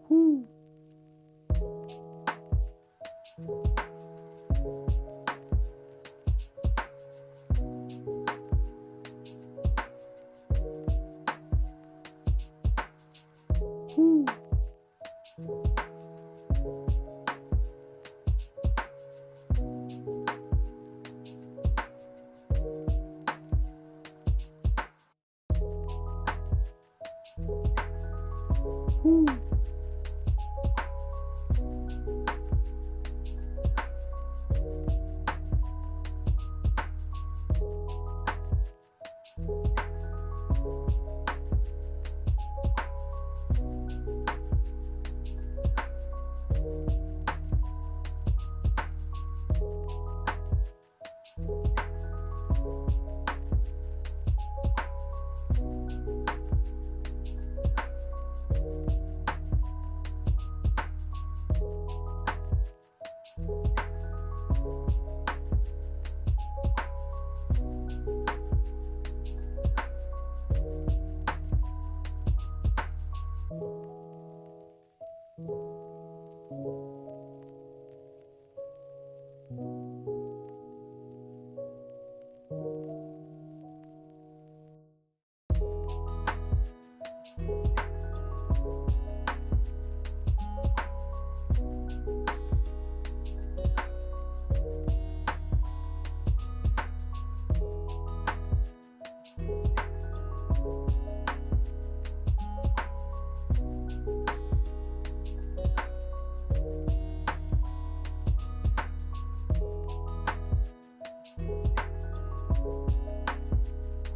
Whoo. Whoo. Whoo.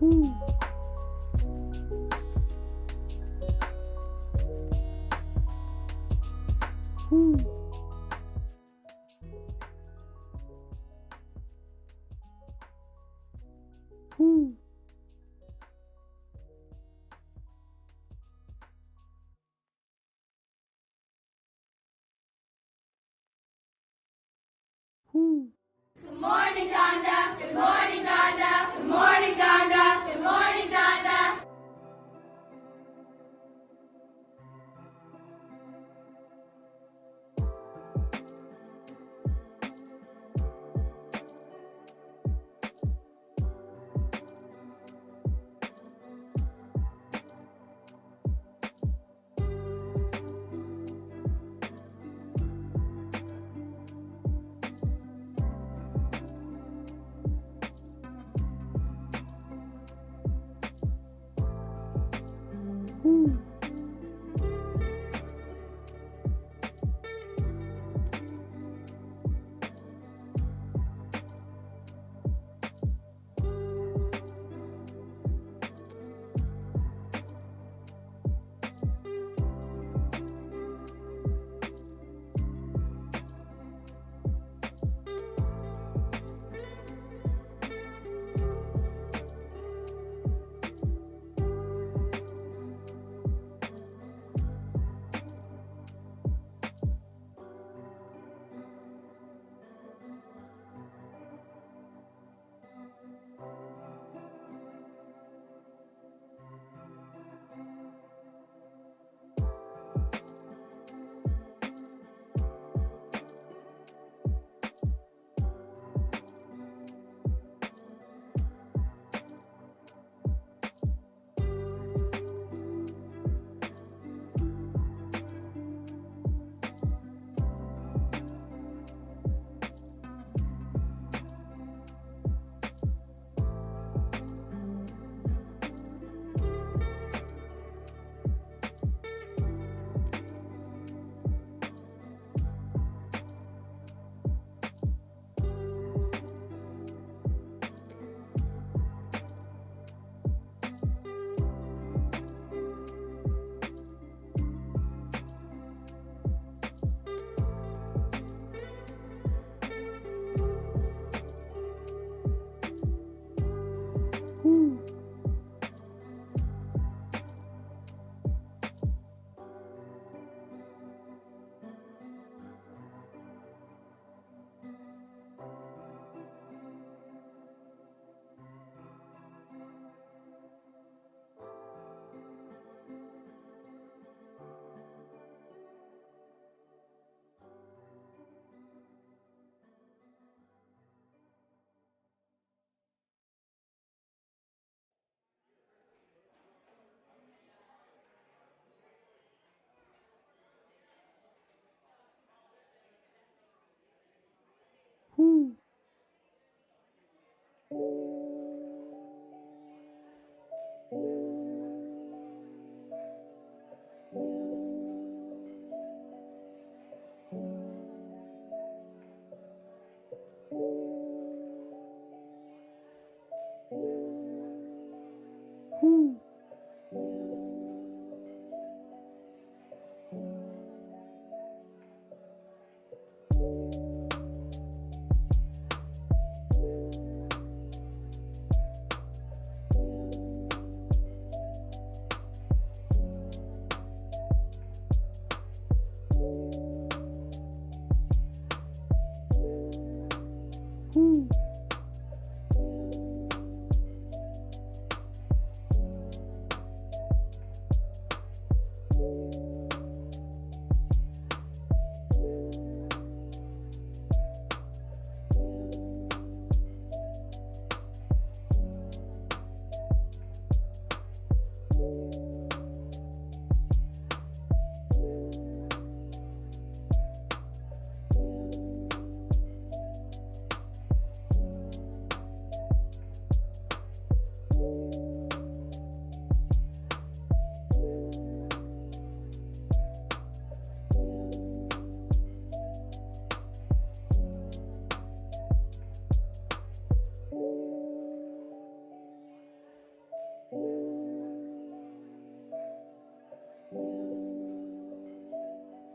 Whoo. Whoo. Whoo. Whoo. Good morning, Donda. Good morning, Donda. Good morning, Donda. Good morning, Donda.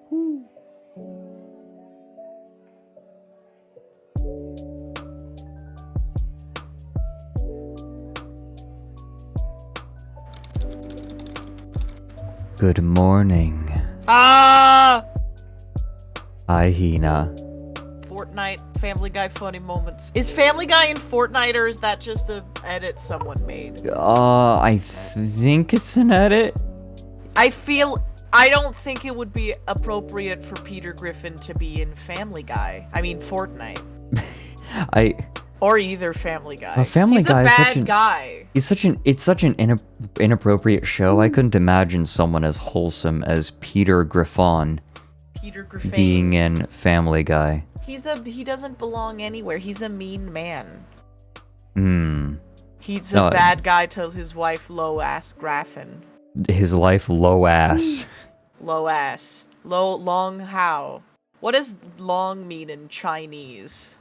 whoo. Good morning. Ah! Hi, Hina. Fortnite, Family Guy funny moments. Is Family Guy in Fortnite or is that just a edit someone made? I think it's an edit. I don't think it would be appropriate for Peter Griffin to be in Family Guy. I mean Fortnite. Or either Family Guy. Family He's Guy a is bad such an guy. it's such an inappropriate show. I couldn't imagine someone as wholesome as Peter Griffin Peter Griffin. being in Family Guy. He doesn't belong anywhere. He's a mean man. He's No, a bad guy to his wife Loas Graffin. His life low ass. Low ass. Long how? What does long mean in Chinese?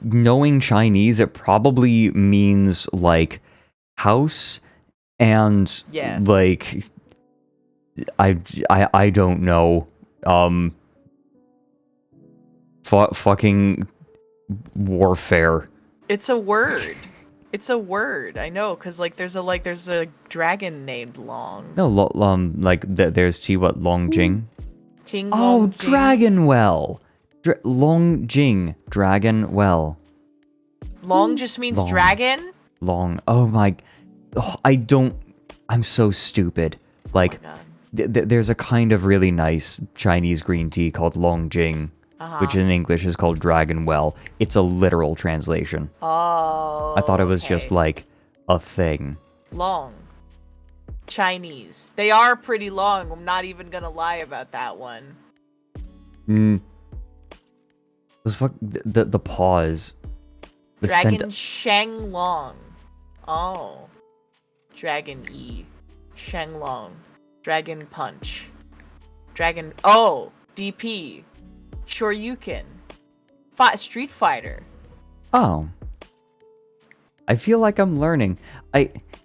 Knowing Chinese, it probably means like house and Yeah. like I don't know. Fucking warfare. It's a word. It's a word. I know, cause there's a dragon named Long. No, there's what Longjing. Ting Oh, Long Jing. Dragonwell. Longjing, Dragonwell. Long just means Long. dragon? Long. Oh my. Oh, I'm so stupid. Like, Oh my God. there's a kind of really nice Chinese green tea called Longjing, which in English is called Dragonwell. It's a literal translation. Oh. I thought it was okay. just like a thing. Long. Chinese. They are pretty long. I'm not even gonna lie about that one. The pause. The Dragon Sheng Long. Oh. Dragon E. Sheng Long. Dragon Punch. Dragon. Oh! DP. Shoryuken. Street Fighter. Oh. I feel like I'm learning.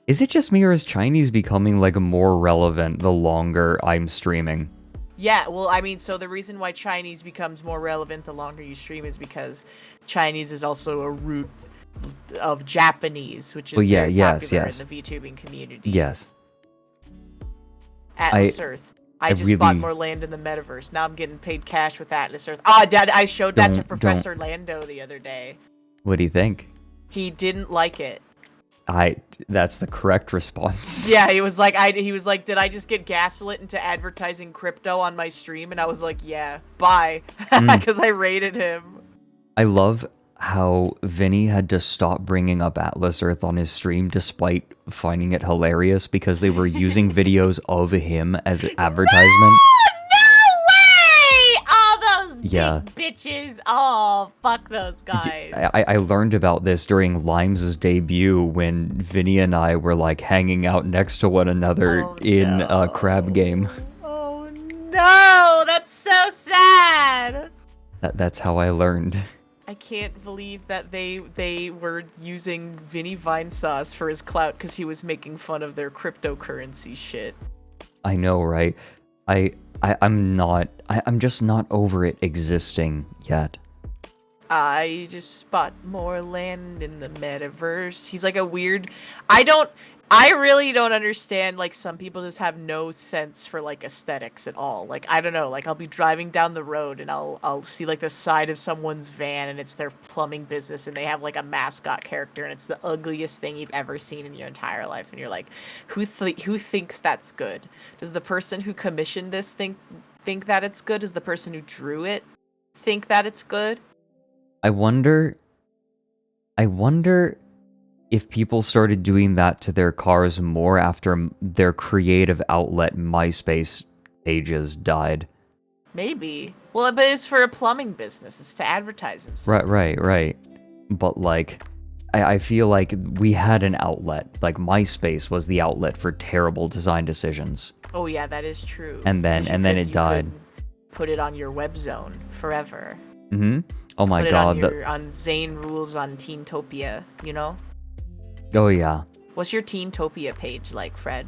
Is it just me or is Chinese becoming like more relevant the longer I'm streaming? Yeah, well, I mean, so the reason why Chinese becomes more relevant the longer you stream is because Chinese is also a root of Japanese, which is very popular in the VTubing community. Yes. Atlas Earth. I just bought more land in the metaverse. Now I'm getting paid cash with Atlas Earth. Oh, Dad, I showed that to Professor Lando the other day. What do you think? He didn't like it. That's the correct response. Yeah, he was like, did I just get gaslit into advertising crypto on my stream? And I was like, yeah, bye, because I rated him. I love how Vinny had to stop bringing up Atlas Earth on his stream despite finding it hilarious because they were using videos of him as advertisement. No way! All those big Yeah. bitches. Oh, fuck those guys. I learned about this during Limes' debut when Vinny and I were like hanging out next to one another in a crab game. Oh no, that's so sad. That's how I learned. I can't believe that they were using Vinny Vinesauce for his clout because he was making fun of their cryptocurrency shit. I know, right? I'm just not over it existing yet. I just bought more land in the metaverse. He's like a weird... I really don't understand, like, some people just have no sense for, like, aesthetics at all. Like, I don't know, like, I'll be driving down the road and I'll see, like, the side of someone's van and it's their plumbing business and they have, like, a mascot character and it's the ugliest thing you've ever seen in your entire life. And you're like, who thinks that's good? Does the person who commissioned this think that it's good? Does the person who drew it think that it's good? I wonder if people started doing that to their cars more after their creative outlet MySpace pages died. Maybe. Well, but it's for a plumbing business. It's to advertise himself. Right. But, like, I feel like we had an outlet. Like, MySpace was the outlet for terrible design decisions. Oh, yeah, that is true. And then it died. Put it on your web zone forever. Mm-hmm. Oh my god. Put it on Zane Rules on Teentopia, you know? Oh, yeah. What's your Teentopia page like, Fred?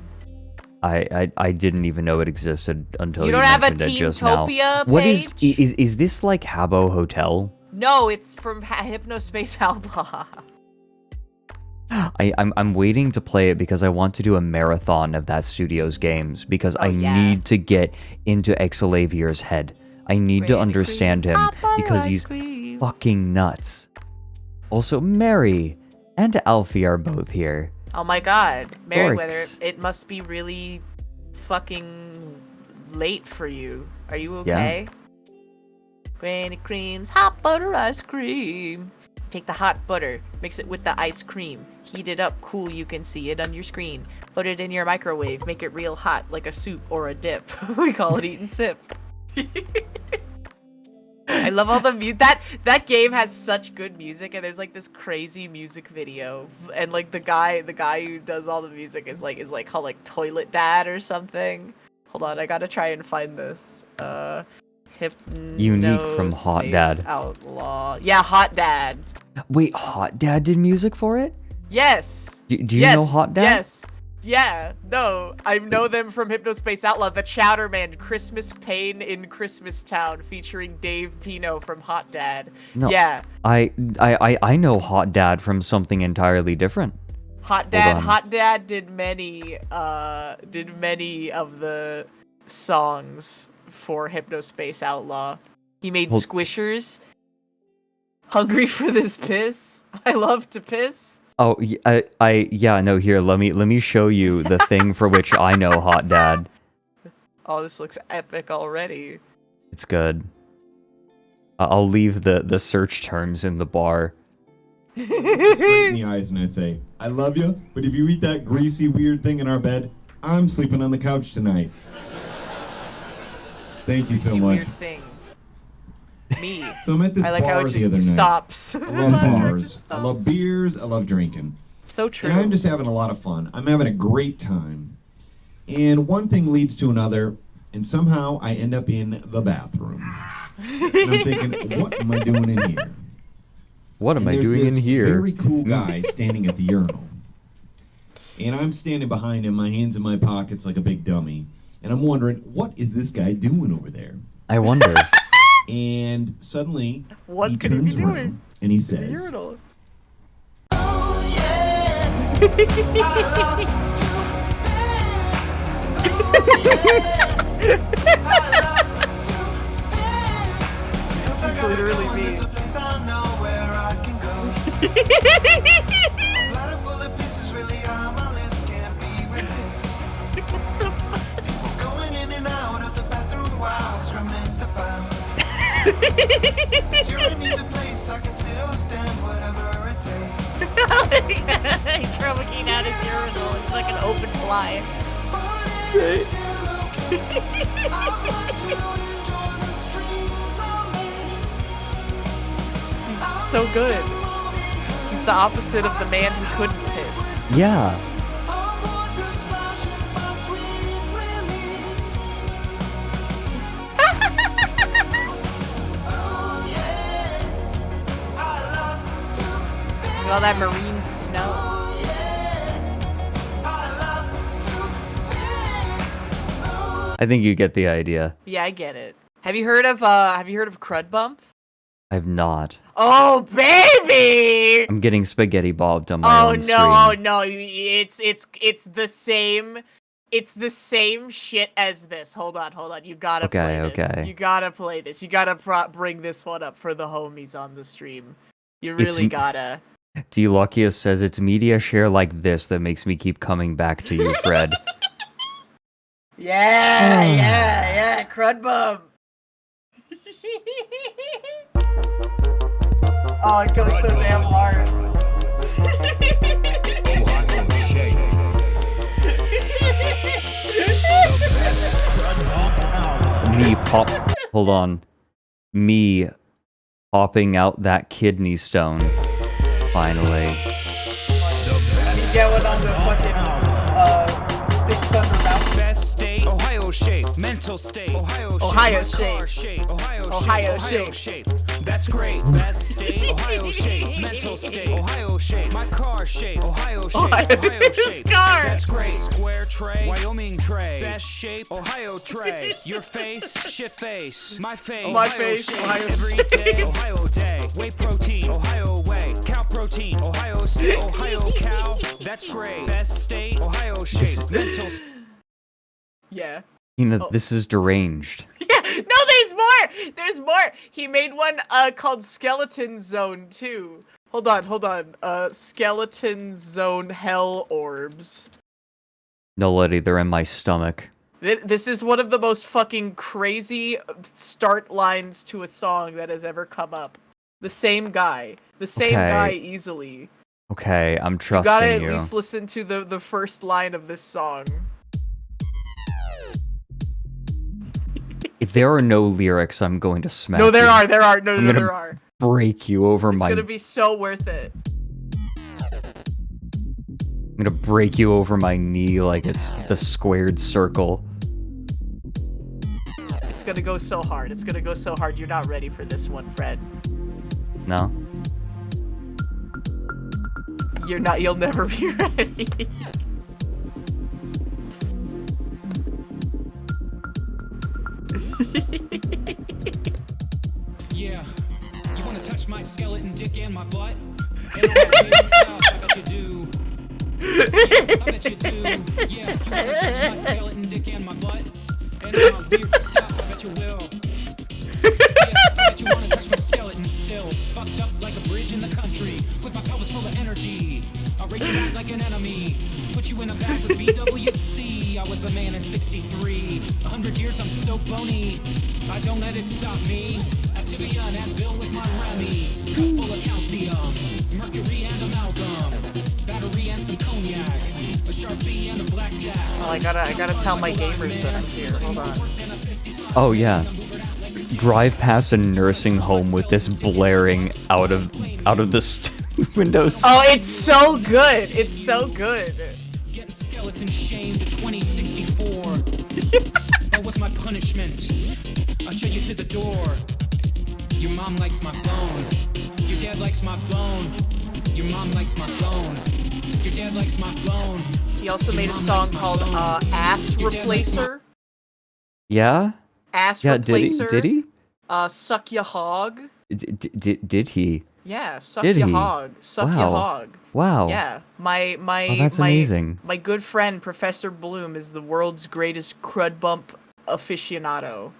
I didn't even know it existed until You you don't have a mentioned it just now. Teamtopia What is page? is this like Habbo Hotel? No, it's from Hypnospace Outlaw. I'm waiting to play it because I want to do a marathon of that studio's games because I yeah. need to get into Xalavier's head. I need to understand him because he's fucking nuts. Also, Mary and Alfie are both here. Oh my god, Meriwether, Dorks. it must be really fucking late for you. Are you okay? Granny Cream's hot butter ice cream. Take the hot butter, mix it with the ice cream. Heat it up, cool, you can see it on your screen. Put it in your microwave, make it real hot like a soup or a dip. We call it eat and sip. I love all the music. That game has such good music, and there's like this crazy music video, and like the guy who does all the music is like called like Toilet Dad or something. Hold on, I gotta try and find this. Unique from Hot Dad. Outlaw. Yeah, Hot Dad. Wait, Hot Dad did music for it? Yes. Do you know Hot Dad? Yes. Yeah, no, I know them from Hypnospace Outlaw, the Chowder Man, Christmas Pain in Christmas Town, featuring Dave Pino from Hot Dad. No. Yeah. I know Hot Dad from something entirely different. Hot Dad did many of the songs for Hypnospace Outlaw. He made Squishers. Hungry for this piss. I love to piss. Oh, no, here, let me show you the thing for which I know Hot Dad. Oh, this looks epic already. It's good. I'll leave the search terms in the bar. Straight in the eyes and I say, I love you, but if you eat that greasy, weird thing in our bed, I'm sleeping on the couch tonight. Thank you so much. Weird thing. Me. So I'm at this I like bar how it the other just night. stops. I love bars. I love beers. I love drinking. So true. And I'm just having a lot of fun. I'm having a great time. And one thing leads to another, and somehow I end up in the bathroom. And I'm thinking, what am I doing in here? What am I there's doing in this here? Very cool guy standing at the urinal. And I'm standing behind him, my hands in my pockets like a big dummy. And I'm wondering, what is this guy doing over there? I wonder. And suddenly, What he could he turns be doing? around and he says, Urinal. It's literally me. Cromaking out his urinal. It's like an open fly. He's so good. He's the opposite of the man who couldn't piss. Yeah. All that marine snow. I think you get the idea. Yeah, I get it. Have you heard of Crud Bump? I've not. Oh baby! I'm getting spaghetti bobbed on my own stream. Oh no, it's the same. It's the same shit as this. Hold on. You gotta play this. Okay. You gotta play this. You gotta bring this one up for the homies on the stream. You really gotta. D-Luckius says it's media share like this that makes me keep coming back to you, Fred. Yeah, Crud Bump. Oh, it goes so damn hard. Hold on. Me popping out that kidney stone. Finally. You get one on the fucking Big Thunder Mountain. Best state, Ohio shape, Mental state, Ohio Ohio shape, my shape. car shape, Ohio Ohio shape. shape. That's great. Best state, Ohio shape. Mental state, Ohio shape. My car shape, Ohio shape, Ohio shape. car. That's great. Square tray, Wyoming tray. Best shape, Ohio tray. Your face, shit face. My face, My Ohio face, shape. Ohio Every shape. day, Ohio day. Whey protein, Ohio whey. Cow protein, Ohio state, Ohio cow. That's great. Best state, Ohio shape. Mental Yeah. This is deranged. Yeah, no, there's more. There's more. He made one called Skeleton Zone too. Hold on. Skeleton Zone Hell Orbs. No, Letty, they're in my stomach. This is one of the most fucking crazy start lines to a song that has ever come up. The same guy Okay. easily. Okay, I'm You trusting gotta at you. least listen to the first line of this song. If there are no lyrics, I'm going to smack No, there you. are. No, I'm gonna there are. break you over It's my... gonna be so worth it. I'm gonna break you over my knee like it's the squared circle. It's gonna go so hard. It's gonna go so hard. You're not ready for this one, Fred. No? You're not. You'll never be ready. Yeah, you wanna touch my skeleton dick and my butt? And all that weird stuff, I bet you do. Yeah, I bet you do. Yeah, you wanna touch my skeleton dick and my butt? And all that weird stuff, I bet you will. Yeah, I bet you wanna touch my skeleton still. Fucked up like a bridge in the country, with my pelvis full of energy. I'll rage you out like an enemy. Put you in a bag with BWC. I was the man in 63. 100 years, I'm so bony. I don't let it stop me. Activia and Advil with my Remy. Cup full of calcium, mercury and amalgam, battery and some cognac, a Sharpie and a blackjack. Oh, I gotta tell my gamers that I'm here. Hold on. Oh, yeah. Drive past a nursing home with this blaring out of the windows. Oh, it's so good. It's so good. Get skeleton shamed to 2064. That was my punishment. I'll show you to the door. Your mom likes my bone. Your dad likes my bone. Your mom likes my bone. Your dad likes my bone. He also made a Mom song likes my called bone. Ass Your dad likes my- Replacer. Yeah? Ass Yeah, Replacer. did he? Suck ya hog. Did he? Yeah, suck Did ya he? hog. Suck ya Wow. hog. Wow. Yeah, my Oh, that's amazing. My good friend Professor Bloom is the world's greatest crud bump aficionado.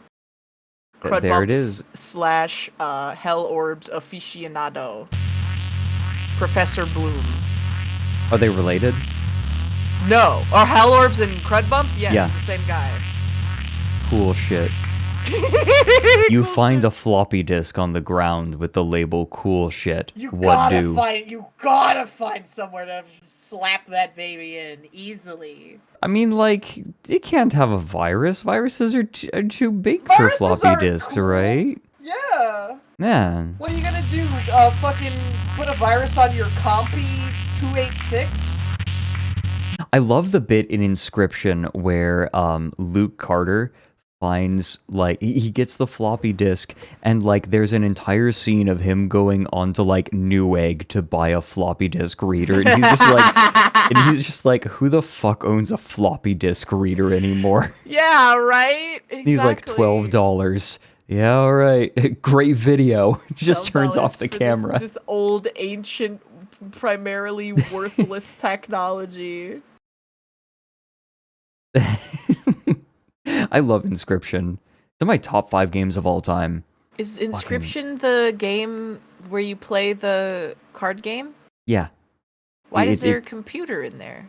Crud There it bumps is. slash hell orbs aficionado. Professor Bloom. Are they related? No, are hell orbs and crud bump? Yes, Yeah. the same guy. Cool shit. You find a floppy disk on the ground with the label cool shit. What do? you gotta find somewhere to slap that baby in easily. I mean, like, it can't have a virus. Viruses are too big Viruses for floppy aren't disks, cool. right? Yeah. Yeah. What are you gonna do? Fucking put a virus on your Compy 286? I love the bit in Inscription where Luke Carter finds, like, he gets the floppy disk, and, like, there's an entire scene of him going onto, like, Newegg to buy a floppy disk reader, and he's just like, who the fuck owns a floppy disk reader anymore? Yeah, right? Exactly. He's like, $12. Yeah, all right. Great video. Just turns off the for camera. This old, ancient, primarily worthless technology. I love Inscription. It's in my top 5 games of all time. Is Inscription the game where you play the card game? Yeah. Why is there a it- computer in there?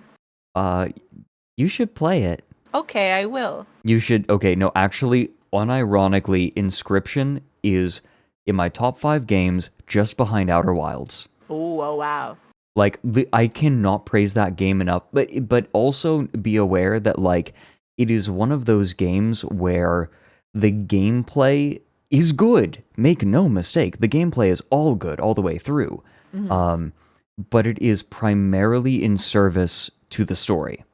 You should play it. Okay, I will. You should. Okay, no, actually, unironically, Inscription is in my top 5 games, just behind Outer Wilds. Oh, wow. Like, I cannot praise that game enough, but also be aware that, like, it is one of those games where the gameplay is good. Make no mistake, the gameplay is all good all the way through. Mm-hmm. But it is primarily in service to the story.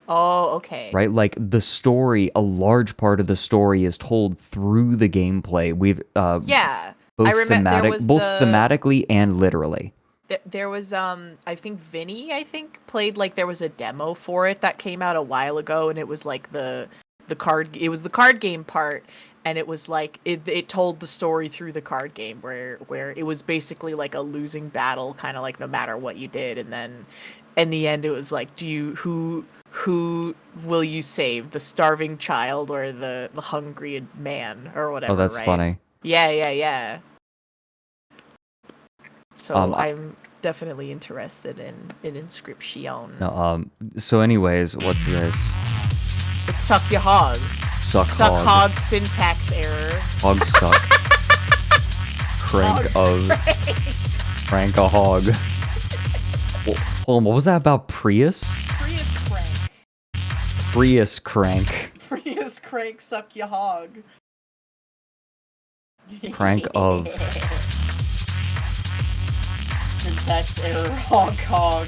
Oh, okay. right? Like the story, a large part of the story is told through the gameplay. We've Yeah. I both remember there was both thematically and literally. there was I think Vinny played like there was a demo for it that came out a while ago, and it was like the card game part, and it was like it told the story through the card game where it was basically like a losing battle, kind of like no matter what you did, and then in the end it was like, who will you save, the starving child or the hungry man or Oh, whatever, that's right? funny. Yeah. So I- I'm definitely interested in Inscription. No, so anyways, what's this? It's suck your hog. Suck Suck hog. hog syntax error. Hog suck. Crank of. Crank a hog. Hold on, what was that about Prius? Prius crank. Prius crank. Prius crank suck your hog. Crank of. Syntax error. Hog.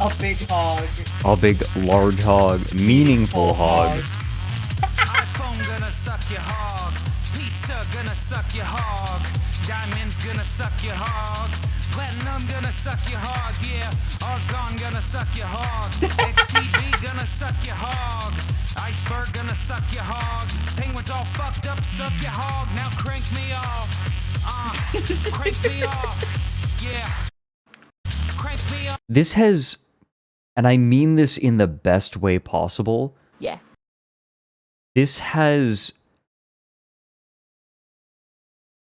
A big hog. A big, large hog. Meaningful hog. iPhone gonna suck your hog. Pizza gonna suck your hog. Diamonds gonna suck your hog. Platinum gonna suck your hog. Yeah, Argon gonna suck your hog. XTB gonna suck your hog. Iceberg gonna suck your hog. Penguins all fucked up, suck your hog. Now crank me off. Crank me off. Yeah. Crank me off. This has, and I mean this in the best way possible, Yeah. this has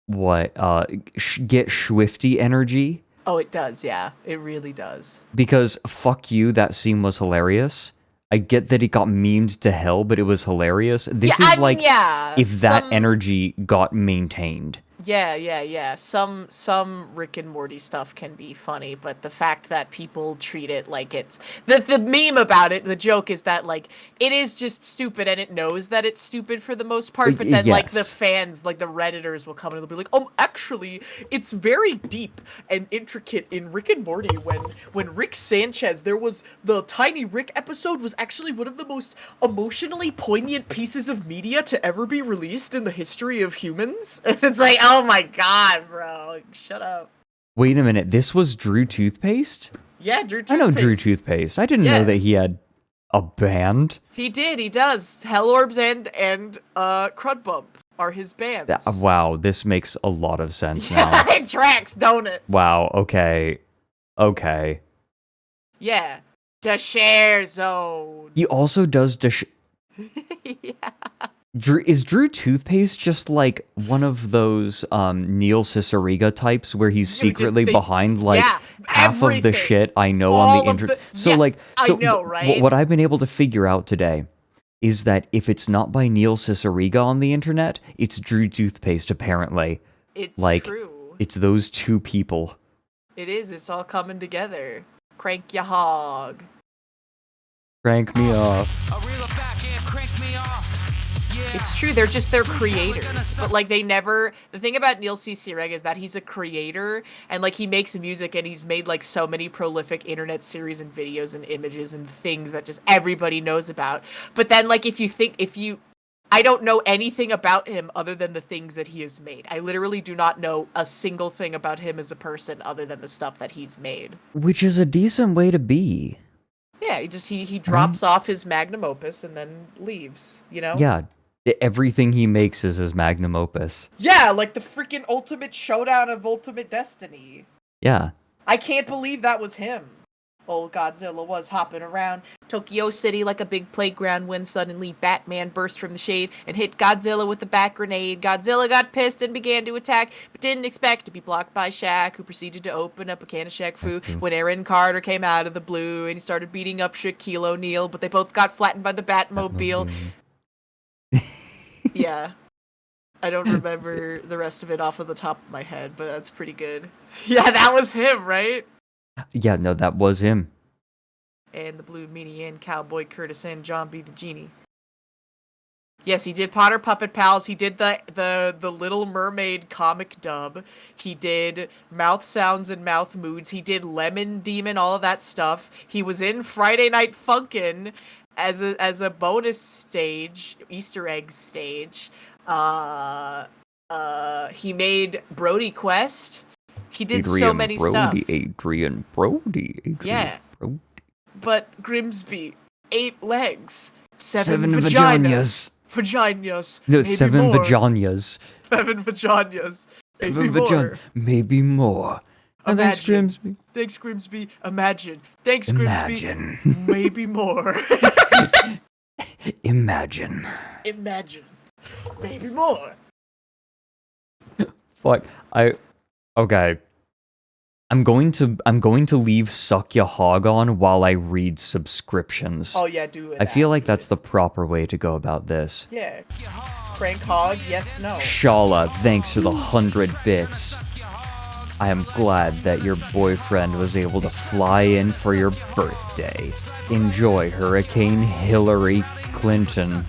what get Swifty energy, Oh, it does. Yeah, it really does. because fuck you, that scene was hilarious. I get that it got memed to hell, but it was hilarious. This Yeah, is I mean, like yeah, if that some- energy got maintained. Yeah. Some Rick and Morty stuff can be funny, but the fact that people treat it like it's the meme about it, the joke is that like it is just stupid and it knows that it's stupid for the most part, but then like the Yes. fans, like the Redditors will come and they'll be like, actually, it's very deep and intricate in Rick and Morty when Rick Sanchez, there was the Tiny Rick episode was actually one of the most emotionally poignant pieces of media to ever be released in the history of humans. And it's like, oh my god, bro, shut up. Wait a minute, this was Drew Toothpaste? Yeah, Drew Toothpaste. I know Drew Toothpaste. I didn't Yeah. know that he had a band. He does. Hellorbs and Crud Bump are his bands. Wow, this makes a lot of sense Yeah, now. it tracks, don't it? Wow, okay. Yeah. The share zone. He also does Yeah. Is Drew Toothpaste just like one of those Neil Cicerega types where he's secretly behind like yeah, half of the everything. shit I know All on the of internet? the- So yeah, like, I so know, right? what I've been able to figure out today is that if it's not by Neil Cicerega on the internet, it's Drew Toothpaste apparently. It's Like, true. It's those two people. It is. It's all coming together. Crank ya hog. Crank me off. A reel it back and crank me off. Yeah. It's true, they're just their creators. But like they never the thing about Neil C. Reg is that he's a creator and like he makes music and he's made like so many prolific internet series and videos and images and things that just everybody knows about. But then like if you I don't know anything about him other than the things that he has made. I literally do not know a single thing about him as a person other than the stuff that he's made. Which is a decent way to be. Yeah, he drops off his magnum opus and then leaves, you know? Yeah. Everything he makes is his magnum opus. Yeah, like the freaking ultimate showdown of Ultimate Destiny. Yeah. I can't believe that was him. Old Godzilla was hopping around Tokyo City like a big playground when suddenly Batman burst from the shade and hit Godzilla with a bat grenade. Godzilla got pissed and began to attack, but didn't expect to be blocked by Shaq, who proceeded to open up a can of Shaq Fu when Aaron Carter came out of the blue and he started beating up Shaquille O'Neal, but they both got flattened by the Batmobile. Yeah. I don't remember the rest of it off of the top of my head, but that's pretty good. Yeah, that was him, right? Yeah, no, that was him. And the Blue Meanie and Cowboy Curtis and John B. the Genie. Yes, he did Potter Puppet Pals. He did the Little Mermaid comic dub. He did Mouth Sounds and Mouth Moods. He did Lemon Demon, all of that stuff. He was in Friday Night Funkin'. as a bonus stage, Easter egg stage, he made Brody Quest. He did so many stuff. Adrian Brody. Yeah. Brody. But Grimsby, 8 legs, Seven vaginas. No, maybe 7 more. vaginas. 7 vaginas. Maybe 7 more. Maybe more. And thanks, Imagine. Grimsby. Thanks, Grimsby. Imagine. Thanks, Imagine. Grimsby. Maybe more. Imagine. Imagine. Maybe more. Fuck. Okay. I'm going to leave Suck Ya Hog on while I read subscriptions. Oh yeah, do it. I feel like after. that's the proper way to go about this. Yeah. Crank Hog, yes, no. Shala, thanks for the 100 bits. I am glad that your boyfriend was able to fly in for your birthday. Enjoy Hurricane Hillary Clinton.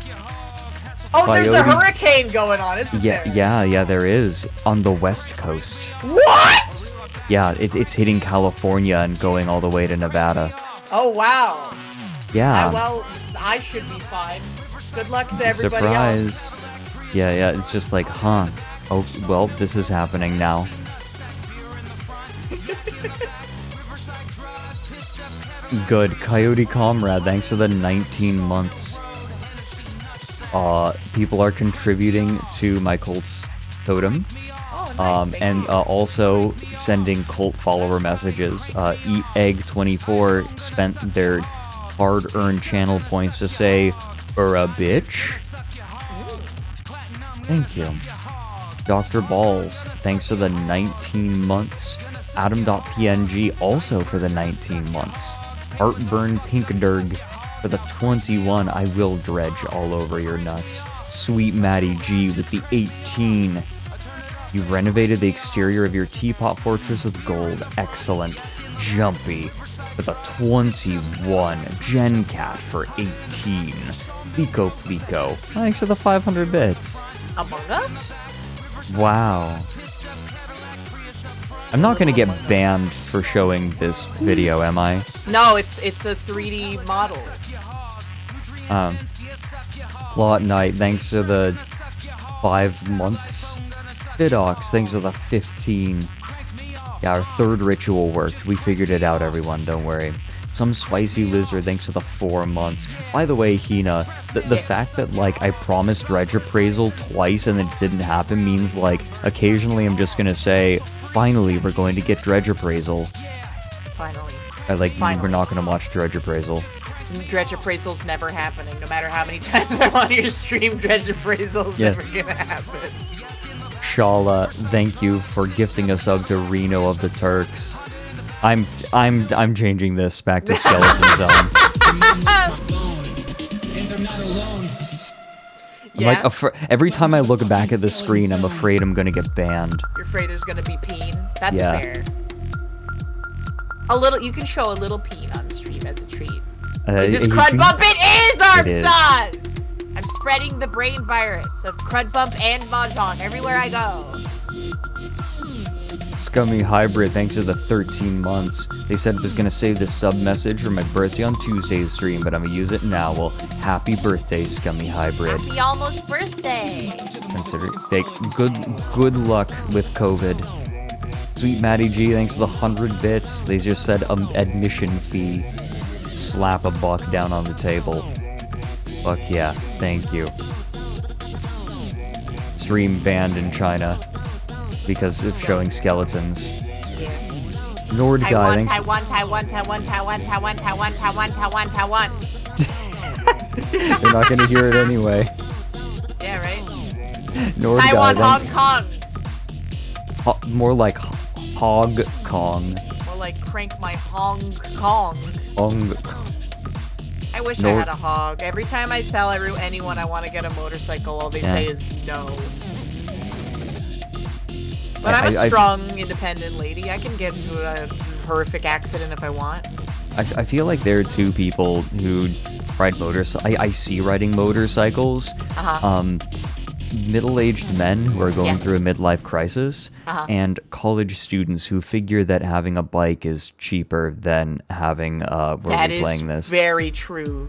Oh, there's a Coyote- hurricane going on, isn't there? Yeah, there is. On the West Coast. What? Yeah, it's hitting California and going all the way to Nevada. Oh, wow. Yeah. Well, I should be fine. Good luck to everybody else. Surprise. Yeah, it's just like, huh. Oh, well, this is happening now. Good. Coyote Comrade, thanks for the 19 months. People are contributing to my cult's totem. Oh, nice. Thank And you. also sending cult follower messages. Eat Egg 24 spent their hard-earned channel points to say, "For a bitch." Thank you. Dr. Balls, thanks for the 19 months. Adam.png, also for the 19 months. Heartburn Pinkderg for the 21. I will dredge all over your nuts. Sweet Maddie G with the 18. You renovated the exterior of your teapot fortress with gold. Excellent. Jumpy for the 21. Gencat for 18. Plico. Thanks for the 500 bits. Among Us? Wow. I'm not gonna get banned for showing this video, am I? No, it's a 3D model. Plot Night, thanks for the 5 months. Fidox, thanks for the 15. Yeah, our third ritual worked. We figured it out, everyone, don't worry. Some Spicy Lizard, thanks for the 4 months. By the way, Hina, the fact that, like, I promised Dredge Appraisal twice and it didn't happen means, like, occasionally I'm just gonna say, finally, we're going to get Dredge Appraisal. Finally. We're not gonna watch Dredge Appraisal. Dredge Appraisal's never happening. No matter how many times I'm on your stream, Dredge Appraisal's Yeah. never gonna happen. Shala, thank you for gifting a sub to Reno of the Turks. I'm changing this back to Skeleton Zone. I'm Yeah? like, every time I look back at the screen, I'm afraid I'm gonna get banned. You're afraid there's gonna be peen? That's Yeah. fair. You can show a little peen on stream as a treat. Is this you crud can- bump? It is, It is. Armsaz! I'm spreading the brain virus of crud bump and mahjong everywhere I go. Scummy Hybrid, thanks for the 13 months. They said it was gonna save this sub message for my birthday on Tuesday's stream, but I'm gonna use it now. Well, happy birthday, Scummy Hybrid. Happy almost birthday! Consider it fake. Good luck with COVID. Sweet Maddie G, thanks for the 100 bits. They just said admission fee. Slap a buck down on the table. Fuck yeah, thank you. Stream banned in China because of showing skeletons. Nord guy, thanks. Taiwan. They're not gonna hear it anyway. Yeah, right? Nord Taiwan, guy, Hong Kong. more like Hog Kong. Or like crank my Hong Kong. Hong. I wish I Nord- had a hog. Every time I tell anyone I want to get a motorcycle, all they say is no. But I'm a strong, independent lady. I can get into a horrific accident if I want. I feel like there are two people who ride motorcycles. I see riding motorcycles. Uh-huh. Middle-aged men who are going Yeah. through a midlife crisis, Uh-huh. and college students who figure that having a bike is cheaper than having That we're is playing this. very true.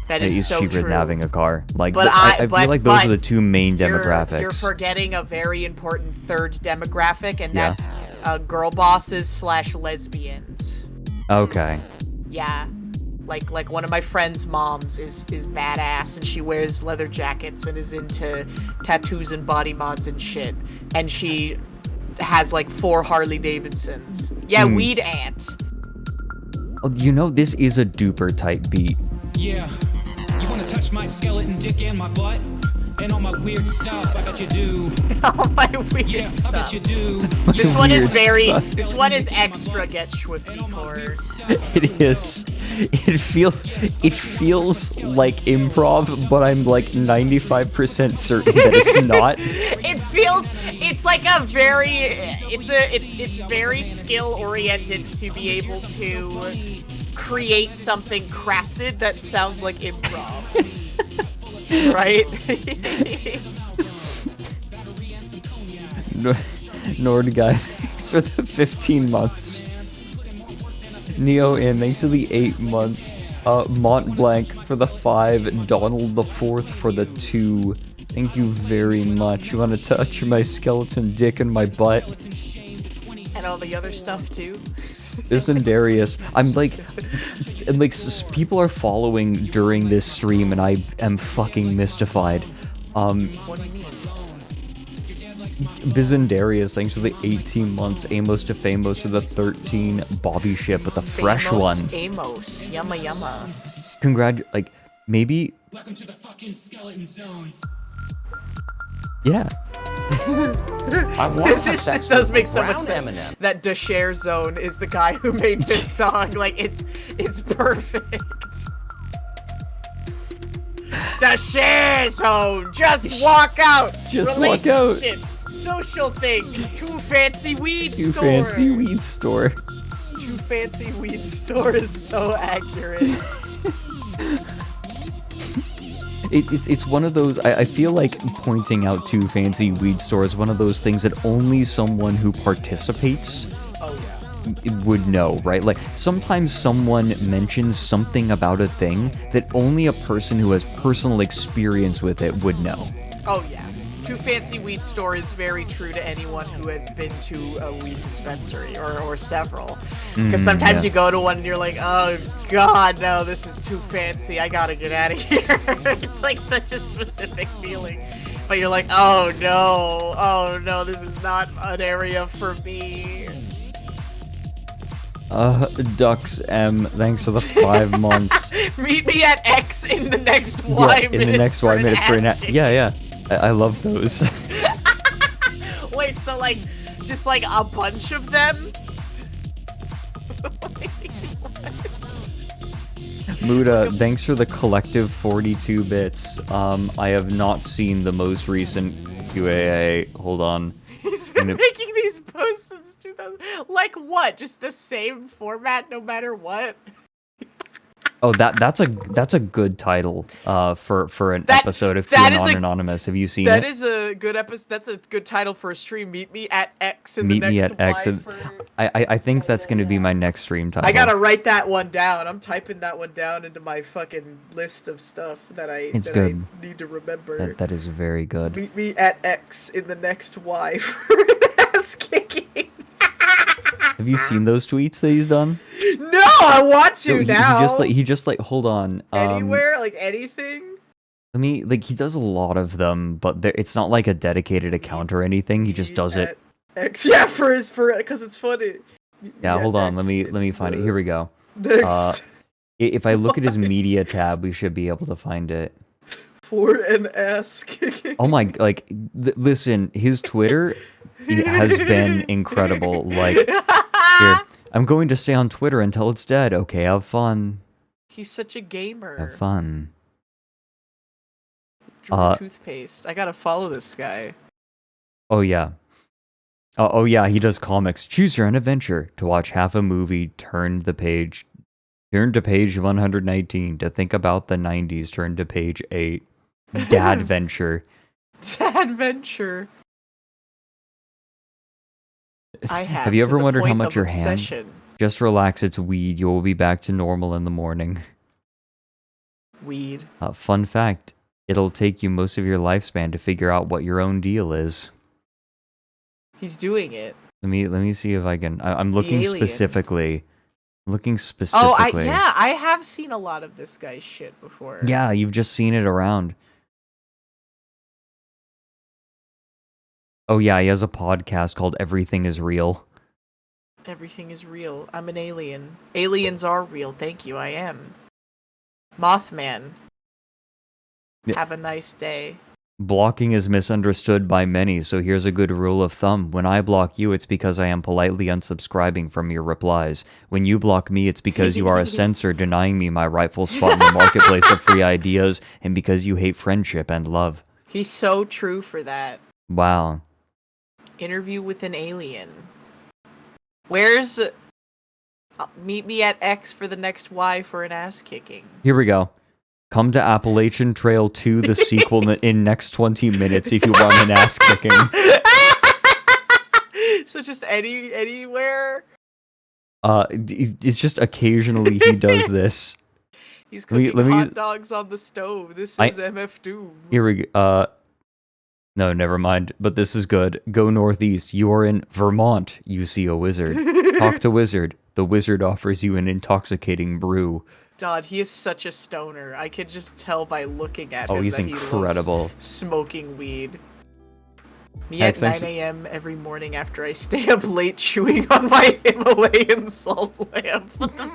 That It is is so cheaper true. than having a car. Like, But I feel like those are the but two main You're demographics. forgetting a very important third demographic, and Yeah. that's girl bosses / lesbians. Okay. Yeah. Like one of my friend's moms is badass, and she wears leather jackets and is into tattoos and body mods and shit. And she has like 4 Harley Davidsons. Yeah, weed ant. Oh, you know, this is a duper tight beat. Yeah. You wanna touch my skeleton dick and my butt? And all my weird stuff, I bet you do. All my weird Yeah, I stuff. bet you do. This one is Weird very. stuff. This one is extra get swifty core. It is. It feels like improv, but I'm like 95% certain that it's not. It feels. It's like a very. It's very skill oriented to be able to create something crafted that sounds like improv. Right? Nord guy, thanks for the 15 months. Neo in, thanks for the 8 months. Mont Blanc for the 5. Donald the 4th for the 2. Thank you very much. You want to touch my skeleton dick in my butt? And all the other stuff too. Isn't Darius? I'm like, and like people are following during this stream, and I am fucking mystified. What do you mean? Bizendarius, thanks for the 18 months. Amos to Famos for the 13. Bobby Ship with the fresh Famous one. Amos. Yumma yumma. Like, maybe. Welcome to the fucking skeleton zone. Yeah. This does make so much sense. That Deshare Zone is the guy who made this song. Like, it's perfect. Deshare Zone! Just walk out! Just walk out. Relationships, social thing, too fancy weed Too store. fancy weed store. Too fancy weed store is so accurate. It's one of those, I feel like pointing out Too Fancy Weed Store is one of those things that only someone who participates would know, right? Like, sometimes someone mentions something about a thing that only a person who has personal experience with it would know. Oh yeah. Too Fancy Weed Store is very true to anyone who has been to a weed dispensary or several. Because sometimes you go to one and you're like, oh god, no, this is too fancy. I gotta get out of here. It's like such a specific feeling. But you're like, oh no, this is not an area for me. Ducks M, thanks for the 5 months. Meet me at X in the next Y minutes. In the next Y minutes for an Yeah. I love those. Wait, so like, just like a bunch of them? Muda, thanks for the collective 42 bits. I have not seen the most recent QAA. Hold on. He's been making these posts since 2000. Like what? Just the same format no matter what? Oh, that's a good title for an episode of QAnon Anonymous. Have you seen it? That is a good episode. That's a good title for a stream. Meet me at X in the next Meet me at X. Y for... I think that's gonna be my next stream title. I gotta write that one down. I'm typing that one down into my fucking list of stuff that I I need to remember. That is very good. Meet me at X in the next Y for an ass kicking. Have you seen those tweets that he's done? No, I want to now. He just hold on. Anywhere, like anything. Let me he does a lot of them, but it's not like a dedicated account or anything. He just does it. X, yeah, because it's funny. Yeah, hold on. Let me find it. Here we go. Next. If I look at his media tab, we should be able to find it. For an ass kicking. Oh my! Listen, his Twitter has been incredible. Like, here, I'm going to stay on Twitter until it's dead. Okay, have fun. He's such a gamer. Have fun. Drew toothpaste. I gotta follow this guy. Oh yeah. Oh yeah, he does comics. Choose your own adventure. To watch half a movie, turn to page 119. To think about the 90s, turn to page 8. Dadventure. Dadventure. Have you ever wondered how much your hand? Just relax, it's weed. You will be back to normal in the morning. Weed. Fun fact, it'll take you most of your lifespan to figure out what your own deal is. He's doing it. Let me see if I can. I'm looking alien. specifically. Looking Oh, specifically. I have seen a lot of this guy's shit before. Yeah, you've just seen it around. Oh yeah, he has a podcast called Everything Is Real. Everything is real. I'm an alien. Aliens are real. Thank you. I am. Mothman. Yeah. Have a nice day. Blocking is misunderstood by many, so here's a good rule of thumb. When I block you, it's because I am politely unsubscribing from your replies. When you block me, it's because you are a censor denying me my rightful spot in the marketplace of free ideas, and because you hate friendship and love. He's so true for that. Wow. Interview with an alien. Where's... meet me at X for the next Y for an ass kicking. Here we go. Come to Appalachian Trail 2, the sequel, in next 20 minutes if you want an ass kicking. So just anywhere? It's just occasionally he does this. He's cooking hot dogs on the stove. This is MF Doom. Here we go. No, never mind. But this is good. Go northeast. You are in Vermont. You see a wizard. Talk to wizard. The wizard offers you an intoxicating brew. God, he is such a stoner. I could just tell by looking at him. Oh, he's that incredible. He loves smoking weed. Me Hex, at 9 a.m. every morning after I stay up late chewing on my Himalayan salt lamp. What the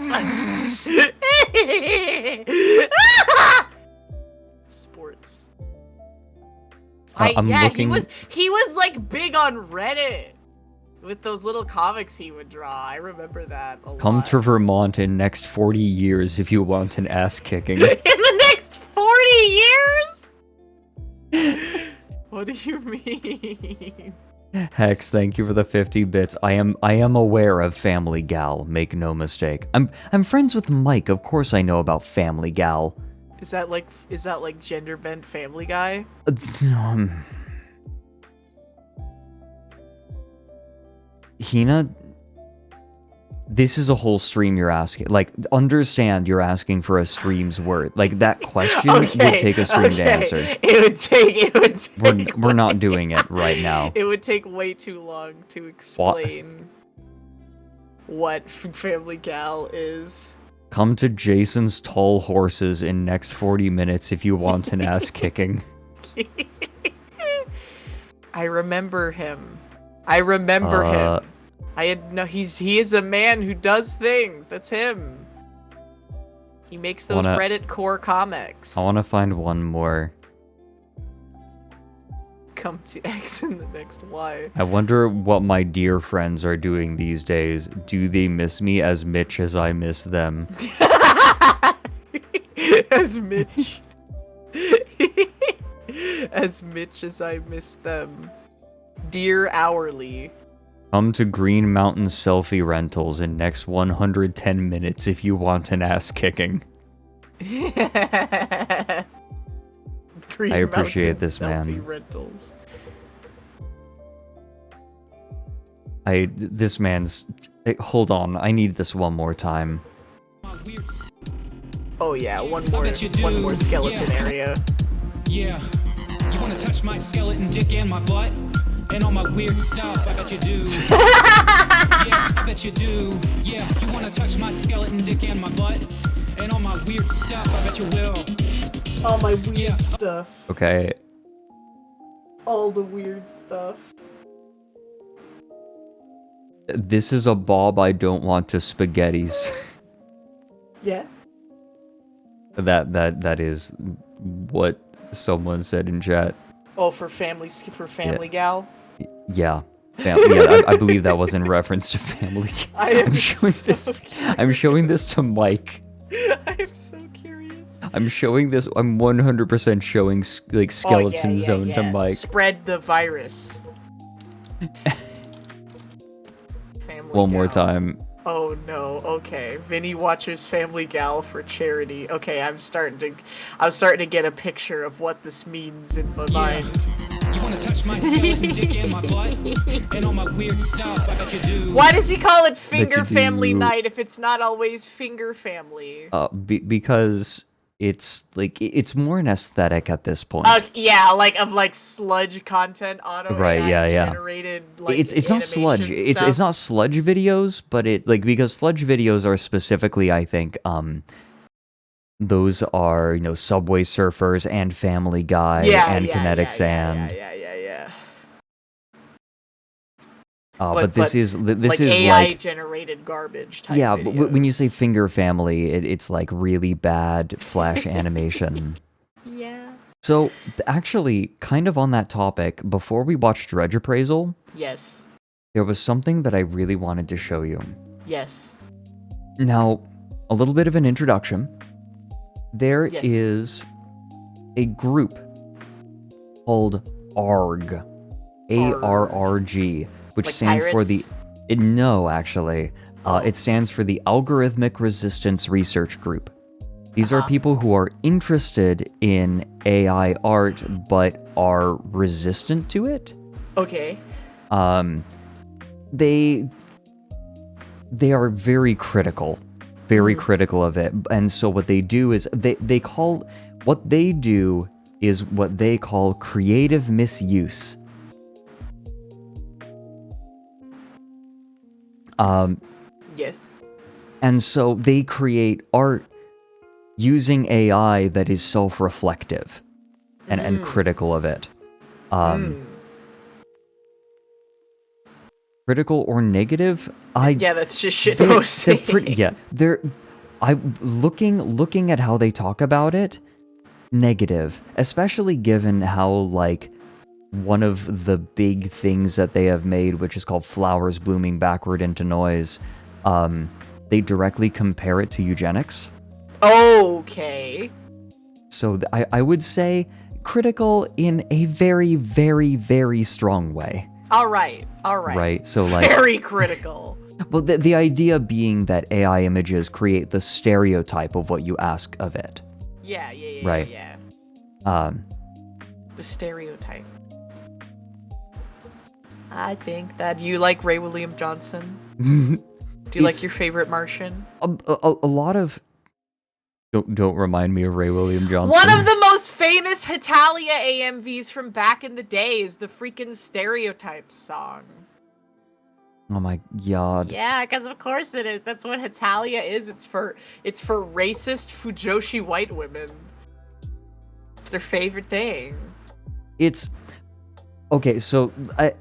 fuck? Sports. I'm looking... he was like big on Reddit with those little comics he would draw. I remember that a lot. Come to Vermont in next 40 years if you want an ass kicking. In the next 40 years? What do you mean? Hex, thank you for the 50 bits. I am aware of Family Gal, make no mistake. I'm friends with Mike, of course I know about Family Gal. Is that like gender bent Family Guy? Hina, this is a whole stream you're asking. Like, understand you're asking for a stream's worth. Like, that question would take a stream to answer. It would take We're not doing it right now. It would take way too long to explain what Family Gal is. Come to Jason's Tall Horses in next 40 minutes if you want an ass kicking. I remember him. Him. He is a man who does things. That's him. He makes those Reddit core comics. I want to find one more. Come to X in the next Y. I wonder what my dear friends are doing these days. Do they miss me as much as I miss them? As Mitch. As Mitch as I miss them. Dear Hourly. Come to Green Mountain Selfie Rentals in next 110 minutes if you want an ass kicking. I appreciate this, man. Rentals. This man's... Hold on, I need this one more time. Oh yeah, one more skeleton area. Yeah, you wanna touch my skeleton dick and my butt? And all my weird stuff, I bet you do. Yeah, I bet you do. Yeah, you wanna touch my skeleton dick and my butt? And all my weird stuff, I bet you will. All my weird stuff. Okay. All the weird stuff. This is a Bob I don't want to spaghettis. Yeah. That is what someone said in chat. Oh, for Family Gal? Yeah. I believe that was in reference to Family Gal. I'm showing this to Mike. I am so curious. I'm 100% showing like Skeleton Zone to Mike. Spread the virus. One more time. Oh no, okay. Vinny watches Family Gal for charity. Okay, I'm starting to get a picture of what this means in my mind. You wanna touch my skeleton dick and my butt? And all my weird stuff, I bet you do. Why does he call it Finger Family Night if it's not always Finger Family? Because it's like it's more an aesthetic at this point. Yeah, like of like sludge content, auto Right, AI yeah. generated like It's not sludge. animation It's stuff. not sludge videos, but it like because sludge videos are specifically, I think, those are, Subway Surfers and Family Guy and Kinetic Sand. Yeah. But this is like AI generated garbage type yeah, but when you say videos. Finger Family, it's like really bad flash animation. Yeah. So actually, kind of on that topic, before we watched Dredge Appraisal, Yes. there was something that I really wanted to show you. Yes. Now, a little bit of an introduction. There Yes. is a group called ARG, ARRG, which Like stands for the. pirates? No, actually, it stands for the Algorithmic Resistance Research Group. These are people who are interested in AI art but are resistant to it. Okay. They are very critical of it, and so what they do is they call what they do is what they call creative misuse. Yes. And so they create art using AI that is self-reflective and critical of it. Critical or negative? Yeah, that's just shit They're posting. Looking at how they talk about it, negative, especially given how like one of the big things that they have made, which is called flowers blooming backward into noise, they directly compare it to eugenics. Okay. So I would say critical in a very, very, very strong way. All right. Right, so like Very critical. well, the idea being that AI images create the stereotype of what you ask of it. Yeah. Right. Yeah. The stereotype. I think that you like Ray William Johnson. Do you like your favorite Martian? A lot of don't remind me of Ray William Johnson. One of the most famous Hitalia AMVs from back in the day is the freaking Stereotypes song. Oh my god. Yeah, because of course it is. That's what Hitalia is. It's for racist Fujoshi white women. It's their favorite thing. It's okay. So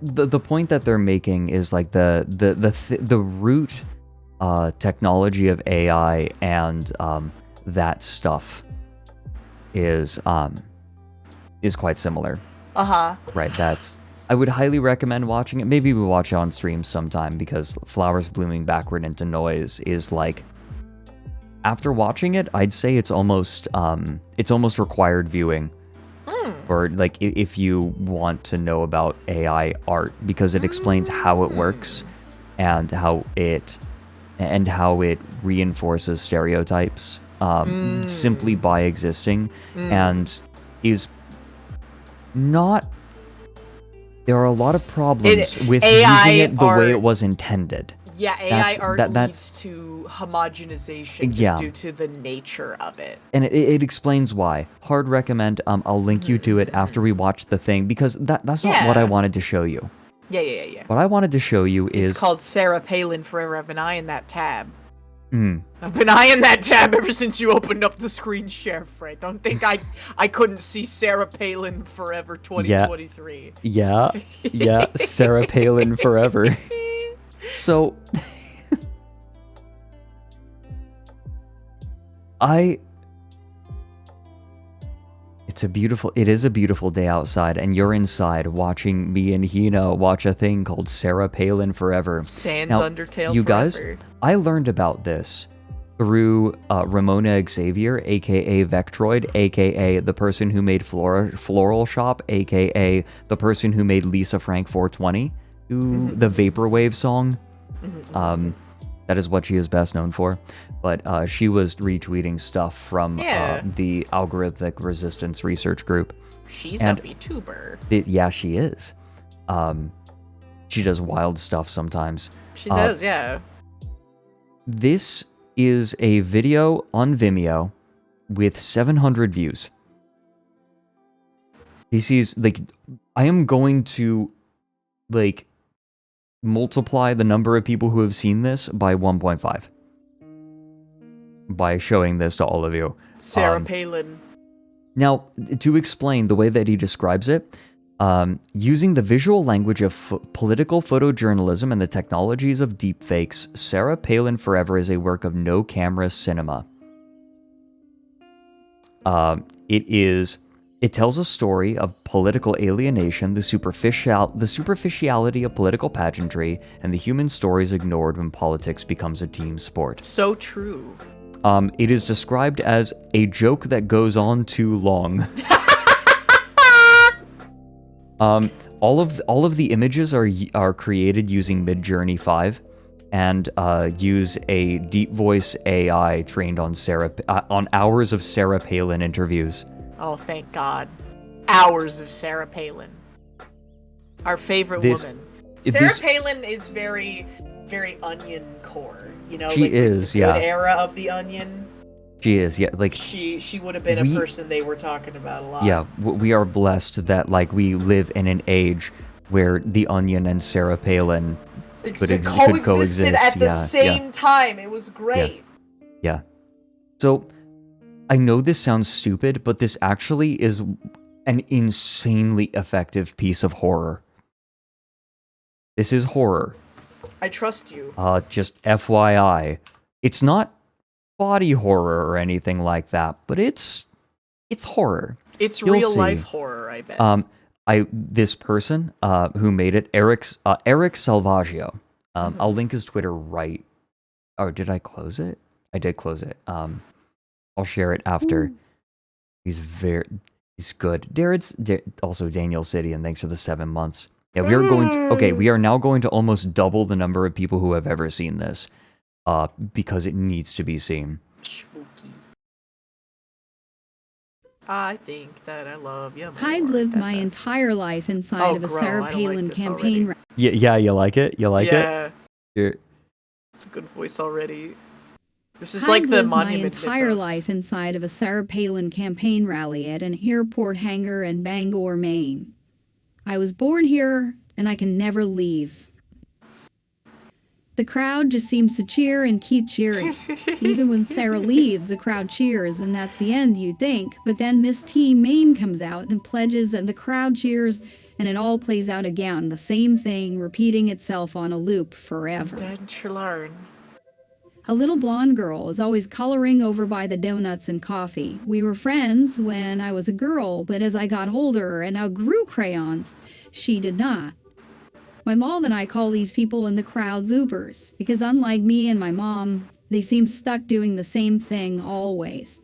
the point that they're making is like the root technology of AI and that stuff is quite similar. Right. I would highly recommend watching it. Maybe we watch it on stream sometime because Flowers Blooming Backward into Noise is like, after watching it, I'd say it's almost required viewing. Or like if you want to know about AI art, because it explains how it works and how it reinforces stereotypes simply by existing and is not. There are a lot of problems with AI using it the art, way it was intended. Yeah, AI art that's leads to homogenization Yeah. just due to the nature of it. And it explains why. Hard recommend. I'll link you to it after we watch the thing, because that's not what I Yeah. wanted to show you. Yeah. What I wanted to show you It's is called Sarah Palin Forever. I've been eyeing that tab. I've been eyeing that tab ever since you opened up the screen share, Fred. Don't think I couldn't see Sarah Palin Forever 2023. yeah, Sarah Palin forever. So it is a beautiful day outside, and you're inside watching me and Hina watch a thing called Sarah Palin Forever. Sans Now, Undertale you Forever. guys, I learned about this through Ramona Xavier, aka Vectroid, aka the person who made Floral Shop, aka the person who made Lisa Frank 420, the Vaporwave song. That is what she is best known for. But she was retweeting stuff from the Algorithmic Resistance Research Group. She's and a VTuber. Yeah, she is. She does wild stuff sometimes. She does, yeah. This is a video on Vimeo with 700 views. This is, like, I am going to, like, multiply the number of people who have seen this by 1.5. By showing this to all of you. Sarah Palin. Now, to explain the way that he describes it, using the visual language of political photojournalism and the technologies of deepfakes, Sarah Palin Forever is a work of no-camera cinema. It tells a story of political alienation, the superficiality of political pageantry, and the human stories ignored when politics becomes a team sport. So true. It is described as a joke that goes on too long. All of the images are created using Midjourney 5 and use a deep voice AI trained on hours of Sarah Palin interviews. Oh, thank God. Hours of Sarah Palin. Our favorite woman. Sarah Palin is very, very Onion core. You know, she like is, the yeah. good era of the Onion. She is, yeah. Like she would have been a person they were talking about a lot. Yeah, we are blessed that like we live in an age where the Onion and Sarah Palin could coexist at the same time. It was great. Yeah. So, I know this sounds stupid, but this actually is an insanely effective piece of horror. This is horror. I trust you. Just FYI. It's not body horror or anything like that, but it's horror. It's You'll real see. life horror, I bet. This person who made it, Eric Salvaggio. I'll link his Twitter right. Oh, did I close it? I did close it. I'll share it after. He's good. Also Daniel City, and thanks for the 7 months. Yeah, we are now going to almost double the number of people who have ever seen this, because it needs to be seen. Spooky. I think that I love you more. I'd lived my entire life inside of a Sarah Palin campaign. Yeah, you like it? You like it? Yeah. It's a good voice already. This is like the monument. My entire life inside of a Sarah Palin campaign rally at an airport hangar in Bangor, Maine. I was born here, and I can never leave. The crowd just seems to cheer and keep cheering. Even when Sarah leaves, the crowd cheers, and that's the end, you'd think. But then Miss T. Maine comes out and pledges, and the crowd cheers, and it all plays out again. The same thing, repeating itself on a loop forever. Loren. A little blonde girl is always coloring over by the donuts and coffee. We were friends when I was a girl, but as I got older and outgrew crayons, she did not. My mom and I call these people in the crowd loopers, because unlike me and my mom, they seem stuck doing the same thing always.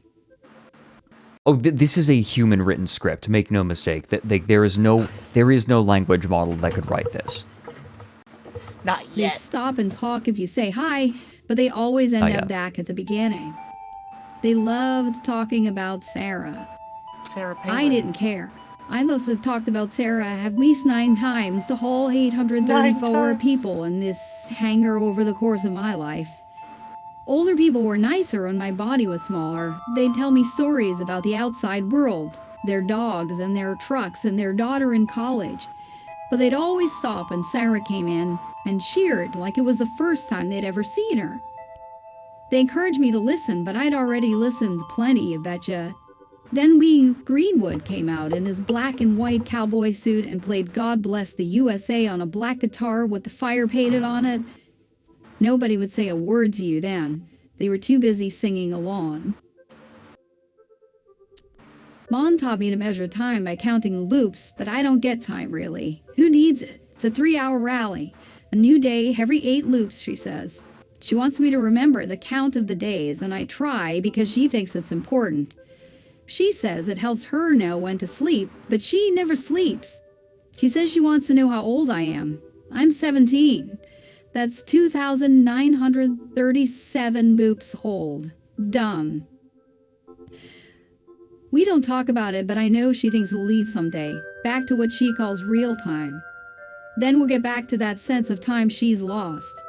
Oh, this is a human written script, make no mistake. There is no language model that could write this. Not yet. They stop and talk if you say hi, but they always end up back at the beginning. They loved talking about Sarah. Sarah Palin. I didn't care. I must have talked about Sarah at least 9 times to whole 834 people in this hangar over the course of my life. Older people were nicer when my body was smaller. They'd tell me stories about the outside world, their dogs and their trucks and their daughter in college. But they'd always stop when Sarah came in and cheered like it was the first time they'd ever seen her. They encouraged me to listen, but I'd already listened plenty, you betcha. Then Greenwood came out in his black and white cowboy suit and played God Bless the USA on a black guitar with the fire painted on it. Nobody would say a word to you then. They were too busy singing along. Mom taught me to measure time by counting loops, but I don't get time, really. Who needs it? It's a 3-hour rally. A new day every 8 loops, she says. She wants me to remember the count of the days, and I try because she thinks it's important. She says it helps her know when to sleep, but she never sleeps. She says she wants to know how old I am. I'm 17. That's 2,937 boops old. Dumb. We don't talk about it, but I know she thinks we'll leave someday, back to what she calls real time. Then we'll get back to that sense of time she's lost.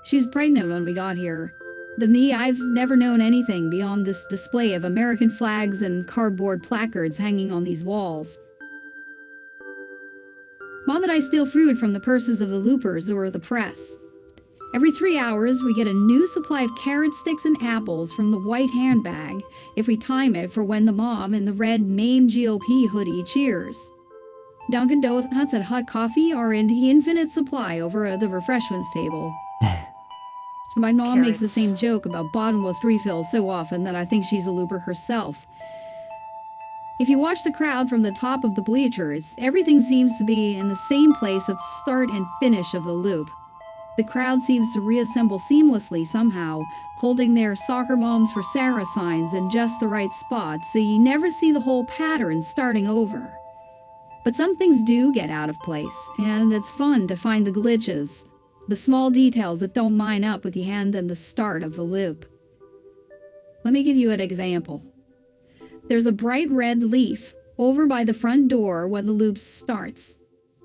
She's pregnant when we got here. Than me, I've never known anything beyond this display of American flags and cardboard placards hanging on these walls. Mom and I steal food from the purses of the loopers or the press. Every 3 hours, we get a new supply of carrot sticks and apples from the white handbag if we time it for when the mom in the red MAME GOP hoodie cheers. Dunkin' Donuts and hot coffee are in infinite supply over the refreshments table. My mom makes the same joke about bottomless refills so often that I think she's a looper herself. If you watch the crowd from the top of the bleachers, everything seems to be in the same place at the start and finish of the loop. The crowd seems to reassemble seamlessly somehow, holding their soccer moms for Sarah signs in just the right spot, so you never see the whole pattern starting over. But some things do get out of place, and it's fun to find the glitches, the small details that don't line up with the end and the start of the loop. Let me give you an example. There's a bright red leaf over by the front door when the loop starts.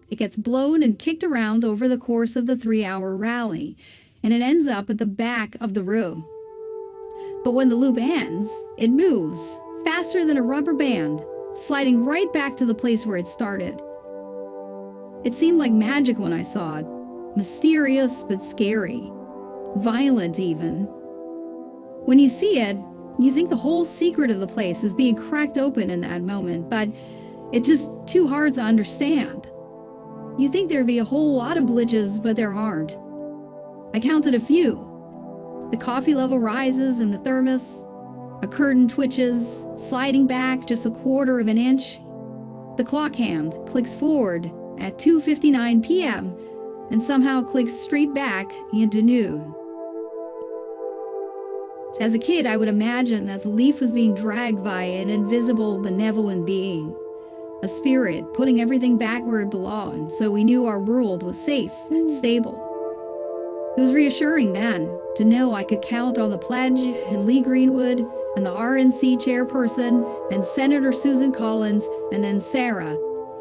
It gets blown and kicked around over the course of the 3-hour rally, and it ends up at the back of the room. But when the loop ends, it moves, faster than a rubber band, sliding right back to the place where it started. It seemed like magic when I saw it. Mysterious but scary. Violent even. When you see it, you think the whole secret of the place is being cracked open in that moment, but it's just too hard to understand. You think there'd be a whole lot of glitches, but there aren't. I counted a few. The coffee level rises in the thermos. A curtain twitches, sliding back just a quarter of an inch. The clock hand clicks forward at 2:59 p.m. and somehow clicks straight back into noon. As a kid, I would imagine that the leaf was being dragged by an invisible, benevolent being. A spirit putting everything back where it belonged, so we knew our world was safe and stable. It was reassuring then to know I could count on the pledge and Lee Greenwood and the RNC chairperson and Senator Susan Collins and then Sarah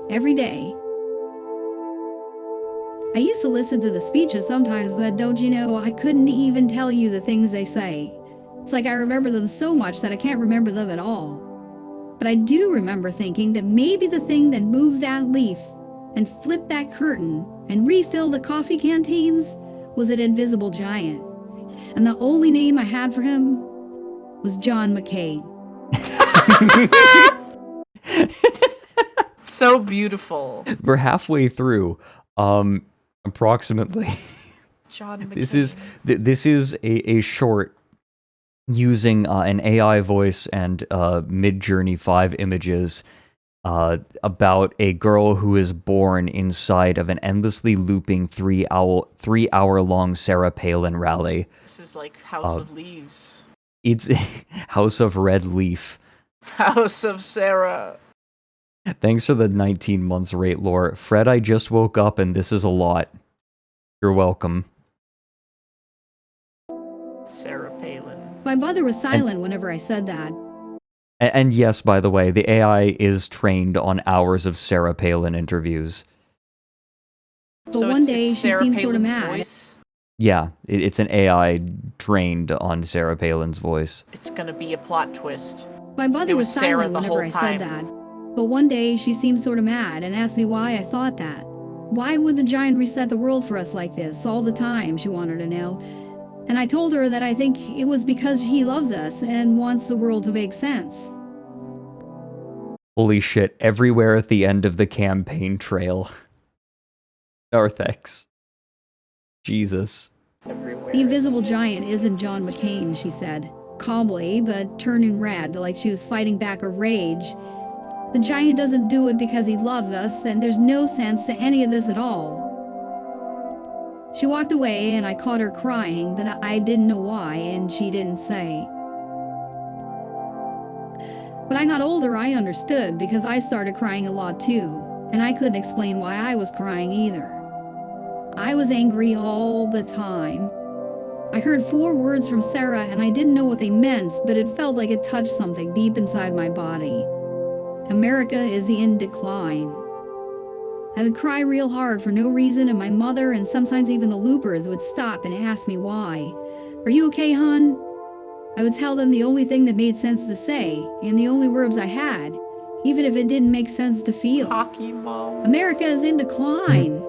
every day. I used to listen to the speeches sometimes, but don't you know, I couldn't even tell you the things they say. It's like I remember them so much that I can't remember them at all. But I do remember thinking that maybe the thing that moved that leaf and flipped that curtain and refilled the coffee canteens was an invisible giant. And the only name I had for him was John McCain. So beautiful. We're halfway through, approximately. John McCain. This is a short using an AI voice and Mid-Journey 5 images about a girl who is born inside of an endlessly looping 3-hour long Sarah Palin rally. This is like House of Leaves. It's House of Red Leaf. House of Sarah. Thanks for the 19 months rate, Lore. Fred, I just woke up and this is a lot. You're welcome. Sarah Palin. My mother was silent whenever I said that. And yes, by the way, the AI is trained on hours of Sarah Palin interviews. But So one it's day she Sarah seemed sort of Palin's mad. voice. Yeah, it's an AI trained on Sarah Palin's voice. It's gonna be a plot twist. My It mother was was Sarah silent the whenever I whole said that. But one day she seemed sort of mad and asked me why I thought that. Why would the giant reset the world for us like this all the time, she wanted to know. And I told her that I think it was because he loves us and wants the world to make sense. Holy shit, everywhere at the end of the campaign trail. Narthex. Jesus. Everywhere. The invisible giant isn't John McCain, she said, calmly, but turning red like she was fighting back a rage. The giant doesn't do it because he loves us, and there's no sense to any of this at all. She walked away, and I caught her crying, but I didn't know why, and she didn't say. When I got older, I understood, because I started crying a lot too, and I couldn't explain why I was crying either. I was angry all the time. I heard 4 words from Sarah, and I didn't know what they meant, but it felt like it touched something deep inside my body. America is in decline. I would cry real hard for no reason, and my mother and sometimes even the loopers would stop and ask me why. Are you okay, hon? I would tell them the only thing that made sense to say, and the only words I had, even if it didn't make sense to feel. Hockey mom. America is in decline.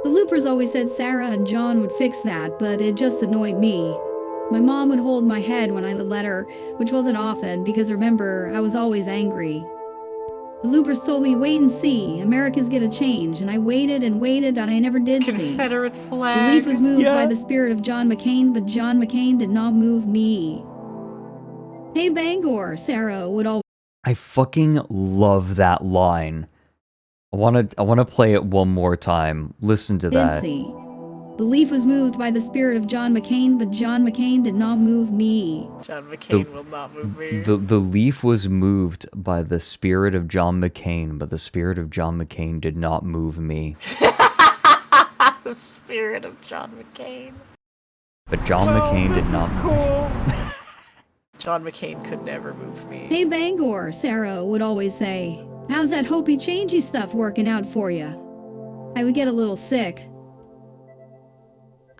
The Loopers always said Sarah and John would fix that, but it just annoyed me. My mom would hold my head when I would let her, which wasn't often, because remember, I was always angry. The Loopers told me, wait and see, America's gonna change, and I waited and waited, and I never did see. Confederate The flag. leaf was moved by the spirit of John McCain, but John McCain did not move me. Hey Bangor, Sarah would always I fucking love that line. I wanna play it one more time. Listen to that. see. The leaf was moved by the spirit of John McCain, but John McCain did not move me. John McCain will not move me. The leaf was moved by the spirit of John McCain, but the spirit of John McCain did not move me. The spirit of John McCain. But John McCain did not. Cool. John McCain could never move me. Hey Bangor, Sarah would always say. How's that hopey changey stuff working out for you? I would get a little sick.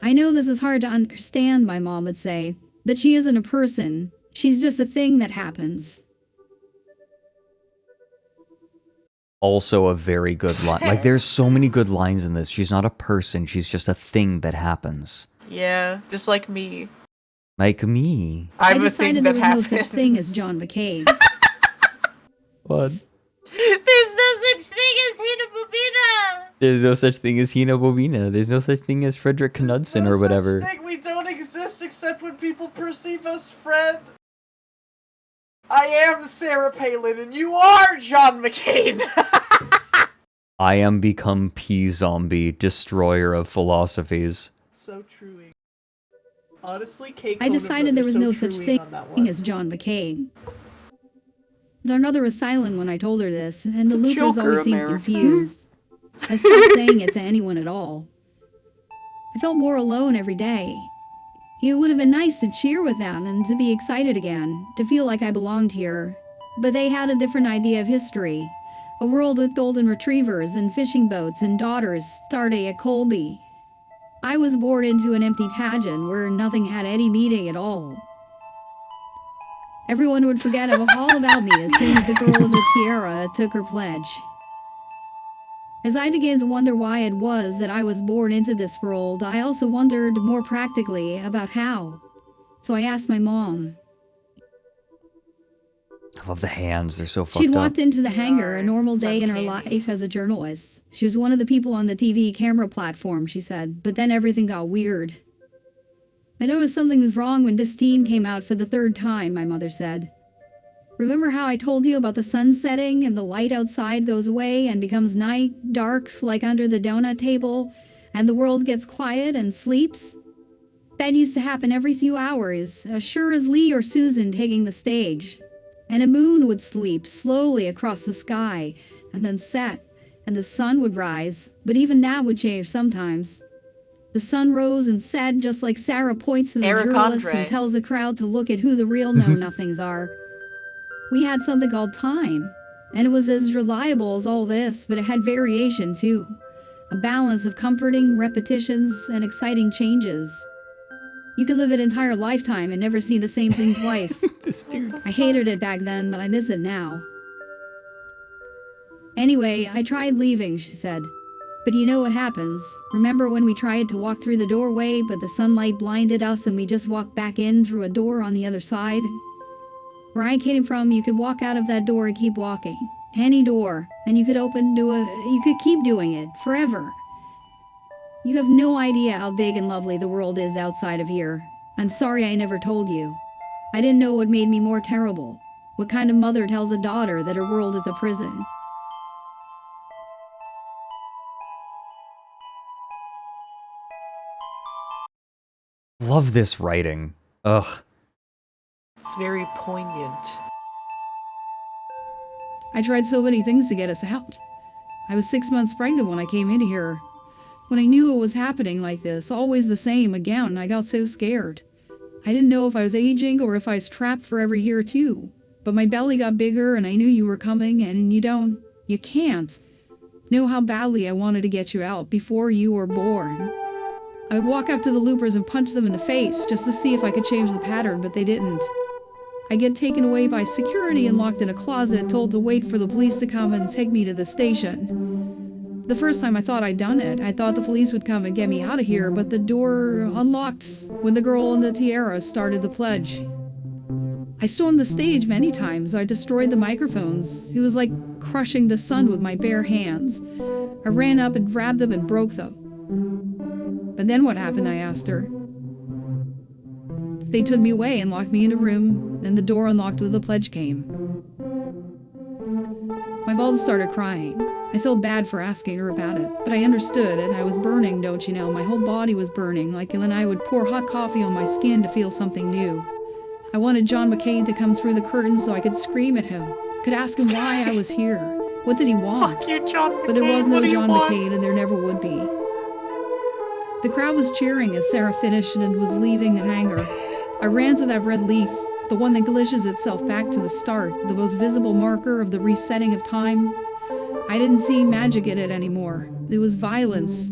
I know this is hard to understand, my mom would say, that she isn't a person. She's just a thing that happens. Also a very good line. Like, there's so many good lines in this. She's not a person. She's just a thing that happens. Yeah, just like me. Like me. I I'm a thing decided that there was happens. no such thing as John McCain. What? There's no such thing as HinaBoBina! There's no such thing as HinaBoBina. There's no such thing as Frederick Knudsen or whatever. Such thing. We don't exist except when people perceive us, Fred. I am Sarah Palin, and you are John McCain. I am become P-Zombie, destroyer of philosophies. So truing. Honestly, Kate I decided there was no such thing as John McCain. Our mother was silent when I told her this, and the Loopers always seemed confused. I stopped saying it to anyone at all. I felt more alone every day. It would have been nice to cheer with them and to be excited again, to feel like I belonged here. But they had a different idea of history. A world with golden retrievers and fishing boats and daughters starting at Colby. I was born into an empty pageant where nothing had any meaning at all. Everyone would forget all about me as soon as the girl in the tiara took her pledge. As I began to wonder why it was that I was born into this world, I also wondered more practically about how. So I asked my mom. I love the hands. They're so fucked She'd up. walked into the hangar a normal day in her life as a journalist. She was one of the people on the TV camera platform, she said, but then everything got weird. I noticed something was wrong when this team came out for the third time, my mother said. Remember how I told you about the sun setting and the light outside goes away and becomes night, dark, like under the donut table, and the world gets quiet and sleeps? That used to happen every few hours, as sure as Lee or Susan taking the stage. And a moon would sleep slowly across the sky, and then set, and the sun would rise, but even that would change sometimes. The sun rose and set just like Sarah points to the Eric journalists Andre. and tells the crowd to look at who the real know-nothings are. We had something called time, and it was as reliable as all this, but it had variation too. A balance of comforting repetitions and exciting changes. You could live an entire lifetime and never see the same thing twice. This dude. I hated it back then, but I miss it now. Anyway, I tried leaving, she said. But you know what happens. Remember when we tried to walk through the doorway, but the sunlight blinded us and we just walked back in through a door on the other side? Where I came from, you could walk out of that door and keep walking. Any door. And you could you could keep doing it. Forever. You have no idea how big and lovely the world is outside of here. I'm sorry I never told you. I didn't know what made me more terrible. What kind of mother tells a daughter that her world is a prison? Love this writing. Ugh. It's very poignant. I tried so many things to get us out. I was 6 months pregnant when I came in here. When I knew it was happening like this, always the same again, I got so scared. I didn't know if I was aging or if I was trapped for every year too. But my belly got bigger and I knew you were coming, and you can't know how badly I wanted to get you out before you were born. I would walk up to the loopers and punch them in the face just to see if I could change the pattern, but they didn't. I get taken away by security and locked in a closet, told to wait for the police to come and take me to the station. The first time I thought I'd done it, I thought the police would come and get me out of here, but the door unlocked when the girl in the tiara started the pledge. I stormed the stage many times. I destroyed the microphones. It was like crushing the sun with my bare hands. I ran up and grabbed them and broke them. But then what happened, I asked her. They took me away and locked me in a room, and the door unlocked when the pledge came. My mom started crying. I felt bad for asking her about it, but I understood it. I was burning, don't you know? My whole body was burning, like when I would pour hot coffee on my skin to feel something new. I wanted John McCain to come through the curtain so I could scream at him, could ask him why I was here. What did he want? Fuck you, John McCain. But there was no What do you John want? McCain, and there never would be. The crowd was cheering as Sarah finished and was leaving the hangar. I ran to that red leaf, the one that glitches itself back to the start, the most visible marker of the resetting of time. I didn't see magic in it anymore. It was violence.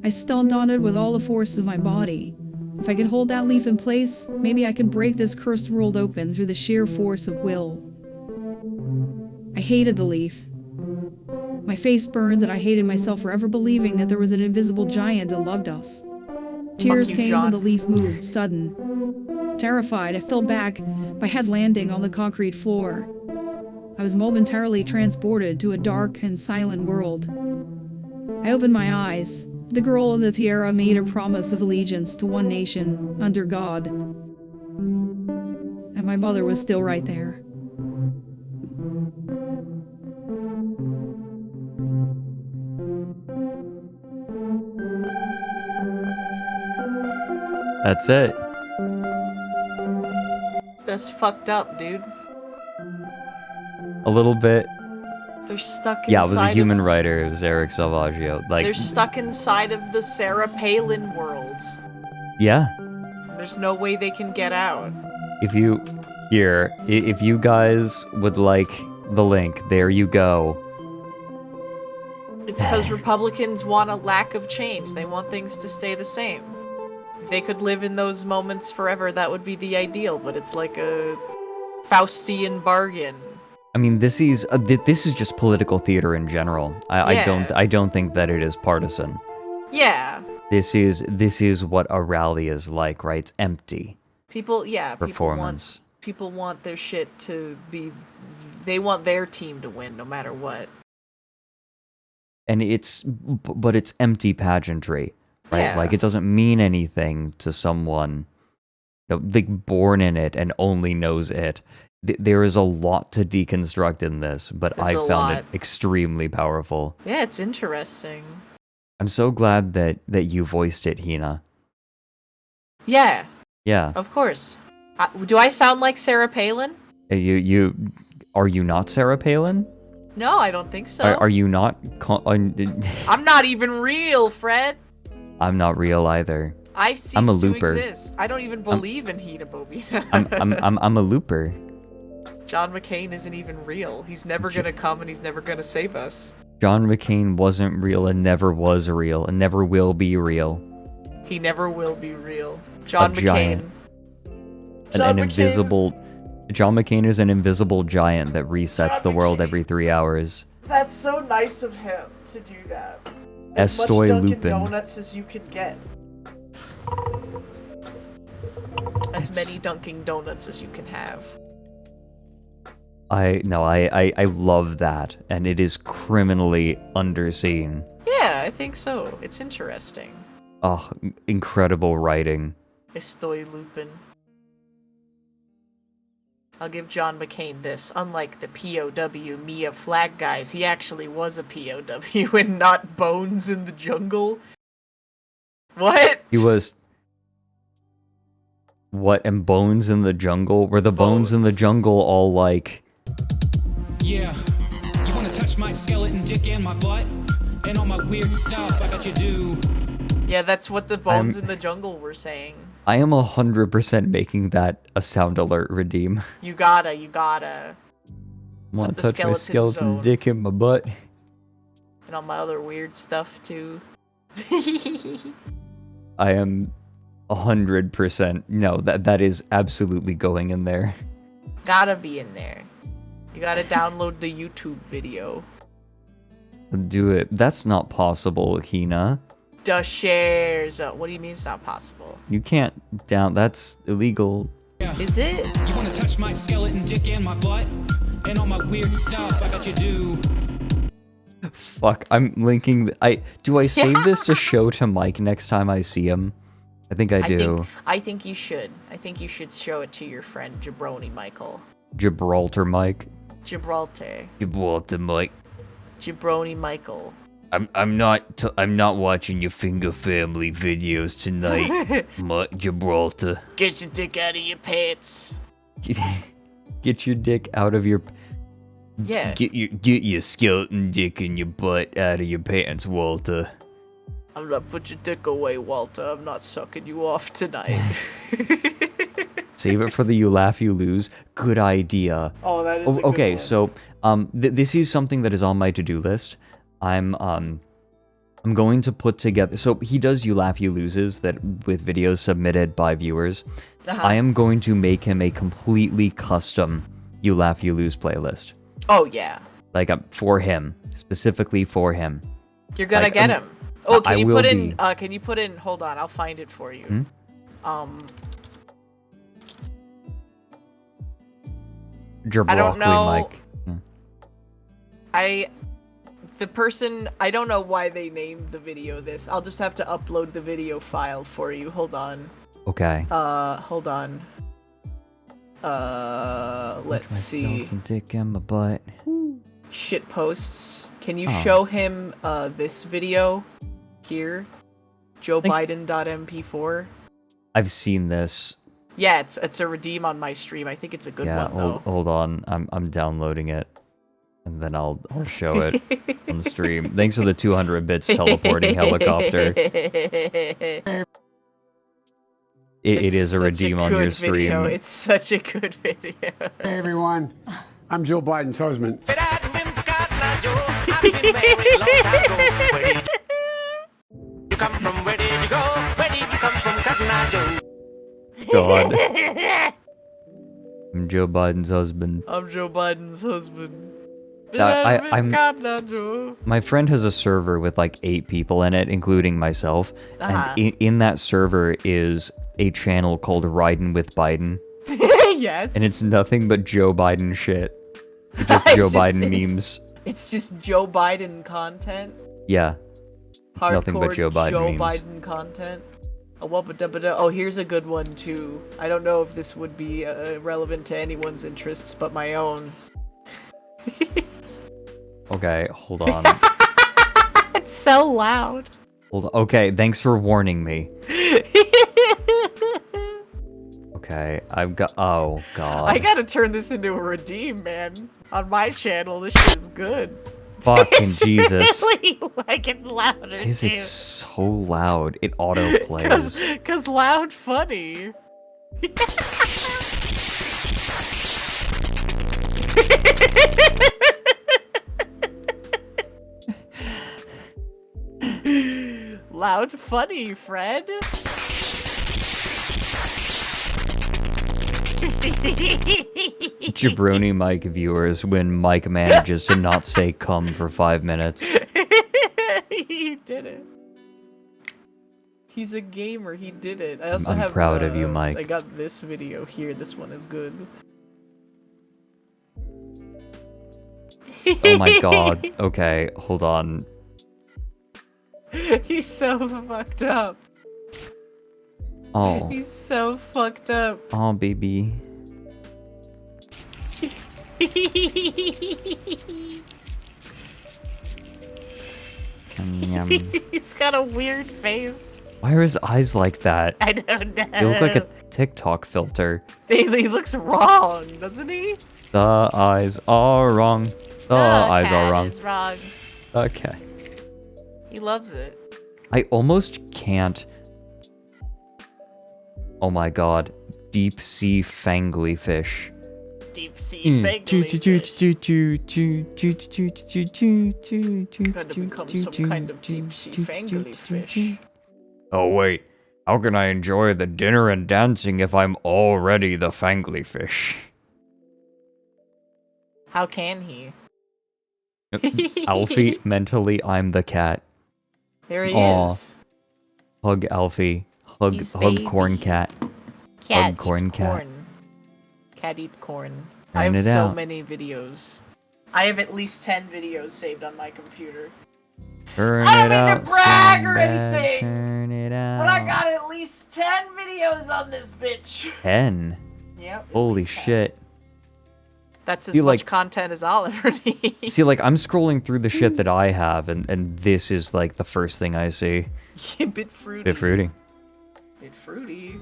I stomped on it with all the force of my body. If I could hold that leaf in place, maybe I could break this cursed world open through the sheer force of will. I hated the leaf. My face burned and I hated myself for ever believing that there was an invisible giant that loved us. Tears you, came John. when the leaf moved, sudden. Terrified, I fell back, my head landing on the concrete floor. I was momentarily transported to a dark and silent world. I opened my eyes. The girl in the tiara made a promise of allegiance to one nation, under God. And my mother was still right there. That's it. That's fucked up, dude. A little bit. They're stuck inside Yeah, it was a human of, writer. It was Eric Salvaggio. Like, They're stuck inside of the Sarah Palin world. yeah. There's no way they can get out. If you guys would like the link, there you go. It's because Republicans want a lack of change. They want things to stay the same. If they could live in those moments forever, that would be the ideal, but it's like a Faustian bargain. I mean, this is just political theater in general. Yeah. I don't think that it is partisan. Yeah. This is what a rally is like, right? It's empty People performance. People want their shit to be, they want their team to win no matter what. And but it's empty pageantry, right? Yeah. Like, it doesn't mean anything to someone, like, born in it and only knows it. There is a lot to deconstruct in this, but There's I a found lot. it extremely powerful. Yeah, it's interesting. I'm so glad that you voiced it, Hina. Yeah, Yeah. of course. Do I sound like Sarah Palin? You are you not Sarah Palin? No, I don't think so. Are you not? I'm not even real, Fred. I'm not real either. I cease I'm a to looper. exist. I don't even believe in HinaBoBina. I'm a looper. John McCain isn't even real. He's never gonna come and he's never gonna save us. John McCain wasn't real and never was real and never will be real. He never will be real. John McCain. Giant. An invisible. John McCain is an invisible giant that resets John the world McCain. every 3 hours. That's so nice of him to do that. Estoy Lupin. Donuts as you can get. As many Dunkin' Donuts as you can have. I love that, and it is criminally underseen. Yeah, I think so. It's interesting. Oh, incredible writing. Estoy Lupin. I'll give John McCain this. Unlike the POW Mia flag guys, he actually was a POW and not Bones in the Jungle. What? He was. What, and Bones in the Jungle? Were the Bones in the Bones. Jungle all like. Yeah, you wanna touch my skeleton dick and my butt? And all my weird stuff, I bet you do. Yeah, that's what the Bones in the Jungle were saying. I am 100% making that a sound alert redeem. You gotta. Wanna the touch my skeleton skeleton zone. dick in my butt? And all my other weird stuff too. I am 100%. No, that is absolutely going in there. Gotta be in there. You gotta download the YouTube video. Do it. That's not possible, Hina. The shares. What do you mean it's not possible? You can't that's illegal. Is it? You wanna touch my skeleton dick and my butt? And all my weird stuff, I bet you do. Fuck, I'm linking. Do I save this to show to Mike next time I see him? I think I do. I think you should. I think you should show it to your friend Jabroni Michael. Gibraltar Mike. Gibraltar. Gibraltar Mike. Jabroni Michael. I'm not watching your finger family videos tonight, Gibraltar. Get your dick out of your pants. Get your dick out of your. Yeah. Get your skeleton dick in your butt out of your pants, Walter. I'm gonna put your dick away, Walter. I'm not sucking you off tonight. Save it for the you laugh you lose. Good idea. Oh, that is a good okay. one. So this is something that is on my to-do list. I'm going to put together. So he does you laugh you loses that with videos submitted by viewers. I am going to make him a completely custom you laugh you lose playlist. Oh yeah. Like for him, specifically for him. You're gonna Like, get him. Oh, I can you will put in? be. Can you put in? Hold on, I'll find it for you. Broccoli know. Mike. The person, I don't know why they named the video this. I'll just have to upload the video file for you. Hold on. Okay. Hold on. Let's see. Skeleton dick in my butt. Shit posts. Can you show him this video here? JoeBiden.mp4. I've seen this. Yeah, it's a redeem on my stream. I think it's a good one though. Hold on. I'm downloading it. And then I'll show it on the stream. Thanks for the 200 bits teleporting helicopter. It is a redeem on your stream. Video. It's such a good video. Hey everyone, I'm Joe Biden's husband. God. I'm Joe Biden's husband. I'm Joe Biden's husband. My friend has a server with like 8 people in it, including myself. And in that server is a channel called Riding with Biden. Yes. And it's nothing but Joe Biden shit. Just Joe Biden memes. It's just Joe Biden content. Yeah. It's nothing but Joe Biden memes. Biden content. Oh, here's a good one too. I don't know if this would be relevant to anyone's interests but my own. Okay, hold on. It's so loud. Hold on. Okay, thanks for warning me. Okay, I've got. Oh God. I gotta turn this into a redeem, man. On my channel, this shit is good. Fucking It's Jesus. really, like, it's louder Is too. it so loud? It auto plays. Cause loud funny. Loud funny, Fred. Jabroni Mike viewers when Mike manages to not say come for 5 minutes. He did it. He's a gamer. He did it. I also I'm have. proud of you, Mike. I got this video here. This one is good. Oh my God. Okay, hold on. He's so fucked up. Oh. He's so fucked up. Oh, baby. Yum. He's got a weird face. Why are his eyes like that? I don't know. They look like a TikTok filter. He looks wrong, doesn't he? The eyes are wrong. The eyes are wrong. Is wrong. Okay. He loves it. I almost can't. Oh my God. Deep sea fangly fish. Deep sea fangly fish. Gotta become some kind of deep sea fangly fish. Oh wait. How can I enjoy the dinner and dancing if I'm already the fangly fish? How can he? Alfie, mentally, I'm the cat. There he Aw. is. Hug Alfie. Hug He's corn baby. cat. Cat Hug corn eat cat. corn. Cat eat corn. I Turn have it so out. many videos. I have at least 10 videos saved on my computer. Turn I don't it mean out, to brag or scumbag, anything, turn it out. but I got at least 10 videos on this bitch. 10? Yep. at Holy least 10. shit. That's as See, much like- content as I'll ever need. See, like, I'm scrolling through the shit that I have, and this is, like, the first thing I see. Yeah, bit fruity. Bit fruity. Bit fruity.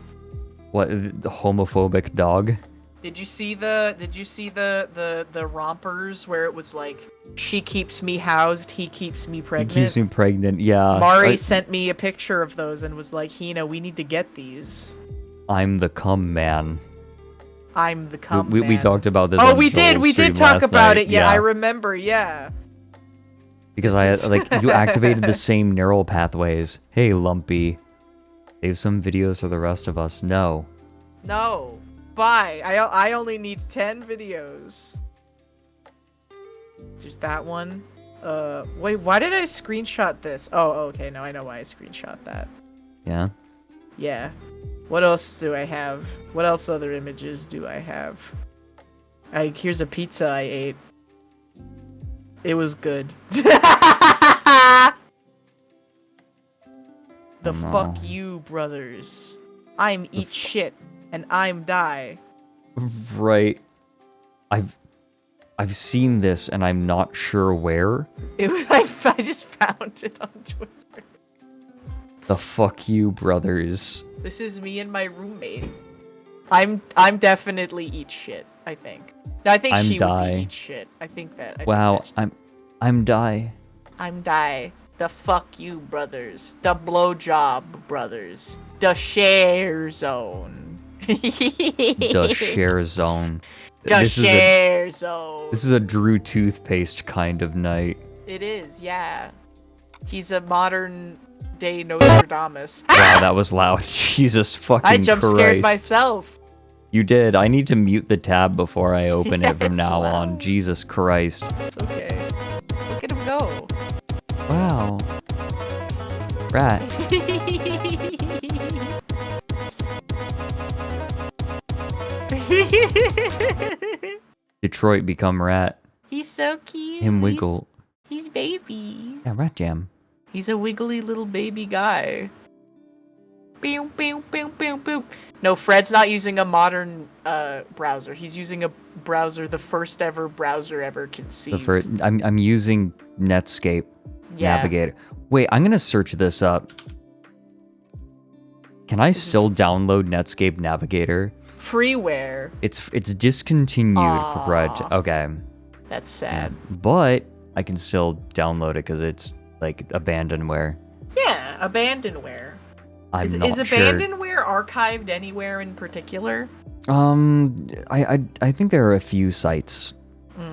What, the homophobic dog? Did you see the rompers where it was like, she keeps me housed, he keeps me He pregnant? keeps me pregnant, yeah. Mari sent me a picture of those and was like, Hina, we need to get these. I'm the cum man. I'm the cum We man. talked about this Oh, on we did. Joel's We stream did talk last about night, it. Yeah, I remember. Yeah. Because This is- you activated the same neural pathways. Hey, Lumpy. Save some videos for the rest of us. No. No. Bye. I only need 10 videos. Just that one. Wait, why did I screenshot this? Oh, okay. No, I know why I screenshot that. Yeah? Yeah. What else do I have? What else other images do I have? Here's a pizza I ate. It was good. The Oh, no. fuck you, brothers. I'm eat shit, and I'm die. Right. I've seen this and I'm not sure where. It was, I just found it on Twitter. The fuck you, brothers. This is me and my roommate. I'm definitely eat shit, I think. No, I think I'm she die. would be eat shit. I think that. Wow, I'm die. I'm die. The fuck you brothers. The blowjob brothers. The share zone. The share zone. The This is a- share zone. This is a Drew toothpaste kind of night. It is, yeah. He's a modern day Nostradamus. Wow, that was loud. Jesus fucking I jump Christ. scared myself. You did. I need to mute the tab before I open Yeah, it from it's now on. loud. Jesus Christ. It's okay. Look at him go. Wow. Rat. Detroit become rat. He's so cute. Him wiggle. He's baby. Yeah, rat jam. He's a wiggly little baby guy. Pew, pew, pew, pew, pew. No, Fred's not using a modern browser. He's using a browser, the first ever browser ever conceived. I'm using Netscape Yeah. Navigator. Wait, I'm gonna search this up. Can I still download Netscape Navigator? Freeware. It's discontinued, Aw. right? Okay. That's sad. But I can still download it because it's like abandonware. Yeah, abandonware. I'm Is not sure. abandonware archived anywhere in particular? I think there are a few sites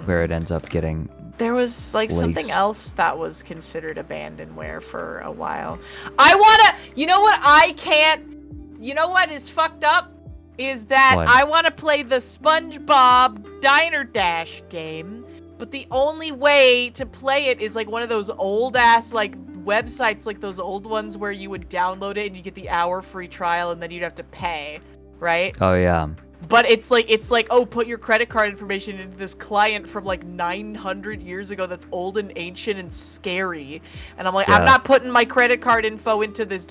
where it ends up getting. There was like something Laced. else that was considered abandonware for a while. I wanna, you know what I can't, you know what is fucked up? Is that What? I wanna play the SpongeBob Diner Dash game, but the only way to play it is like one of those old ass like websites, like those old ones where you would download it and you get the hour free trial and then you'd have to pay, right? Oh yeah. But it's like, oh, put your credit card information into this client from like 900 years ago that's old and ancient and scary. And I'm like, Yeah. I'm not putting my credit card info into this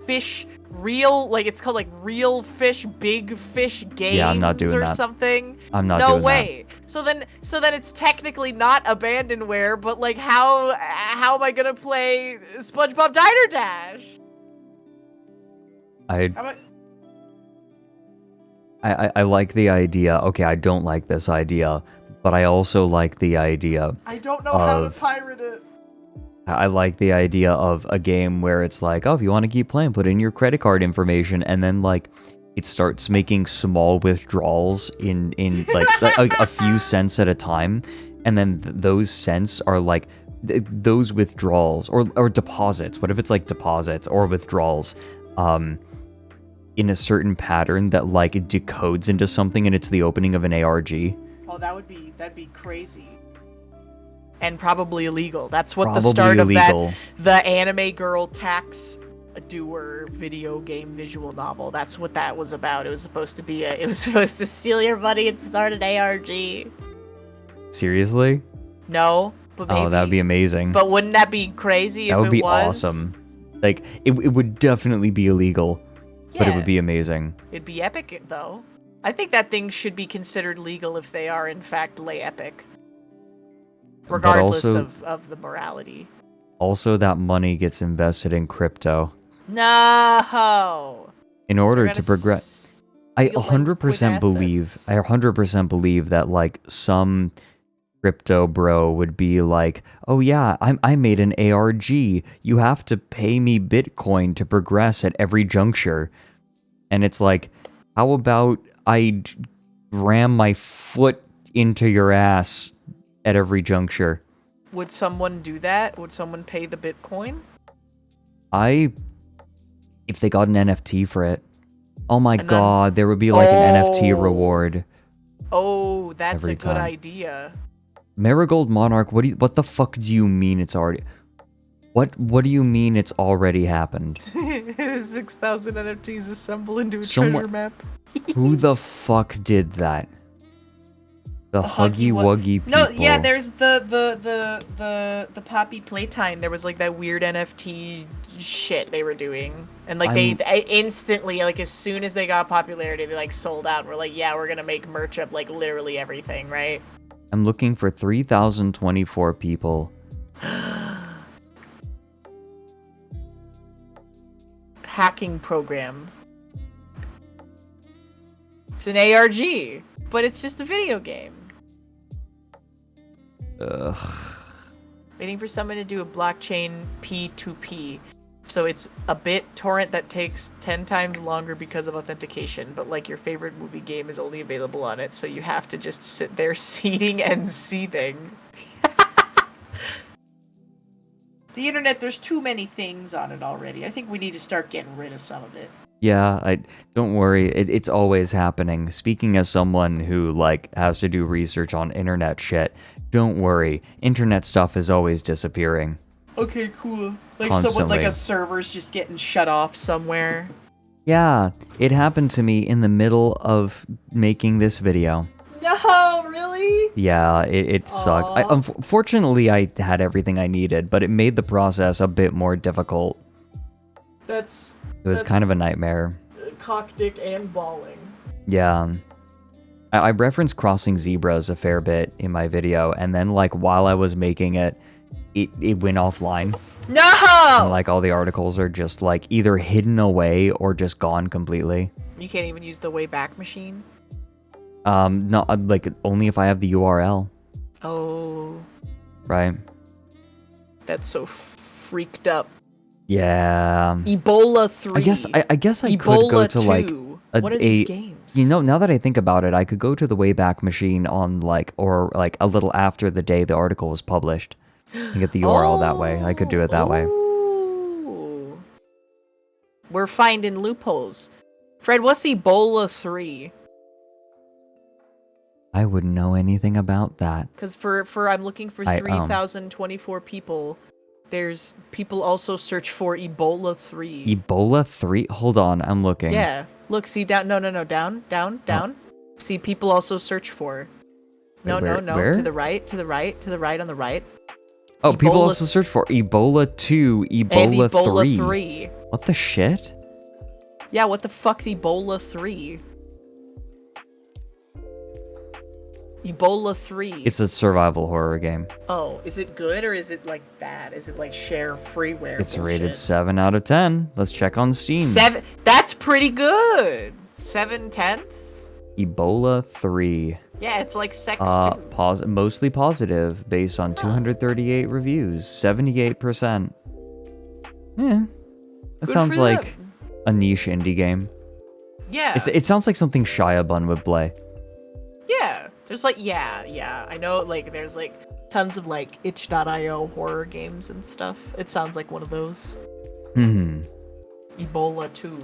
fish real, like it's called like real fish, big fish games Yeah, I'm not doing or that. something. I'm not No doing way. So then it's technically not abandonware, but like how am I gonna play SpongeBob Diner Dash? that. I like the idea. Okay, I don't like this idea, but I also like the idea. I don't know how to Of- pirate it. I like the idea of a game where it's like, oh, if you want to keep playing, put in your credit card information, and then like it starts making small withdrawals in like a few cents at a time, and then those cents are like those withdrawals or deposits. What if it's like deposits or withdrawals? in a certain pattern that like it decodes into something and it's the opening of an ARG. Oh, that'd be crazy. And probably illegal. That's what the Probably start illegal. of the anime girl tax doer video game visual novel. That's what that was about. It was supposed to steal your money and start an ARG. Seriously? No, but maybe. Oh, that would be amazing. But wouldn't that be crazy That if would be it was? awesome. Like it would definitely be illegal, but it Yeah. would be amazing. It'd be epic though. I think that thing should be considered legal if they are in fact lay epic. Regardless also- of the morality. Also, that money gets invested in crypto. No. In order to progress, I 100% believe that like some crypto bro would be like, "Oh yeah, I made an ARG. You have to pay me Bitcoin to progress at every juncture." And it's like, "How about I ram my foot into your ass at every juncture?" Would someone do that? Would someone pay the Bitcoin? If they got an NFT for it. Oh my And then- god, there would be like an NFT Oh. reward. Oh, that's Every a good time. idea. Marigold Monarch, what the fuck do you mean it's already... What do you mean it's already happened? 6,000 NFTs assemble into a Someone- treasure map. Who the fuck did that? The Huggy Wuggy people. No, yeah, there's the Poppy Playtime. There was like that weird NFT shit they were doing, and like they instantly, like as soon as they got popularity, they like sold out. And we're like, yeah, we're gonna make merch of like literally everything, right? I'm looking for 3,024 people. Hacking program. It's an ARG, but it's just a video game. Ugh. Waiting for someone to do a blockchain P2P. So it's a bit torrent that takes 10 times longer because of authentication, but like your favorite movie game is only available on it, so you have to just sit there seeding and seething. The internet, there's too many things on it already. I think we need to start getting rid of some of it. Yeah, don't worry. It's always happening. Speaking as someone who like has to do research on internet shit, don't worry. Internet stuff is always disappearing. Okay, cool. Like Constantly. someone, like a server's just getting shut off somewhere. Yeah, it happened to me in the middle of making this video. No, really? Yeah, it sucked. Aw. Unfortunately, I had everything I needed, but it made the process a bit more difficult. That's It was kind of a nightmare. cock, dick, and balling. Yeah. I referenced crossing zebras a fair bit in my video, and then, like, while I was making it, it went offline. No! And, like, all the articles are just, like, either hidden away or just gone completely. You can't even use the Wayback Machine? No, like, only if I have the URL, Oh, right? that's so freaked up. Yeah. Ebola 3. I guess I could Ebola go to, 2. like, What are these games? You know, now that I think about it, I could go to the Wayback Machine on, like, or, like, a little after the day the article was published and get the URL that way. I could do it that way. Ooh. We're finding loopholes. Fred, what's Ebola 3? I wouldn't know anything about that. Because for I'm looking for 3,024 people. There's people also search for Ebola 3. Ebola 3? Hold on, I'm looking. Yeah. Look, see down. No, down. See, people also search for. No, Wait, no. where? To the right, on the right. Oh, people Ebola also search for Ebola 2, And Ebola, Ebola 3. 3. What the shit? Yeah, what the fuck's Ebola 3? Ebola 3. It's a survival horror game. Oh, is it good or is it like bad? Is it like share freeware? It's rated bullshit? 7 out of 10. Let's check on Steam. 7. That's pretty good. 7/10. Ebola 3. Yeah, it's like sex too. Mostly positive, based on 238 reviews, 78%. Yeah, that Good sounds for like them. a niche indie game. Yeah. It sounds like something Shia Bun would play. Yeah. There's like yeah. I know like there's like tons of like itch.io horror games and stuff. It sounds like one of those. Hmm. Ebola too.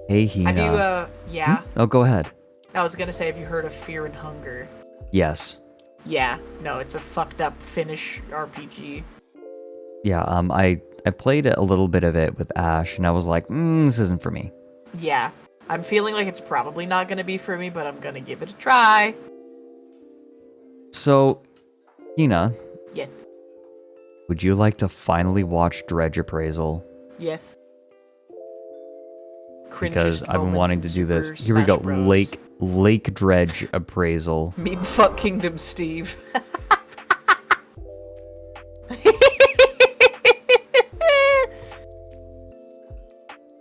Hey, Have you, Hina. yeah. Oh, go ahead. I was gonna say, have you heard of Fear and Hunger? Yes. Yeah. No, it's a fucked up Finnish RPG. Yeah, I played a little bit of it with Ash, and I was like, this isn't for me. Yeah. I'm feeling like it's probably not gonna be for me, but I'm gonna give it a try. So, Hina, Yeah. would you like to finally watch Dredge Appraisal? Yes. Because Cringiest I've been moments wanting in to do this. Super Here we go. Smash Bros. Lake Dredge Appraisal. Mean fuck Kingdom Steve.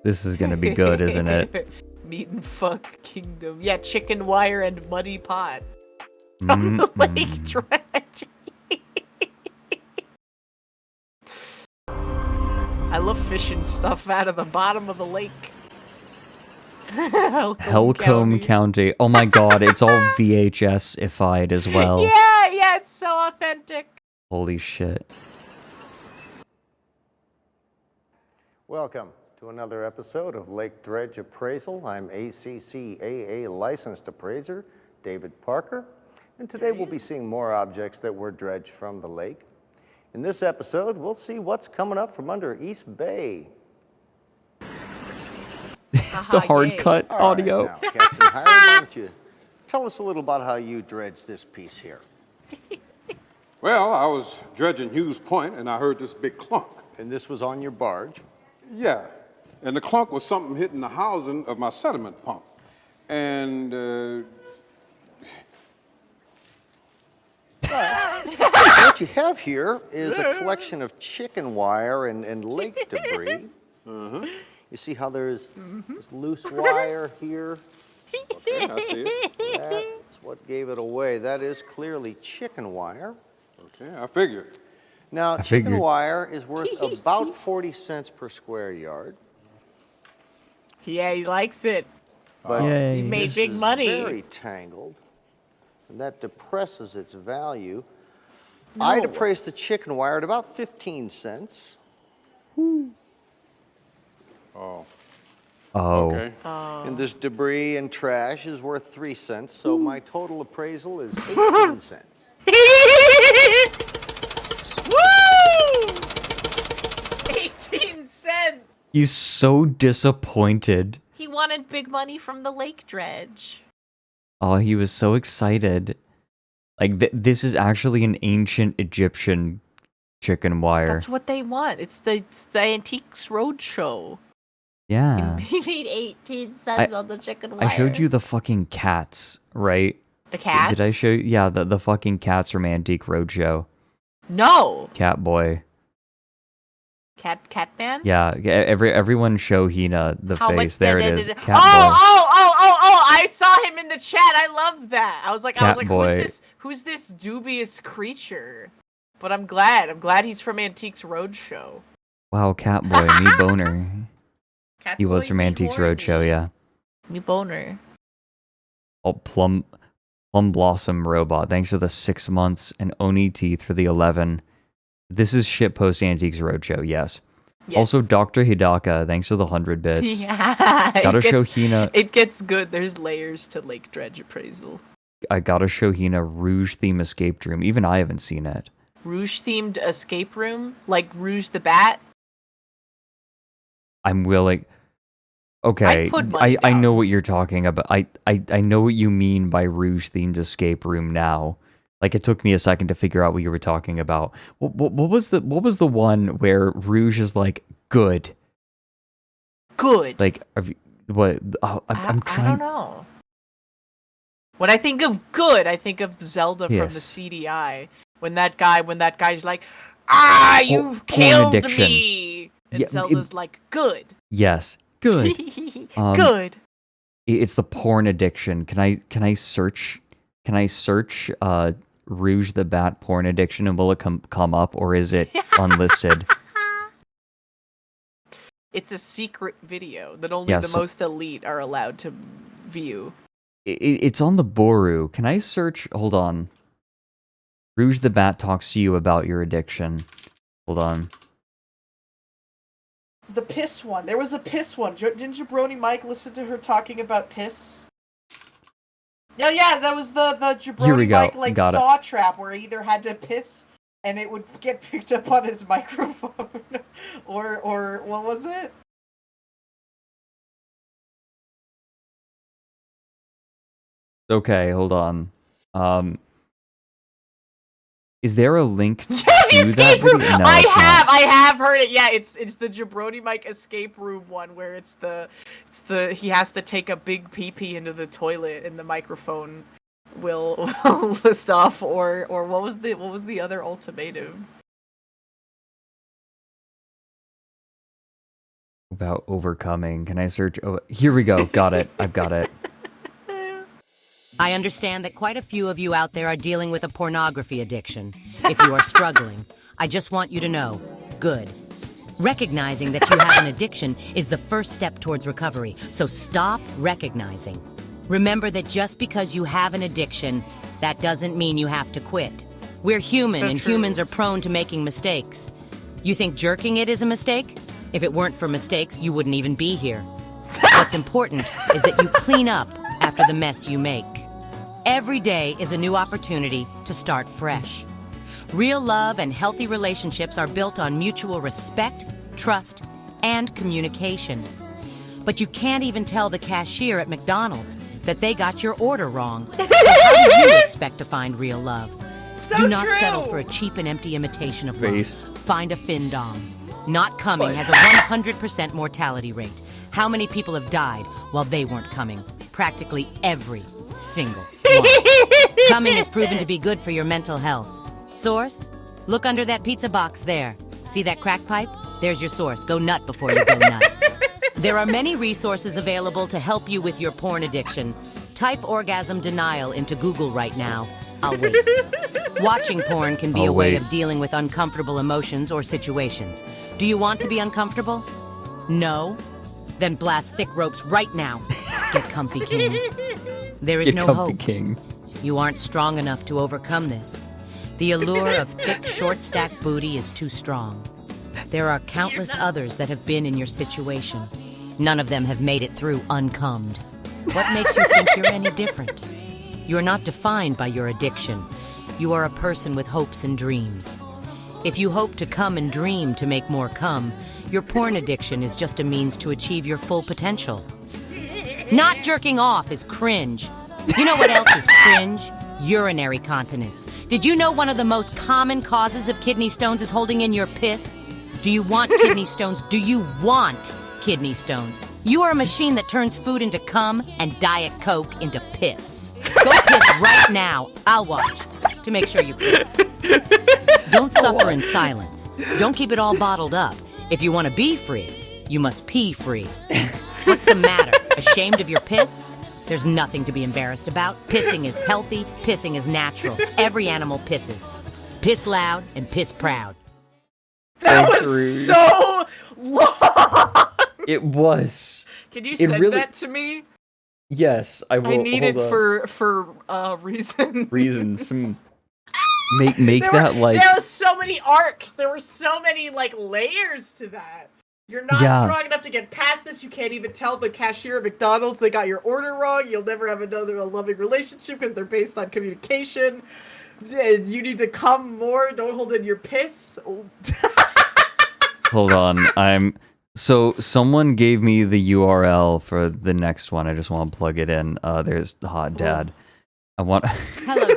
This is gonna be good, isn't it? Meat and fuck Kingdom. Yeah, chicken wire and muddy pot. On the lake dredge. I love fishing stuff out of the bottom of the lake. Helcombe County. Oh my god, it's all VHS-ified as well. Yeah, it's so authentic. Holy shit. Welcome to another episode of Lake Dredge Appraisal. I'm ACCAA licensed appraiser David Parker, and today we'll be seeing more objects that were dredged from the lake. In this episode, we'll see what's coming up from under East Bay. The hard cut All right, audio. now, Captain Hiram, why don't you tell us a little about how you dredged this piece here? Well, I was dredging Hughes Point and I heard this big clunk. And this was on your barge? Yeah, and the clunk was something hitting the housing of my sediment pump. And What you have here is a collection of chicken wire and lake debris. You see how there's loose wire here? okay, I see it. That's what gave it away. That is clearly chicken wire. Okay, I figured. Now, chicken figured. wire is worth about 40 cents per square yard. Yeah, he likes it. But Yay. He made this big is money. very tangled, and that depresses its value. I'd appraise the chicken wire at about 15 cents. Oh, Oh. okay. And this debris and trash is worth 3 cents, so my total appraisal is 18 cents. Woo! 18 cents. He's so disappointed. He wanted big money from the lake dredge. Oh, he was so excited. Like, this is actually an ancient Egyptian chicken wire. That's what they want. It's the Antiques Roadshow. Yeah. He made 18 cents on the chicken wire. I showed you the fucking cats, right? the cats. Did I show you? Yeah, the fucking cats from Antique Roadshow. No. Catboy. Catman? Yeah, everyone show Hina the How face. much There did- it is. did- Catboy. Oh! I saw him in the chat. I love that. I was like, Catboy. who's this dubious creature? But I'm glad he's from Antiques Roadshow. Wow, Catboy, me boner. He was Catboy, from me Antiques horny. Roadshow, yeah. Me boner. Oh, Plum Blossom Robot, thanks for the 6 months, and Oni Teeth for the 11. This is shitpost Antiques Roadshow, yes. Yes. Also, Dr. Hidaka, thanks for the 100 bits. Yeah. Gotta it show gets- Hina. It gets good. There's layers to Lake Dredge Appraisal. I gotta show Hina Rouge Theme Escape Room. Even I haven't seen it. Rouge themed escape room, like Rouge the Bat. I'm willing. Okay, I'd put money I down. know what you're talking about. I know what you mean by Rouge themed escape room now. Like, it took me a second to figure out what you were talking about. What was the one where Rouge is like good? Good. Like, what? Oh, I'm I trying. don't know. When I think of good, I think of Zelda from the Yes. CDI. When that guy's like, "Ah, you've porn killed addiction. me," and Yeah, Zelda's like, "Good, Yes, good. good." It's the porn addiction. Can I search? Can I search Rouge the Bat porn addiction, and will it come up, or is it unlisted? It's a secret video that only Yeah, the so- most elite are allowed to view. It's on the Boru. Can I search? Hold on. Rouge the Bat talks to you about your addiction. Hold on. The piss one. There was a piss one. Didn't Jabroni Mike listen to her talking about piss? Yeah, that was the Jabroni Mike like saw trap where he either had to piss and it would get picked up on his microphone, or what was it? Okay, hold on. Is there a link to the escape room? No, I have heard it. Yeah, it's the Jabroni Mike escape room one where it's the he has to take a big pee into the toilet and the microphone will list off, or what was the other ultimatum? About overcoming. Can I search? Oh, here we go. Got it. I've got it. I understand that quite a few of you out there are dealing with a pornography addiction. If you are struggling, I just want you to know, good. Recognizing that you have an addiction is the first step towards recovery, so stop recognizing. Remember that just because you have an addiction, that doesn't mean you have to quit. We're human, and humans are prone to making mistakes. You think jerking it is a mistake? If it weren't for mistakes, you wouldn't even be here. What's important is that you clean up after the mess you make. Every day is a new opportunity to start fresh. Real love and healthy relationships are built on mutual respect, trust, and communication. But you can't even tell the cashier at McDonald's that they got your order wrong. So how do you expect to find real love? Do not settle for a cheap and empty imitation of love. Find a fin-dom. Not coming has a 100% mortality rate. How many people have died while they weren't coming? Practically every single one. Coming is proven to be good for your mental health. Source? Look under that pizza box there. See that crack pipe? There's your source. Go nut before you go nuts. There are many resources available to help you with your porn addiction. Type orgasm denial into Google right now. I'll wait. Watching porn can be a way of dealing with uncomfortable emotions or situations. Do you want to be uncomfortable? No? Then blast thick ropes right now. Get comfy, king. There is no hope. King. You aren't strong enough to overcome this. The allure of thick, short-stacked booty is too strong. There are countless others that have been in your situation. None of them have made it through uncummed. What makes you think you're any different? You are not defined by your addiction. You are a person with hopes and dreams. If you hope to come and dream to make more come, your porn addiction is just a means to achieve your full potential. Not jerking off is cringe. You know what else is cringe? Urinary continence. Did you know one of the most common causes of kidney stones is holding in your piss? Do you want kidney stones? Do you want kidney stones? You are a machine that turns food into cum and Diet Coke into piss. Go piss right now. I'll watch to make sure you piss. Don't suffer in silence. Don't keep it all bottled up. If you want to be free, you must pee free. What's the matter? Ashamed of your piss? There's nothing to be embarrassed about. Pissing is healthy. Pissing is natural. Every animal pisses. Piss loud and piss proud. That was so long! It was. Can you send that to me? Yes, I will. I need it for reasons. Reasons. Make that like. There were so many arcs. There were so many like layers to that. You're not strong enough to get past this. You can't even tell the cashier at McDonald's they got your order wrong. You'll never have another loving relationship because they're based on communication. You need to come more. Don't hold in your piss. Hold on. So someone gave me the URL for the next one. I just want to plug it in. There's the hot dad. I want. Hello,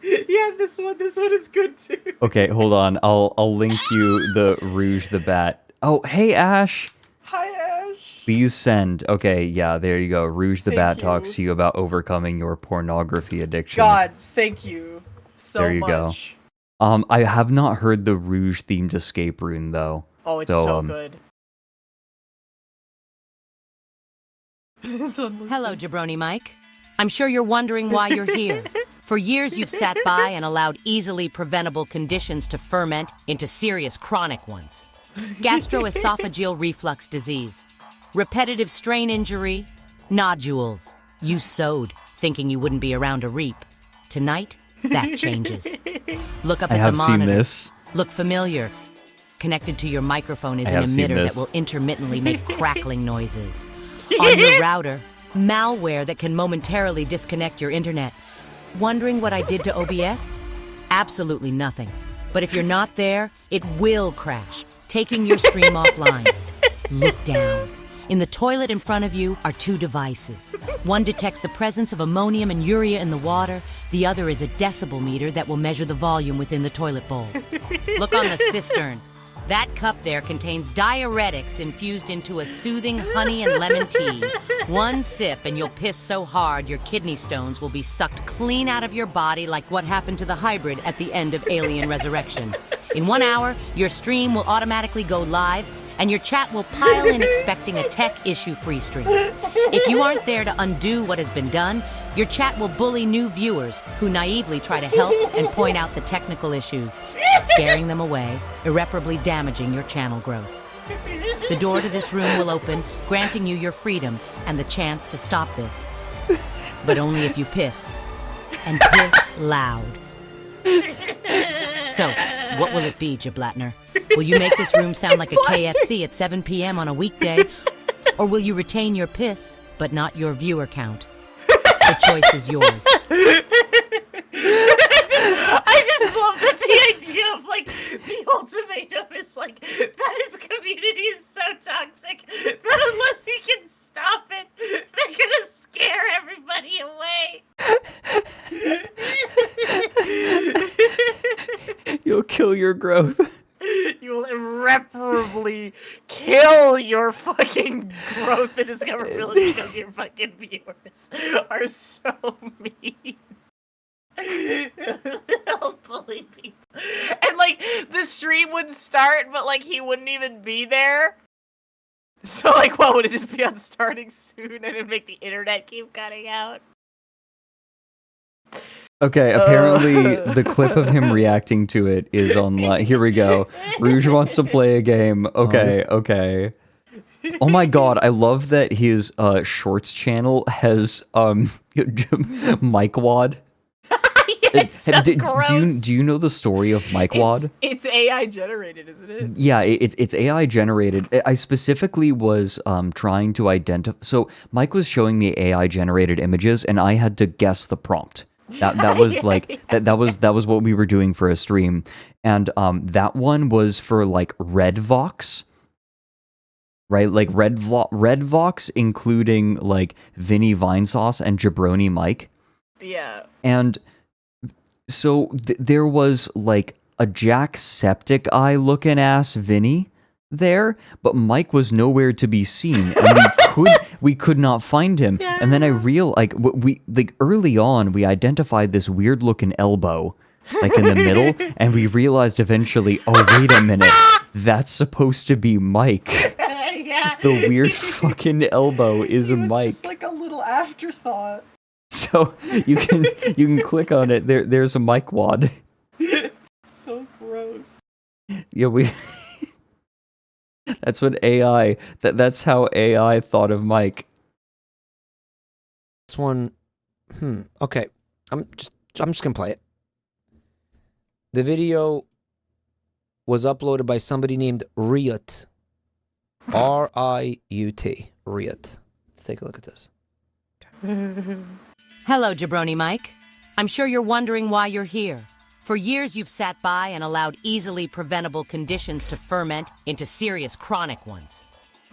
yeah, this one is good too. Okay, hold on. I'll link you the Rouge the Bat. Oh, hey Ash. Hi Ash. Please send. Okay, yeah, there you go. Rouge the Bat talks to you about overcoming your pornography addiction. Gods, thank you so much. There you go. I have not heard the Rouge themed escape room though. Oh, it's so good. Hello, Jabroni Mike. I'm sure you're wondering why you're here. For years, you've sat by and allowed easily preventable conditions to ferment into serious chronic ones. Gastroesophageal reflux disease, repetitive strain injury, nodules. You sowed, thinking you wouldn't be around to reap. Tonight, that changes. Look up at the monitor. Seen this. Look familiar. Connected to your microphone is I an have seen emitter that this. will intermittently make crackling noises. On your router, malware that can momentarily disconnect your internet. Wondering what I did to OBS? Absolutely nothing. But if you're not there, it will crash, taking your stream offline. Look down. In the toilet in front of you are 2 devices. One detects the presence of ammonium and urea in the water. The other is a decibel meter that will measure the volume within the toilet bowl. Look on the cistern. That cup there contains diuretics infused into a soothing honey and lemon tea. One sip and you'll piss so hard your kidney stones will be sucked clean out of your body like what happened to the hybrid at the end of Alien Resurrection. In 1 hour, your stream will automatically go live and your chat will pile in expecting a tech issue-free stream. If you aren't there to undo what has been done, your chat will bully new viewers who naively try to help and point out the technical issues, scaring them away, irreparably damaging your channel growth. The door to this room will open, granting you your freedom and the chance to stop this. But only if you piss. And piss loud. So, what will it be, Jablatner? Will you make this room sound like a KFC at 7 p.m. on a weekday? Or will you retain your piss, but not your viewer count? The choice is yours. I just love that the idea of, like, the ultimatum is, like, that his community is so toxic that unless he can stop it, they're gonna scare everybody away. You'll kill your growth. You will irreparably kill your fucking growth and discoverability because your fucking viewers are so mean. They'll bully people. And, like, the stream would start, but, like, he wouldn't even be there. So, like, what, would it just be on starting soon and it'd make the internet keep cutting out? Okay, apparently the clip of him reacting to it is online. Here we go. Rouge wants to play a game. Okay, okay. Oh my god, I love that his shorts channel has Mike Wad. It's so gross. Do you know the story of Mike Wad? It's AI generated, isn't it? Yeah, it's AI generated. I specifically was trying to identify. So Mike was showing me AI generated images, and I had to guess the prompt. That was like that was what we were doing for a stream, and that one was for like Red Vox, right? Like Red Vox, including like Vinny Vinesauce and Jabroni Mike. Yeah. And so there was like a Jacksepticeye looking ass Vinny there, but Mike was nowhere to be seen, and we could not find him. Yeah. And then I realized, like early on, we identified this weird looking elbow, like in the middle, and we realized eventually, oh wait a minute, that's supposed to be Mike. Yeah. The weird fucking elbow is He was Mike. just like a little afterthought. So you can click on it. There's a Mike Wad. So gross. Yeah, that's what AI. That's how AI thought of Mike. This one, okay. I'm just gonna play it. The video was uploaded by somebody named Riot. R-I-U-T. Riot. Let's take a look at this. Hello, Jabroni Mike. I'm sure you're wondering why you're here. For years, you've sat by and allowed easily preventable conditions to ferment into serious chronic ones.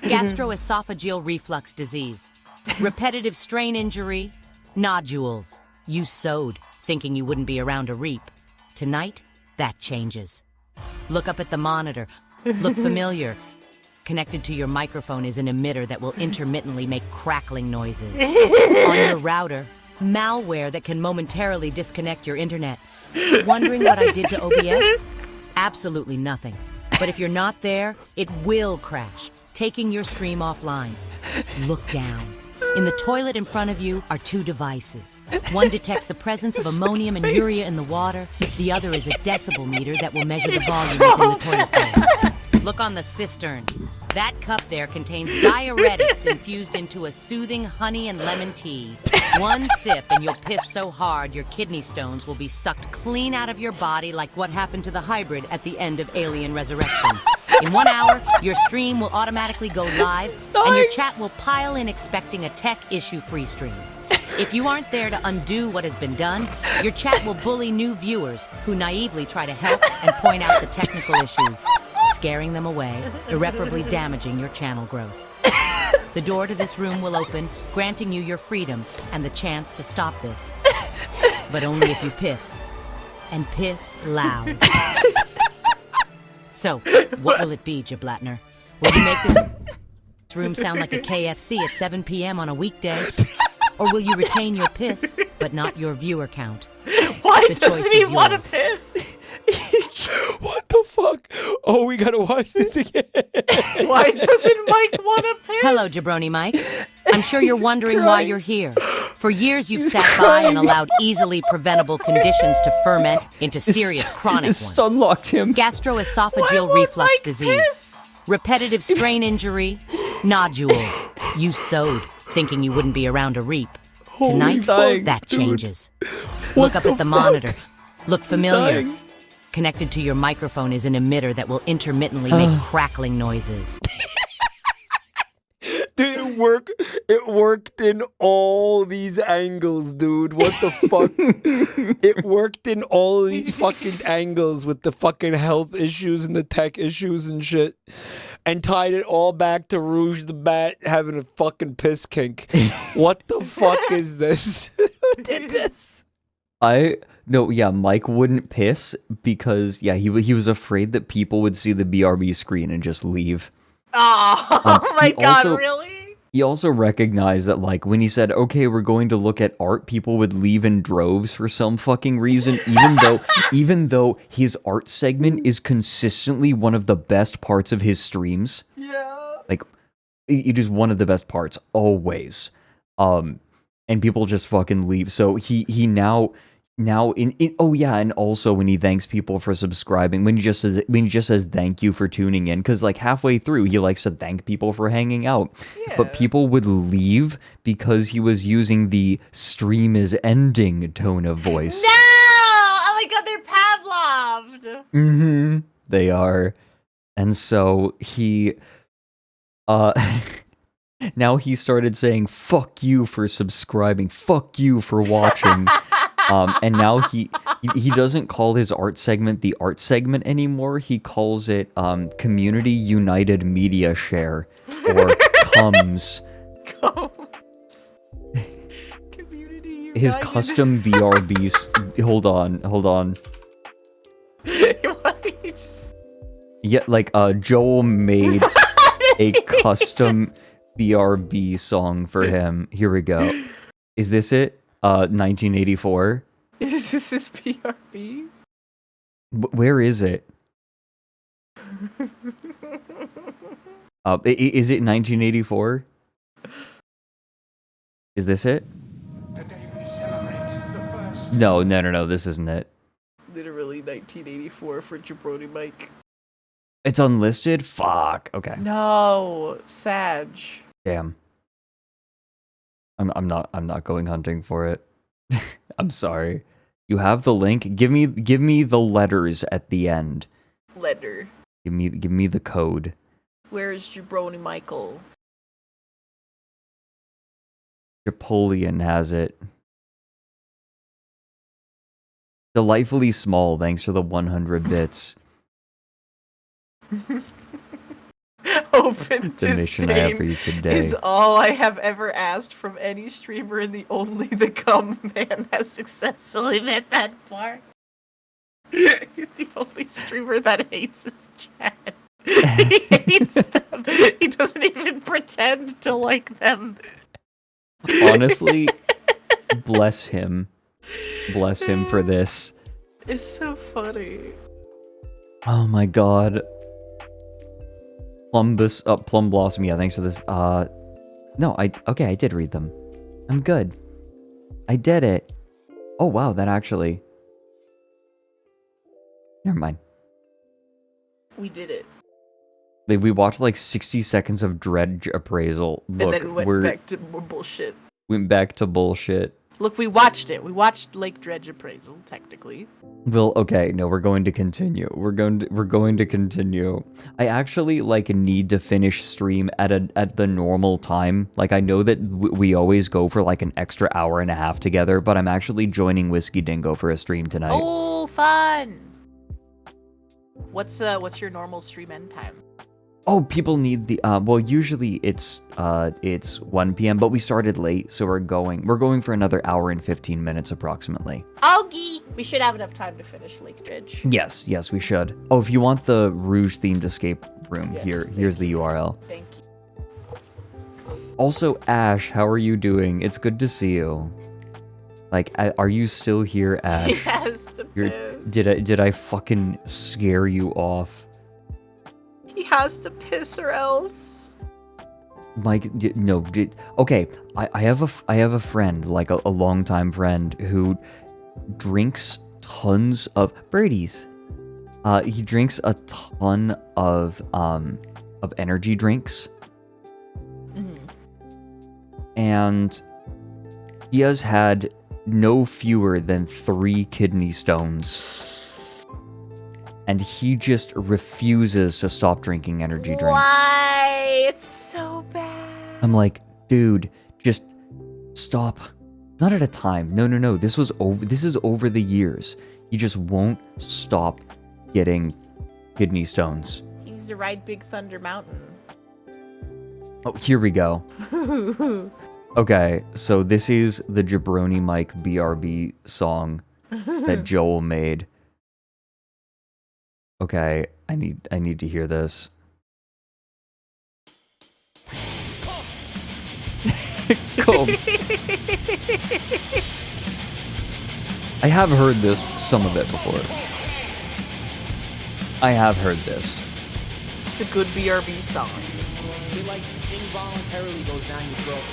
Gastroesophageal reflux disease, repetitive strain injury, nodules. You sowed, thinking you wouldn't be around to reap. Tonight, that changes. Look up at the monitor. Look familiar. Connected to your microphone is an emitter that will intermittently make crackling noises. On your router, malware that can momentarily disconnect your internet. Wondering what I did to OBS? Absolutely nothing. But if you're not there, it will crash, taking your stream offline. Look down. In the toilet in front of you are 2 devices. One detects the presence of ammonium and urea in the water. The other is a decibel meter that will measure the volume within the toilet bowl. Look on the cistern. That cup there contains diuretics infused into a soothing honey and lemon tea. One sip and you'll piss so hard your kidney stones will be sucked clean out of your body like what happened to the hybrid at the end of Alien Resurrection. In 1 hour, your stream will automatically go live, and your chat will pile in expecting a tech issue-free stream. If you aren't there to undo what has been done, your chat will bully new viewers who naively try to help and point out the technical issues, scaring them away, irreparably damaging your channel growth. The door to this room will open, granting you your freedom and the chance to stop this. But only if you piss. And piss loud. So, what will it be, Jablatner? Will you make this room sound like a KFC at 7 p.m. on a weekday? Or will you retain your piss, but not your viewer count? Why The doesn't choice he is want to yours. piss? What the fuck? Oh, we gotta watch this again. Why doesn't Mike want to piss? Hello, Jabroni Mike. I'm sure you're wondering why crying. you're here. For years, you've sat by and allowed easily preventable conditions to ferment into serious chronic His ones. son locked him. Gastroesophageal reflux disease, repetitive strain injury, nodules. You sowed, thinking you wouldn't be around to reap. Tonight, dying, that dude. changes. Look up at the monitor. Look familiar. dying. Connected to your microphone is an emitter that will intermittently make crackling noises. Dude, it worked in all these angles, dude. What the fuck? It worked in all of these fucking angles with the fucking health issues and the tech issues and shit. And tied it all back to Rouge the Bat having a fucking piss kink. What the fuck is this? Who did this? Mike wouldn't piss because he was afraid that people would see the BRB screen and just leave. Oh my he god, also- really? He also recognized that, like, when he said, okay, we're going to look at art, people would leave in droves for some fucking reason, even though his art segment is consistently one of the best parts of his streams. Yeah. Like, it is one of the best parts, always. And people just fucking leave. So he now and also when he thanks people for subscribing, when he just says thank you for tuning in, because like halfway through he likes to thank people for hanging out, but people would leave because he was using the stream is ending tone of voice. No! Oh my god, they're Pavloved. Mm-hmm. They are, and so he, now he started saying "fuck you" for subscribing, "fuck you" for watching. And now he doesn't call his art segment the art segment anymore. He calls it Community United Media Share, or CUMS. Community United. His custom BRBs. Hold on. Yeah, like Joel made a custom BRB song for him. Here we go. Is this it? 1984. Is this his PRB? Where is it? Is it 1984? Is this it? No, this isn't it. Literally 1984 for Jabroni Mike. It's unlisted? Fuck. Okay. No, Sag. Damn. I'm not going hunting for it. I'm sorry. You have the link? Give me the letters at the end. Letter. Give me the code. Where is Jabroni Michael? Napoleon has it. Delightfully small, thanks for the 100 bits. Open The to mission I have for stream you today. is all I have ever asked from any streamer, and only the cum man has successfully met that bar. He's the only streamer that hates his chat. He hates them. He doesn't even pretend to like them. Honestly, bless him. Bless him for this. It's so funny. Oh my god. Plum Blossom, yeah, thanks for this. No, I did read them. I'm good. I did it. Oh wow, that actually... Never mind. We did it. We watched like 60 seconds of Dredge Appraisal. Look, and then went back to more bullshit. Went back to bullshit. Look, we watched it. We watched Lake Dredge Appraisal, technically. Well, okay, no, we're going to continue. We're going to continue. I actually like need to finish stream at the normal time. Like I know that we always go for like an extra hour and a half together, but I'm actually joining Whiskey Dingo for a stream tonight. Oh, fun! What's your normal stream end time? Oh, people need the well, usually it's 1 p.m., but we started late, so we're going for another hour and 15 minutes approximately. Ogie! We should have enough time to finish Lake Dredge. Yes, we should. Oh, if you want the Rouge themed escape room, Yes, here's the URL. Thank you. Also, Ash, how are you doing? It's good to see you. Like, are you still here, Ash? He has to piss. Did I fucking scare you off? He has to piss or else. Mike, no. Okay, I have a friend, like a longtime friend, who drinks tons of Brady's. He drinks a ton of energy drinks, and he has had no fewer than 3 kidney stones. And he just refuses to stop drinking energy drinks. Why? It's so bad. I'm like, dude, just stop. Not at a time. No. This is over the years. He just won't stop getting kidney stones. He needs to ride Big Thunder Mountain. Oh, here we go. Okay, so this is the Jabroni Mike BRB song that Joel made. Okay, I need to hear this. Come. I have heard some of it before. I have heard this. It's a good BRB song. He like involuntarily goes down your throat.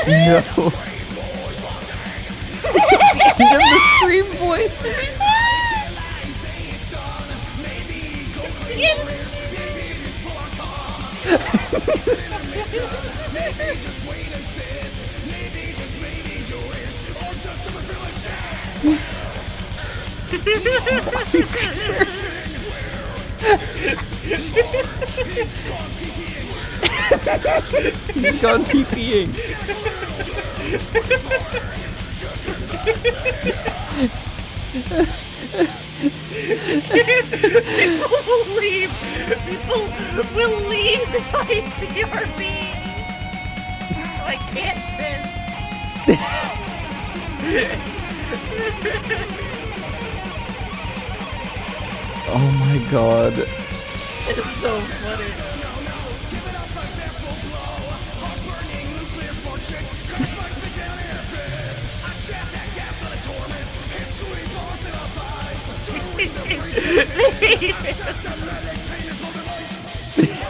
No. He does the scream voice. He's gone pee-peeing. People will leave. People will leave if I BRB. So I can't Oh my god. It's so funny.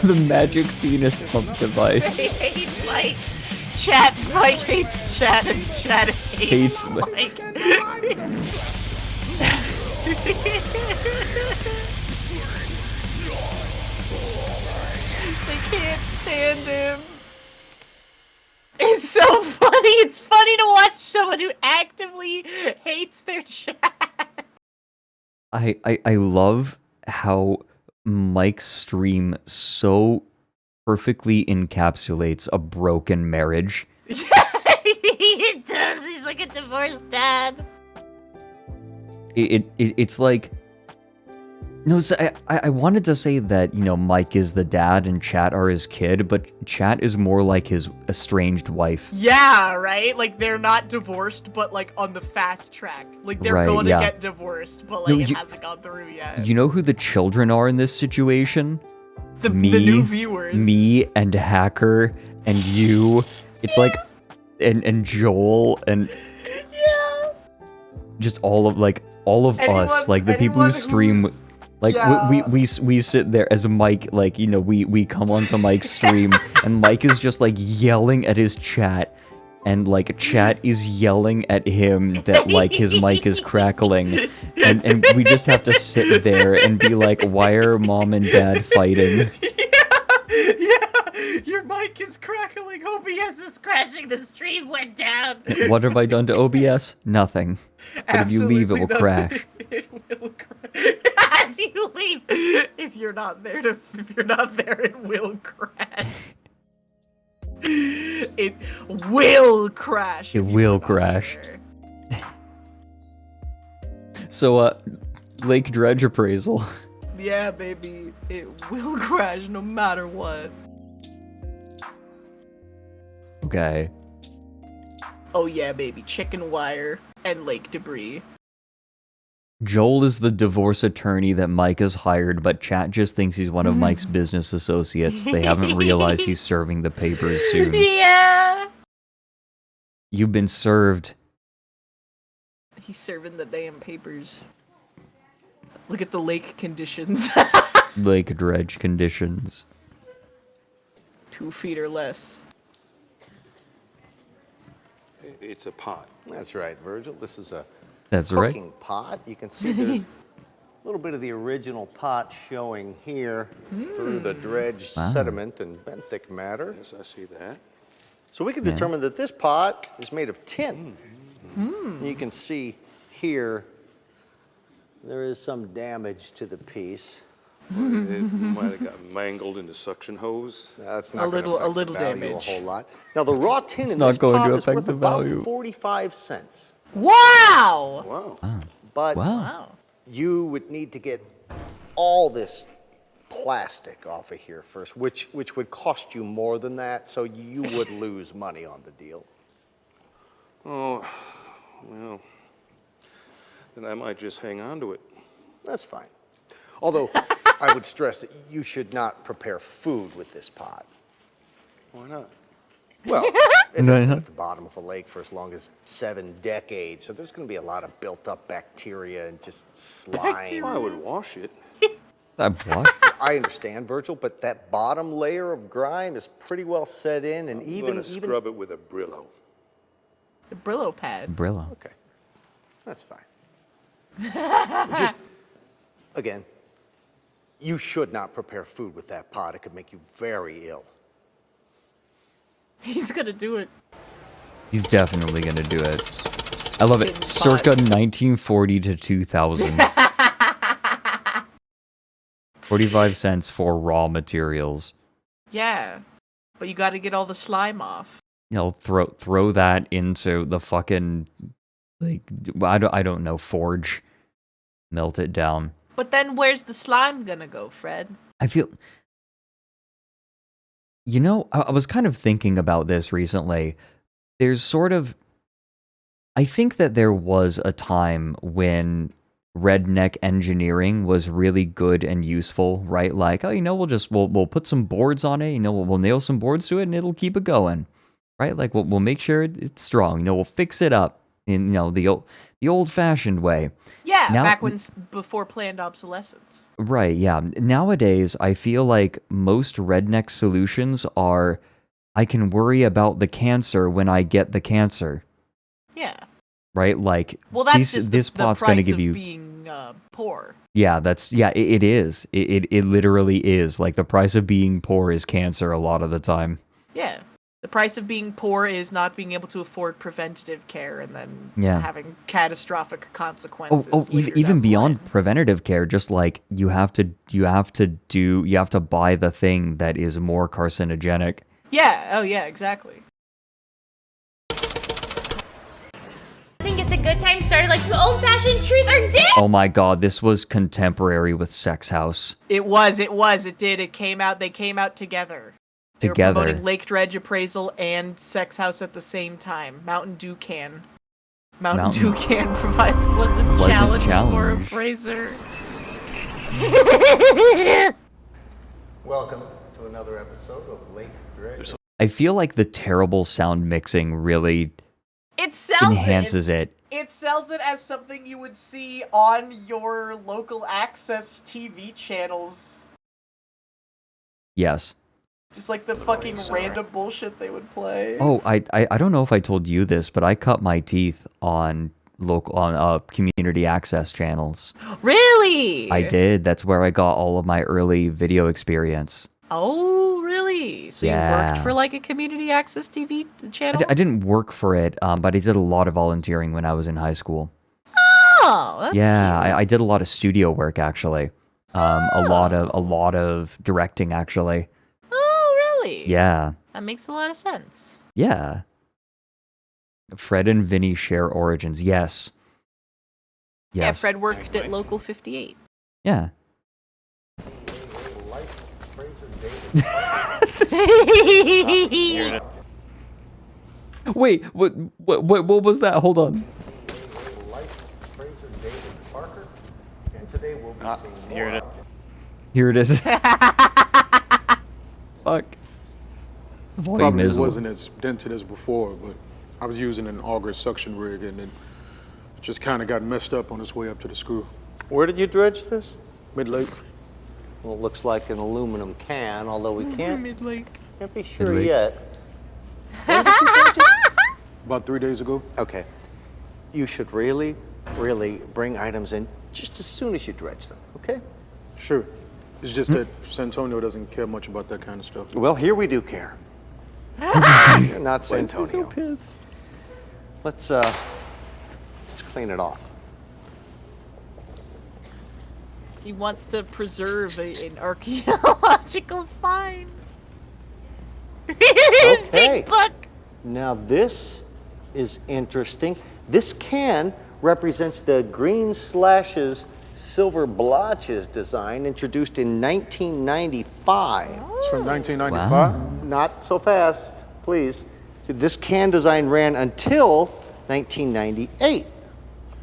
The magic penis pump device. They hate Mike. Chat. Mike hates chat, and chat hates Mike. They can't stand him. It's so funny. It's funny to watch someone who actively hates their chat. I love how Mike's stream so perfectly encapsulates a broken marriage. He does. He's like a divorced dad. It's like No, so I wanted to say that, Mike is the dad and Chat are his kid, but Chat is more like his estranged wife. Yeah, right? Like, they're not divorced, but, like, on the fast track. Like, they're Right, going to yeah. get divorced, but, like, No, it you- hasn't gone through yet. You know who the children are in this situation? The new viewers. Me and Hacker and you. It's like, and Joel and just all of us, like the people who stream. Like we sit there as Mike, like we come onto Mike's stream and Mike is just like yelling at his chat, and like Chat is yelling at him that like his mic is crackling, and we just have to sit there and be like, why are mom and dad fighting? Yeah, your mic is crackling. OBS is crashing. The stream went down. What have I done to OBS? Nothing. But if you leave, it will crash. It will crash. If you leave, if you're not there, it will crash. It will crash. It will crash. So, Lake Dredge appraisal. Yeah, baby, it will crash no matter what. Okay. Oh yeah, baby, chicken wire and lake debris. Joel is the divorce attorney that Mike has hired, but Chat just thinks he's one of Mike's business associates. They haven't realized he's serving the papers soon. Yeah. You've been served. He's serving the damn papers. Look at the lake conditions. Lake Dredge conditions. 2 feet or less. It's a pot. That's right, Virgil. This is a That's right. cooking pot. You can see there's a little bit of the original pot showing here through the dredge sediment and benthic matter. Yes, I see that. So we can determine that this pot is made of tin. You can see here there is some damage to the piece. It might have got mangled in the suction hose. That's not A little value damage. a whole lot. Now the raw tin It's in not this going pot to is affect worth the about value. 45 cents. Wow! Wow. But Wow. you would need to get all this plastic off of here first, which would cost you more than that, so you would lose money on the deal. Oh, well, then I might just hang on to it. That's fine. Although, I would stress that you should not prepare food with this pot. Why not? Well, it has been at the bottom of a lake for as long as 7 decades, so there's going to be a lot of built-up bacteria and just slime. I would wash it. What? I understand, Virgil, but that bottom layer of grime is pretty well set in, and I'm even gonna scrub it with a Brillo. The Brillo pad. Brillo. Okay, that's fine. Just again, you should not prepare food with that pot. It could make you very ill. He's gonna do it. He's definitely gonna do it. I love it. Tin Circa pot. 1940 to 2000. 45 cents for raw materials. Yeah, but you got to get all the slime off. Throw that into the fucking, like, I don't know, forge. Melt it down. But then where's the slime gonna go, Fred? I feel... I was kind of thinking about this recently. There's sort of... I think that there was a time when redneck engineering was really good and useful, right? Like, we'll put some boards on it, we'll nail some boards to it and it'll keep it going, right? Like, we'll make sure it's strong, we'll fix it up in, the old-fashioned way. Yeah, Now- back before planned obsolescence. Right, yeah. Nowadays, I feel like most redneck solutions are, I can worry about the cancer when I get the cancer. Yeah. Right? Like, Well, that's just this the pot's price going to give of you... being poor. Yeah, it is. It literally is. Like, the price of being poor is cancer a lot of the time. Yeah. The price of being poor is not being able to afford preventative care and then Yeah. having catastrophic consequences. Even beyond preventative care, just like you have to buy the thing that is more carcinogenic. Yeah, oh yeah, exactly. I think it's a good times started like some old-fashioned truth or dare. Oh my god, this was contemporary with Sex House. It was. It did. It came out. They came out together. They were Together. promoting Lake Dredge Appraisal and Sex House at the same time. Mountain Dew Can. Mountain Dew Can provides pleasant challenge for appraiser. Welcome to another episode of Lake Dredge. I feel like the terrible sound mixing really It sells enhances it. It sells it as something you would see on your local access TV channels. Yes. Just like the fucking random bullshit they would play. Oh, I don't know if I told you this, but I cut my teeth on community access channels. Really? I did. That's where I got all of my early video experience. Oh, really? So you worked for like a community access TV channel? I didn't work for it, but I did a lot of volunteering when I was in high school. Oh, that's cute. I did a lot of studio work actually. A lot of directing actually. Oh, really? Yeah. That makes a lot of sense. Yeah. Fred and Vinny share origins. Yes. Yeah, Yes. Fred worked at Local 58. Yeah. Wait, what was that? Hold on. Here it is. Here it is. Fuck. Volume Probably is wasn't as dented as before, but I was using an auger suction rig and it just kind of got messed up on its way up to the screw. Where did you dredge this? Mid-lake. Well, it looks like an aluminum can, although we can't be sure Mid-lake. yet. About 3 days ago. Okay. You should really bring items in just as soon as you dredge them, okay? Sure. It's just that San Antonio doesn't care much about that kind of stuff. Well, here we do care. You're not San Why is he Antonio. so pissed? Let's clean it off. He wants to preserve an archaeological find. His big book. Now this is interesting. This can represents the green slashes silver blotches design introduced in 1995. It's from 1995? Not so fast, please. See, this can design ran until 1998.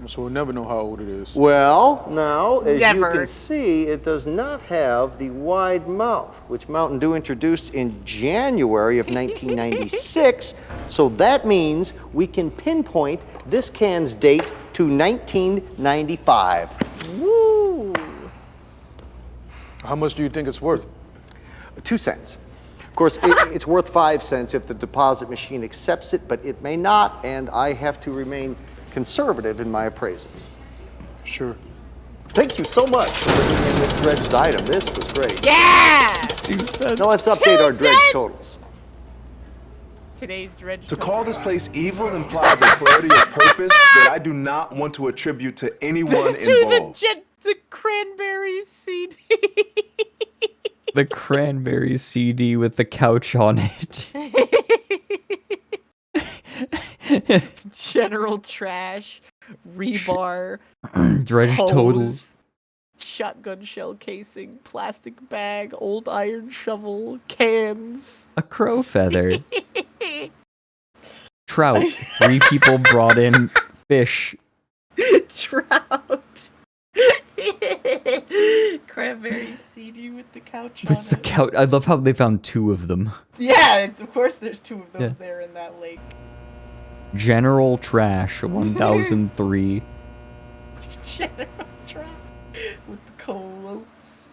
So we'll never know how old it is. Well, now, as you Never. can see, it does not have the wide mouth, which Mountain Dew introduced in January of 1996. So that means we can pinpoint this can's date to 1995. Woo! How much do you think it's worth? 2 cents. Of course, it's worth 5 cents if the deposit machine accepts it, but it may not, and I have to remain conservative in my appraisals. Sure. Thank you so much for bringing in this dredged item. This was great. Yeah! 2 cents. Now let's update our dredge totals. Today's dredge. To call this place evil implies a clarity of purpose that I do not want to attribute to anyone involved. The cranberry CD. The cranberry CD with the couch on it. General trash, rebar, Dredge hose, totals. shotgun shell casing, plastic bag, old iron shovel, cans. A crow feather. Trout. 3 people brought in fish. Trout. Cranberry CD with the couch on With the it. couch. I love how they found 2 of them. Yeah, of course there's 2 of those Yeah. there in that lake. General Trash 1003. General trash with the coats.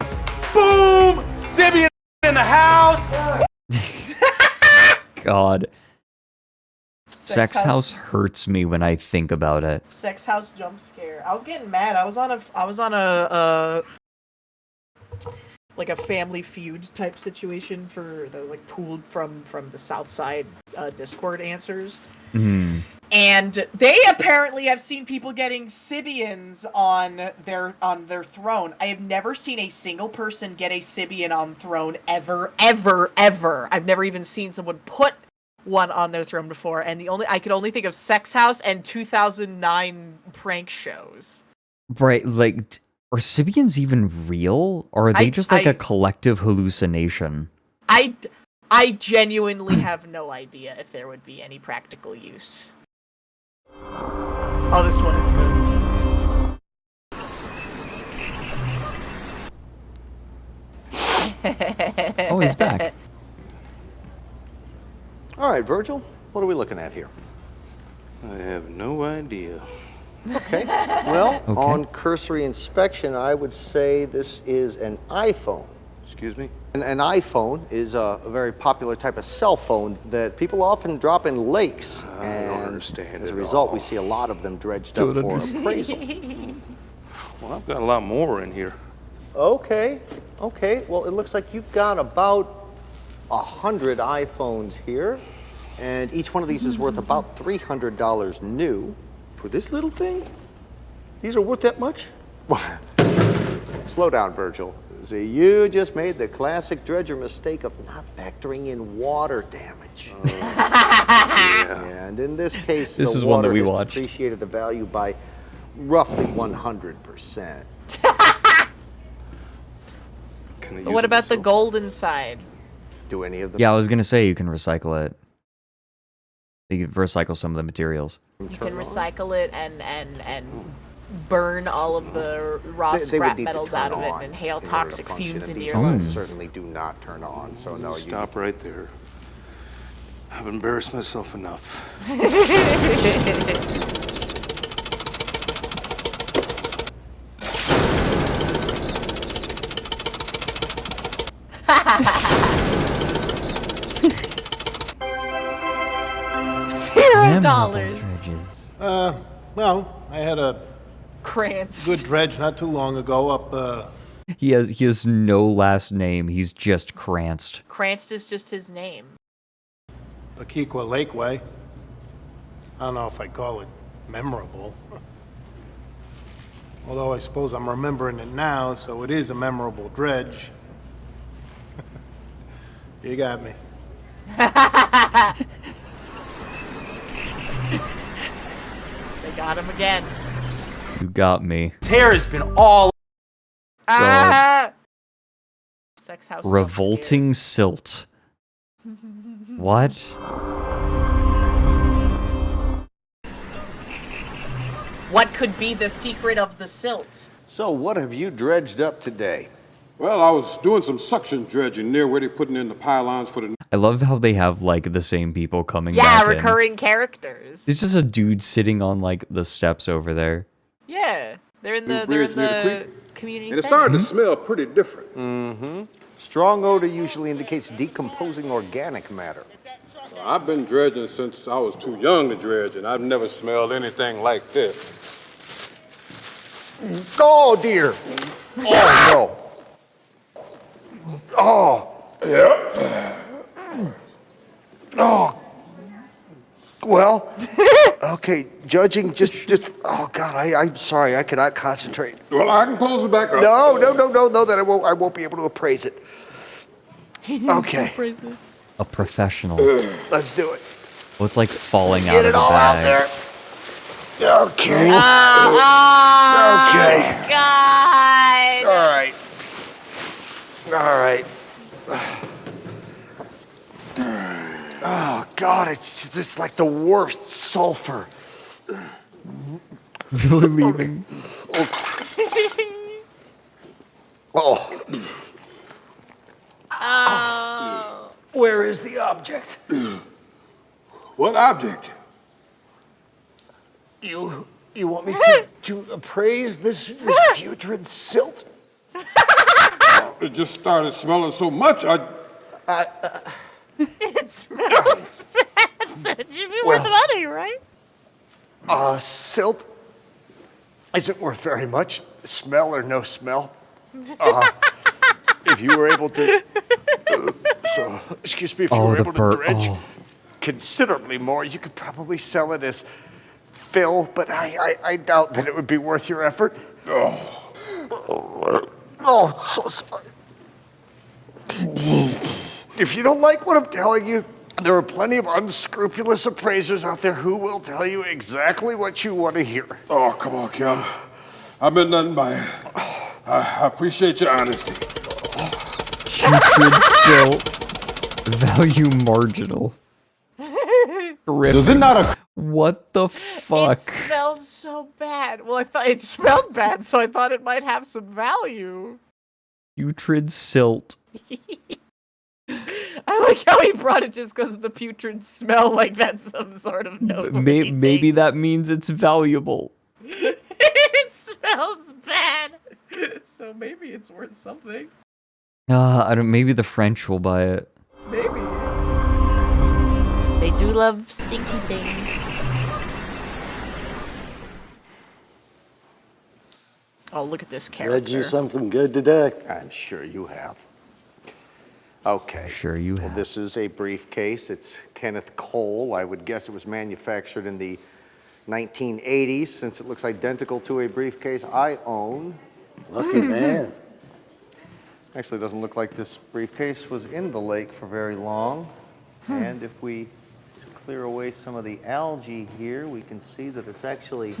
Boom! Sibian in the house! God. Sex Sex house hurts me when I think about it. Sex house jump scare. I was getting mad. I was on a like a Family Feud type situation that was like pulled from the South Side Discord answers. Mhm. And they apparently have seen people getting Sibians on their throne. I have never seen a single person get a Sibian on throne ever. I've never even seen someone put one on their throne before, and I could only think of Sex House and 2009 prank shows. Right, like, are Sibians even real? Or are they just like a collective hallucination? I genuinely have no idea if there would be any practical use. Oh, this one is good. Oh, he's back. All right, Virgil, what are we looking at here? I have no idea. Okay. Well, on cursory inspection, I would say this is an iPhone. Excuse me? An iPhone is a very popular type of cell phone that people often drop in lakes. I don't understand as a at result, all. we see a lot of them dredged up for appraisal. Well, I've got a lot more in here. Okay. Well, it looks like you've got about 100 iPhones here, and each one of these is worth about $300 new. For this little thing? These are worth that much? Slow down, Virgil. See, you just made the classic dredger mistake of not factoring in water damage. And in this case, This the is one that water we has watched. depreciated the value by roughly 100%. But what about the gold inside? Do any of them? Yeah, I was gonna say you can recycle it. You can recycle some of the materials. You can recycle it and burn all of the raw They would scrap need to metals turn out of it on and inhale in order to toxic function, fumes and into these your ones lungs. certainly do not turn on. So no, Stop right there. I've embarrassed myself enough. $0. Well, I had a Krantz. good dredge not too long ago up, He has no last name. He's just Cranced. Krantz is just his name. Paquiqua Lakeway. I don't know if I'd call it memorable. Although I suppose I'm remembering it now, so it is a memorable dredge. You got me. They got him again. You got me. Tear has been all. Ah! Sex house. Revolting silt. What? What could be the secret of the silt? So what have you dredged up today? Well, I was doing some suction dredging near where they're putting in the pylons for the... I love how they have like the same people coming Yeah, back in. recurring characters. It's just a dude sitting on like the steps over there. Yeah, they're in the bridge near the community And it's center. starting to smell pretty different. Mm-hmm. Strong odor usually indicates decomposing organic matter. I've been dredging since I was too young to dredge, and I've never smelled anything like this. Oh, dear. Oh, no. Oh. Yeah. Oh. Well, okay, judging just, oh, God, I'm sorry, I cannot concentrate. Well, I can close it back up. No, that I won't be able to appraise it. Okay. A professional. Let's do it. Well, it's like falling out Get of it the all bag. out there. Okay. Okay. God. All right. All right. Oh, God, it's just like the worst sulfur. Really leaving. Oh. Oh. Where is the object? What object? You want me to appraise this putrid silt? It just started smelling so much, It smells bad. So it should be worth money, right? Silt isn't worth very much, smell or no smell. If you were able to, if you were able to dredge considerably more, you could probably sell it as fill, but I doubt that it would be worth your effort. Oh, so sorry. If you don't like what I'm telling you, There are plenty of unscrupulous appraisers out there who will tell you exactly what you want to hear. Oh, come on, Kel. I've been nothing by it. I appreciate your honesty. Putrid silt. Value marginal. Does it not What the fuck? It smells so bad. Well, I thought it smelled bad, so I thought it might have some value. Putrid silt. I like how he brought it just because of the putrid smell, like that's some sort of note. Maybe that means it's valuable. It smells bad, so maybe it's worth something. I don't. Maybe the French will buy it. Maybe. They do love stinky things. Oh, look at this character. Read you something good today? I'm sure you have. Okay. Sure you have. Well, this is a briefcase. It's Kenneth Cole. I would guess it was manufactured in the 1980s, since it looks identical to a briefcase I own. Lucky man. Actually, it doesn't look like this briefcase was in the lake for very long. And if we clear away some of the algae here, we can see that it's actually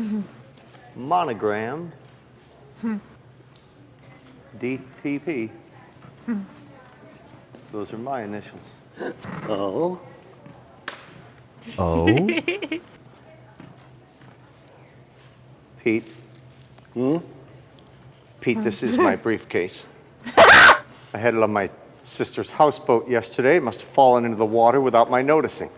monogrammed. DTP. Those are my initials. Oh? Oh? Pete. Pete, this is my briefcase. I had it on my sister's houseboat yesterday. It must have fallen into the water without my noticing.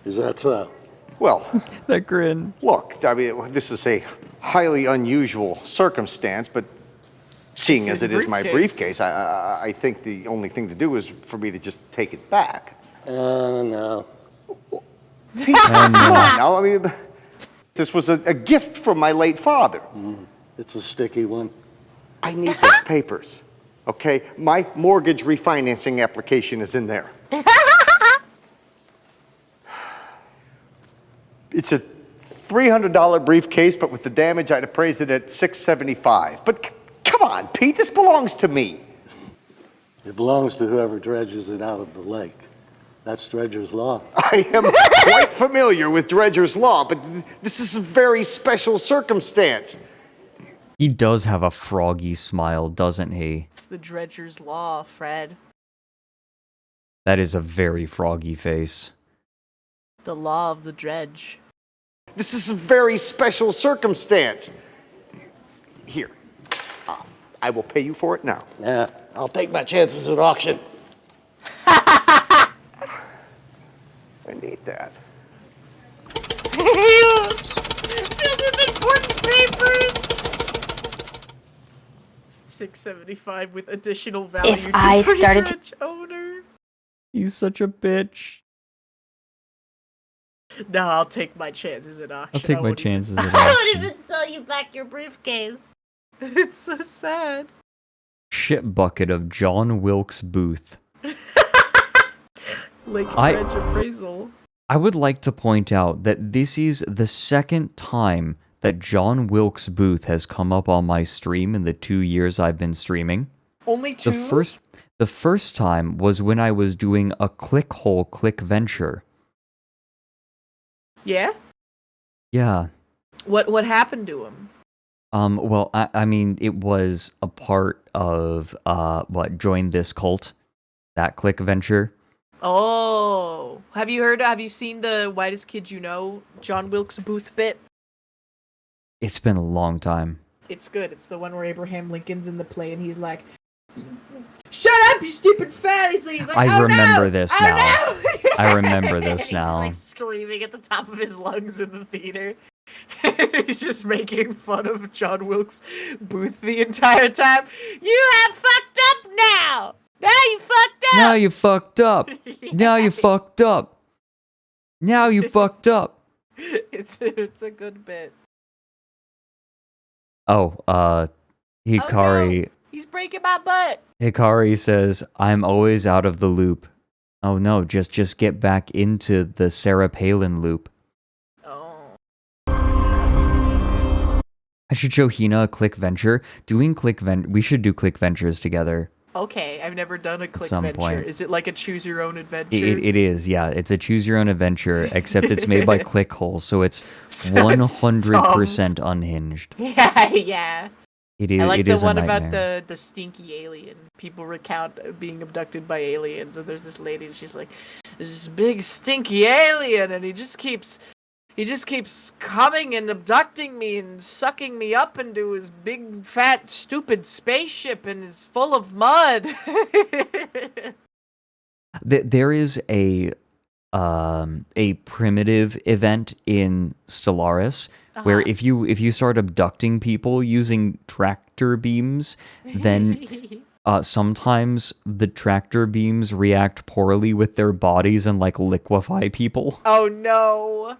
Is that so? Well, that grin. Look, I mean, this is a highly unusual circumstance, but seeing as it is my briefcase, I think the only thing to do is for me to just take it back. No. Pete, come on now. I mean, this was a gift from my late father. It's a sticky one. I need those papers, okay? My mortgage refinancing application is in there. It's a $300 briefcase, but with the damage, I'd appraise it at $675. But come on, Pete, this belongs to me. It belongs to whoever dredges it out of the lake. That's Dredger's Law. I am quite familiar with Dredger's Law, but this is a very special circumstance. He does have a froggy smile, doesn't he? It's the Dredger's Law, Fred. That is a very froggy face. The law of the dredge. This is a very special circumstance. Here, I will pay you for it now. Yeah, I'll take my chances at auction. I need that. Filled with important papers. $675 with additional value If to I the started to- dredge owner. He's such a bitch. No, I'll take my chances at auction. I'll take I my won't chances even, at I auction. won't even sell you back your briefcase. It's so sad. Shit bucket of John Wilkes Booth. Lake Dredge Appraisal. I would like to point out that this is the second time that John Wilkes Booth has come up on my stream in the 2 years I've been streaming. Only two? The first time was when I was doing a click venture. Yeah? Yeah. What happened to him? Well, I mean, it was a part of, Join This Cult, that click venture. Oh. Have you seen the Whitest Kid You Know John Wilkes Booth bit? It's been a long time. It's good. It's the one where Abraham Lincoln's in the play and he's like, "Shut up, you stupid fatty!" So he's like, I "Oh, remember no! this Oh, now. no!" I remember this He's now. like screaming at the top of his lungs in the theater. He's just making fun of John Wilkes Booth the entire time. You have fucked up now! Now you fucked up! Now you fucked up. Now you fucked up. Now you fucked up. It's a good bit. Oh, Hikari. Oh, no. He's breaking my butt! Hikari says, "I'm always out of the loop." Oh no, just get back into the Sarah Palin loop. I should show Hina a click venture. We should do click ventures together. Okay, I've never done a click some venture. point. Is it like a choose your own adventure? It is, yeah. It's a choose your own adventure, except it's made by Clickhole, so it's So 100% unhinged. Yeah, yeah. It is. I like It the is a one about nightmare. the stinky alien. People recount being abducted by aliens, and there's this lady, and she's like, "There's this big stinky alien, and he just keeps coming and abducting me and sucking me up into his big fat stupid spaceship, and is full of mud." There is a primitive event in Stellaris where if you start abducting people using tractor beams, then sometimes the tractor beams react poorly with their bodies and like liquefy people. Oh no.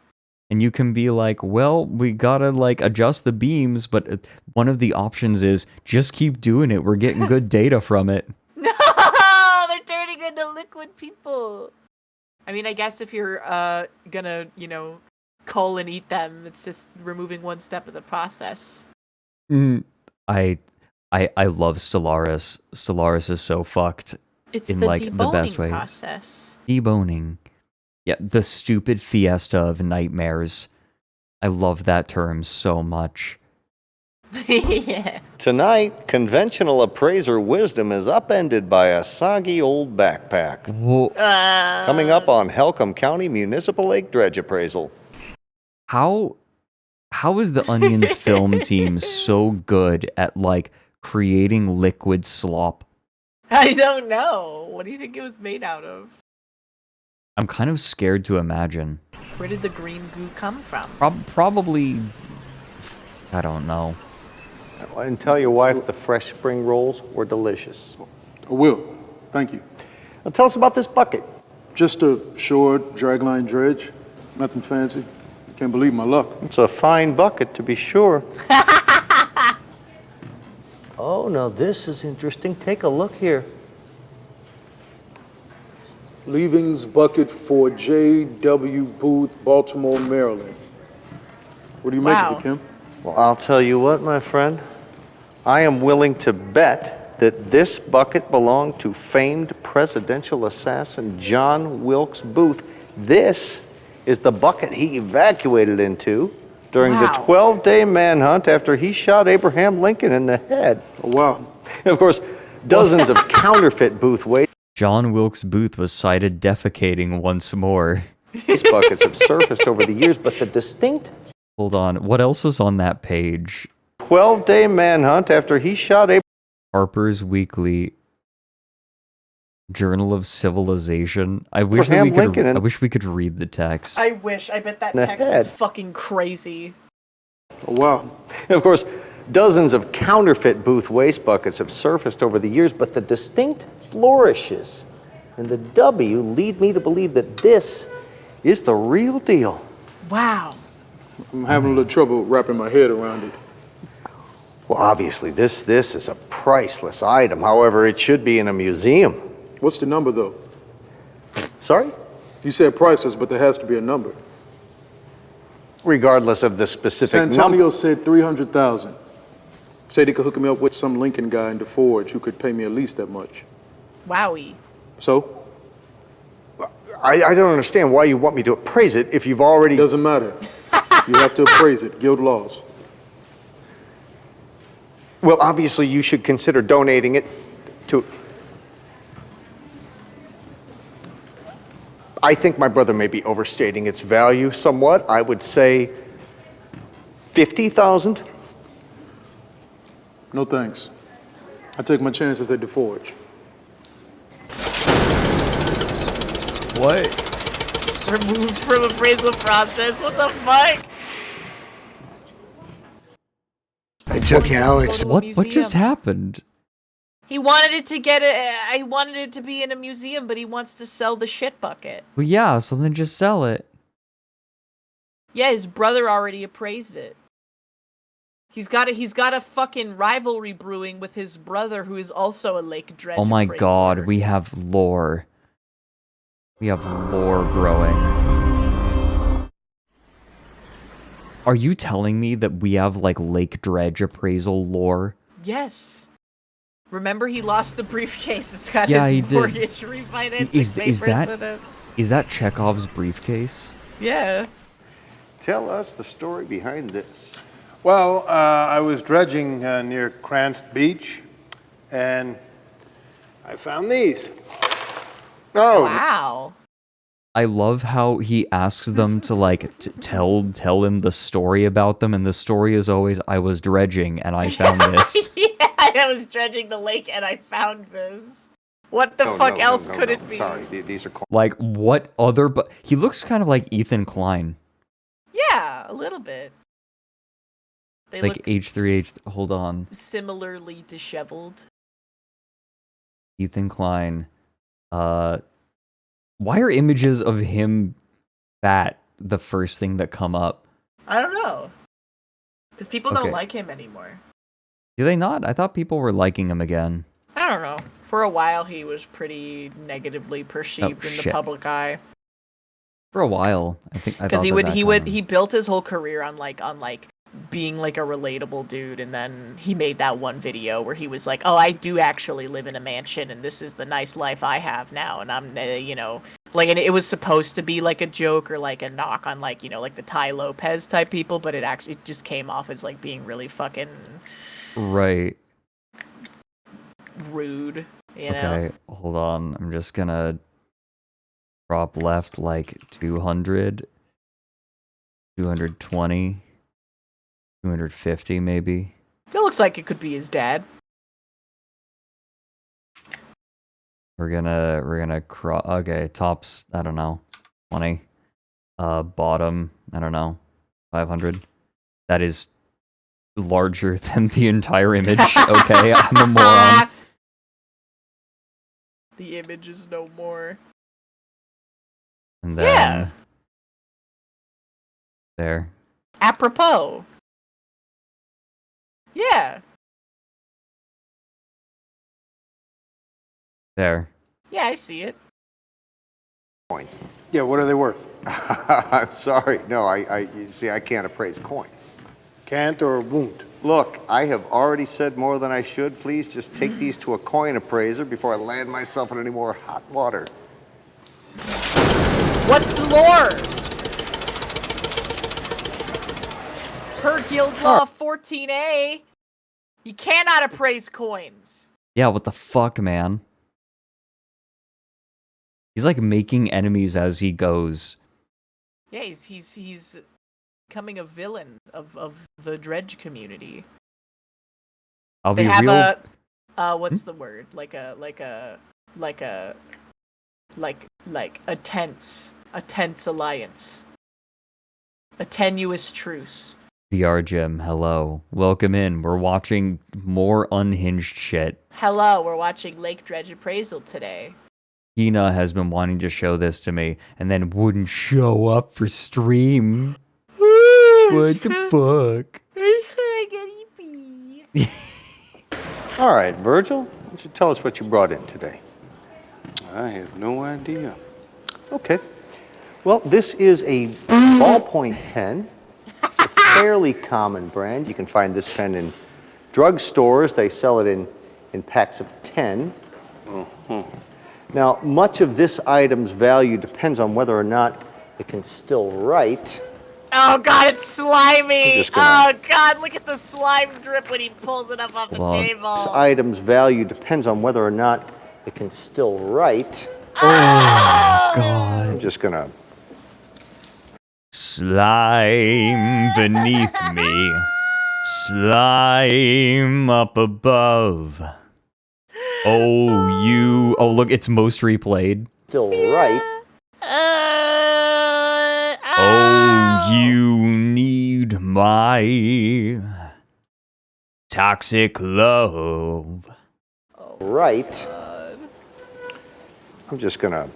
And you can be like, well, we gotta like adjust the beams, but one of the options is just keep doing it. We're getting good data from it. No, they're turning into liquid people. I mean, I guess if you're gonna, cull and eat them, it's just removing one step of the process. I love Stellaris. Stellaris is so fucked. It's in the like the best deboning way. process. Deboning. Yeah, the stupid fiesta of nightmares. I love that term so much. Yeah. Tonight, conventional appraiser wisdom is upended by a soggy old backpack. Coming up on Helcom County Municipal Lake Dredge Appraisal. How is the Onions film team so good at like creating liquid slop? I don't know. What do you think it was made out of? I'm kind of scared to imagine. Where did the green goo come from? Probably, I don't know. And tell your wife the fresh spring rolls were delicious. I will. Thank you. Now tell us about this bucket. Just a short dragline dredge. Nothing fancy. Can't believe my luck. It's a fine bucket, to be sure. Oh, now this is interesting. Take a look here. Leavings bucket for J.W. Booth, Baltimore, Maryland. What do you make of it, Kim? Well, I'll tell you what, my friend. I am willing to bet that this bucket belonged to famed presidential assassin John Wilkes Booth. This is the bucket he evacuated into during the 12-day manhunt after he shot Abraham Lincoln in the head. Oh, wow. And of course, dozens of counterfeit Booth waste. John Wilkes Booth was sighted defecating once more. These buckets have surfaced over the years, but the distinct... Hold on, what else was on that page? 12-day manhunt after he shot Harper's Weekly, Journal of Civilization. I wish Abraham that Lincoln I wish we could read the text. I wish. I bet that The text head. is fucking crazy. Oh, wow. And of course, dozens of counterfeit Booth waste buckets have surfaced over the years, but the distinct flourishes and the W lead me to believe that this is the real deal. Wow. I'm having a little trouble wrapping my head around it. Well, obviously, this is a priceless item. However, it should be in a museum. What's the number, though? Sorry? You said priceless, but there has to be a number. Regardless of the specific San Antonio number. said 300,000. Say they could hook me up with some Lincoln guy in DeForge who could pay me at least that much. Wowie. So? I don't understand why you want me to appraise it if you've already... Doesn't matter. You have to appraise it. Guild laws. Well, obviously, you should consider donating it to... I think my brother may be overstating its value somewhat. I would say 50,000. No thanks. I take my chances at DeForge. What? Removed from appraisal process. What the fuck? I took Alex. What just happened? He wanted it to get I wanted it to be in a museum, but he wants to sell the shit bucket. Well, yeah, so then just sell it. Yeah, his brother already appraised it. He's got a fucking rivalry brewing with his brother, who is also a lake dredge. Oh my appraiser. god, we have lore. We have lore growing. Are you telling me that we have like lake dredge appraisal lore? Yes. Remember, he lost the briefcase. It's got Yeah, his he did. mortgage refinancing papers in it. Is that Chekhov's briefcase? Yeah. Tell us the story behind this. Well, I was dredging near Cranston Beach, and I found these. Oh, Wow. I love how he asks them to like tell him the story about them, and the story is always, I was dredging and I found this. Yeah, I was dredging the lake and I found this. What the fuck else could it be? Sorry, these are coins. Like, what other, but he looks kind of like Ethan Klein. Yeah, a little bit. They Like look H3H, hold on. similarly disheveled. Ethan Klein. Why are images of him fat the first thing that come up? I don't know. Because people don't Okay. like him anymore. Do they not? I thought people were liking him again. I don't know. For a while, he was pretty negatively perceived in the shit. public eye. For a while, I think. Because he built his whole career on being like a relatable dude, and then he made that one video where he was like, "Oh, I do actually live in a mansion, and this is the nice life I have now," and I'm, and it was supposed to be like a joke or like a knock on like the Ty Lopez type people, but it just came off as like being really fucking Right. rude, you know? Okay, hold on. I'm just gonna drop left like 200, 220, 250 maybe. It looks like it could be his dad. We're gonna okay, tops, I don't know, 20. Bottom, I don't know, 500. That is larger than the entire image. Okay, I'm a moron. The image is no more. And then Yeah. there. Apropos. Yeah. There. Yeah, I see it. Coins. Yeah, what are they worth? I'm sorry. No, you see, I can't appraise coins. Can't or won't? Look, I have already said more than I should. Please just take these to a coin appraiser before I land myself in any more hot water. What's the lore? Per Guild Law 14A, you cannot appraise coins. Yeah, what the fuck, man? He's like making enemies as he goes. Yeah, he's becoming a villain of the Dredge community. I'll They be have real. what's the word? Like a tense alliance. A tenuous truce. VR Jim, hello. Welcome in. We're watching more unhinged shit. Hello, we're watching Lake Dredge Appraisal today. Hina has been wanting to show this to me and then wouldn't show up for stream. What the fuck? All right, Virgil, why don't you tell us what you brought in today? I have no idea. Okay. Well, this is a ballpoint pen. It's a fairly common brand. You can find this pen in drugstores. They sell it in packs of 10. Now, much of this item's value depends on whether or not it can still write. Oh god, it's slimy! I'm just gonna- Oh god, look at the slime drip when he pulls it up off the table. This item's value depends on whether or not it can still write. Oh, God. I'm just gonna... Slime beneath me. Slime up above. Oh, look, it's most replayed. Still right. Oh, you need my toxic love. Right. I'm just gonna...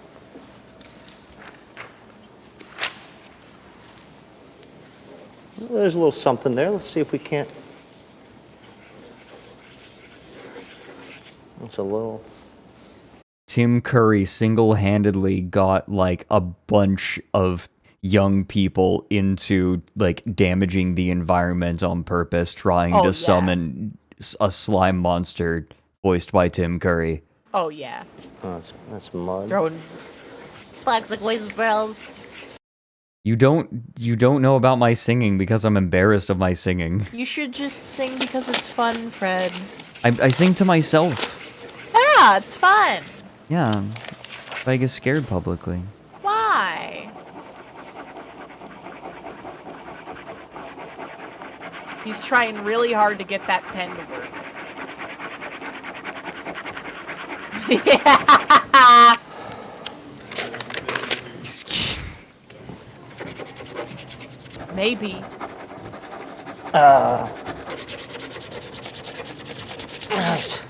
There's a little something there. Let's see if we can't... It's a little... Tim Curry single-handedly got like a bunch of young people into like damaging the environment on purpose, trying to summon a slime monster voiced by Tim Curry. Oh yeah. Oh, that's mud. Throwing toxic waste barrels. You don't know about my singing because I'm embarrassed of my singing. You should just sing because it's fun, Fred. I sing to myself. Yeah, it's fun. Yeah, but I get scared publicly. Why? He's trying really hard to get that pen to work. Yeah. Maybe. Yes.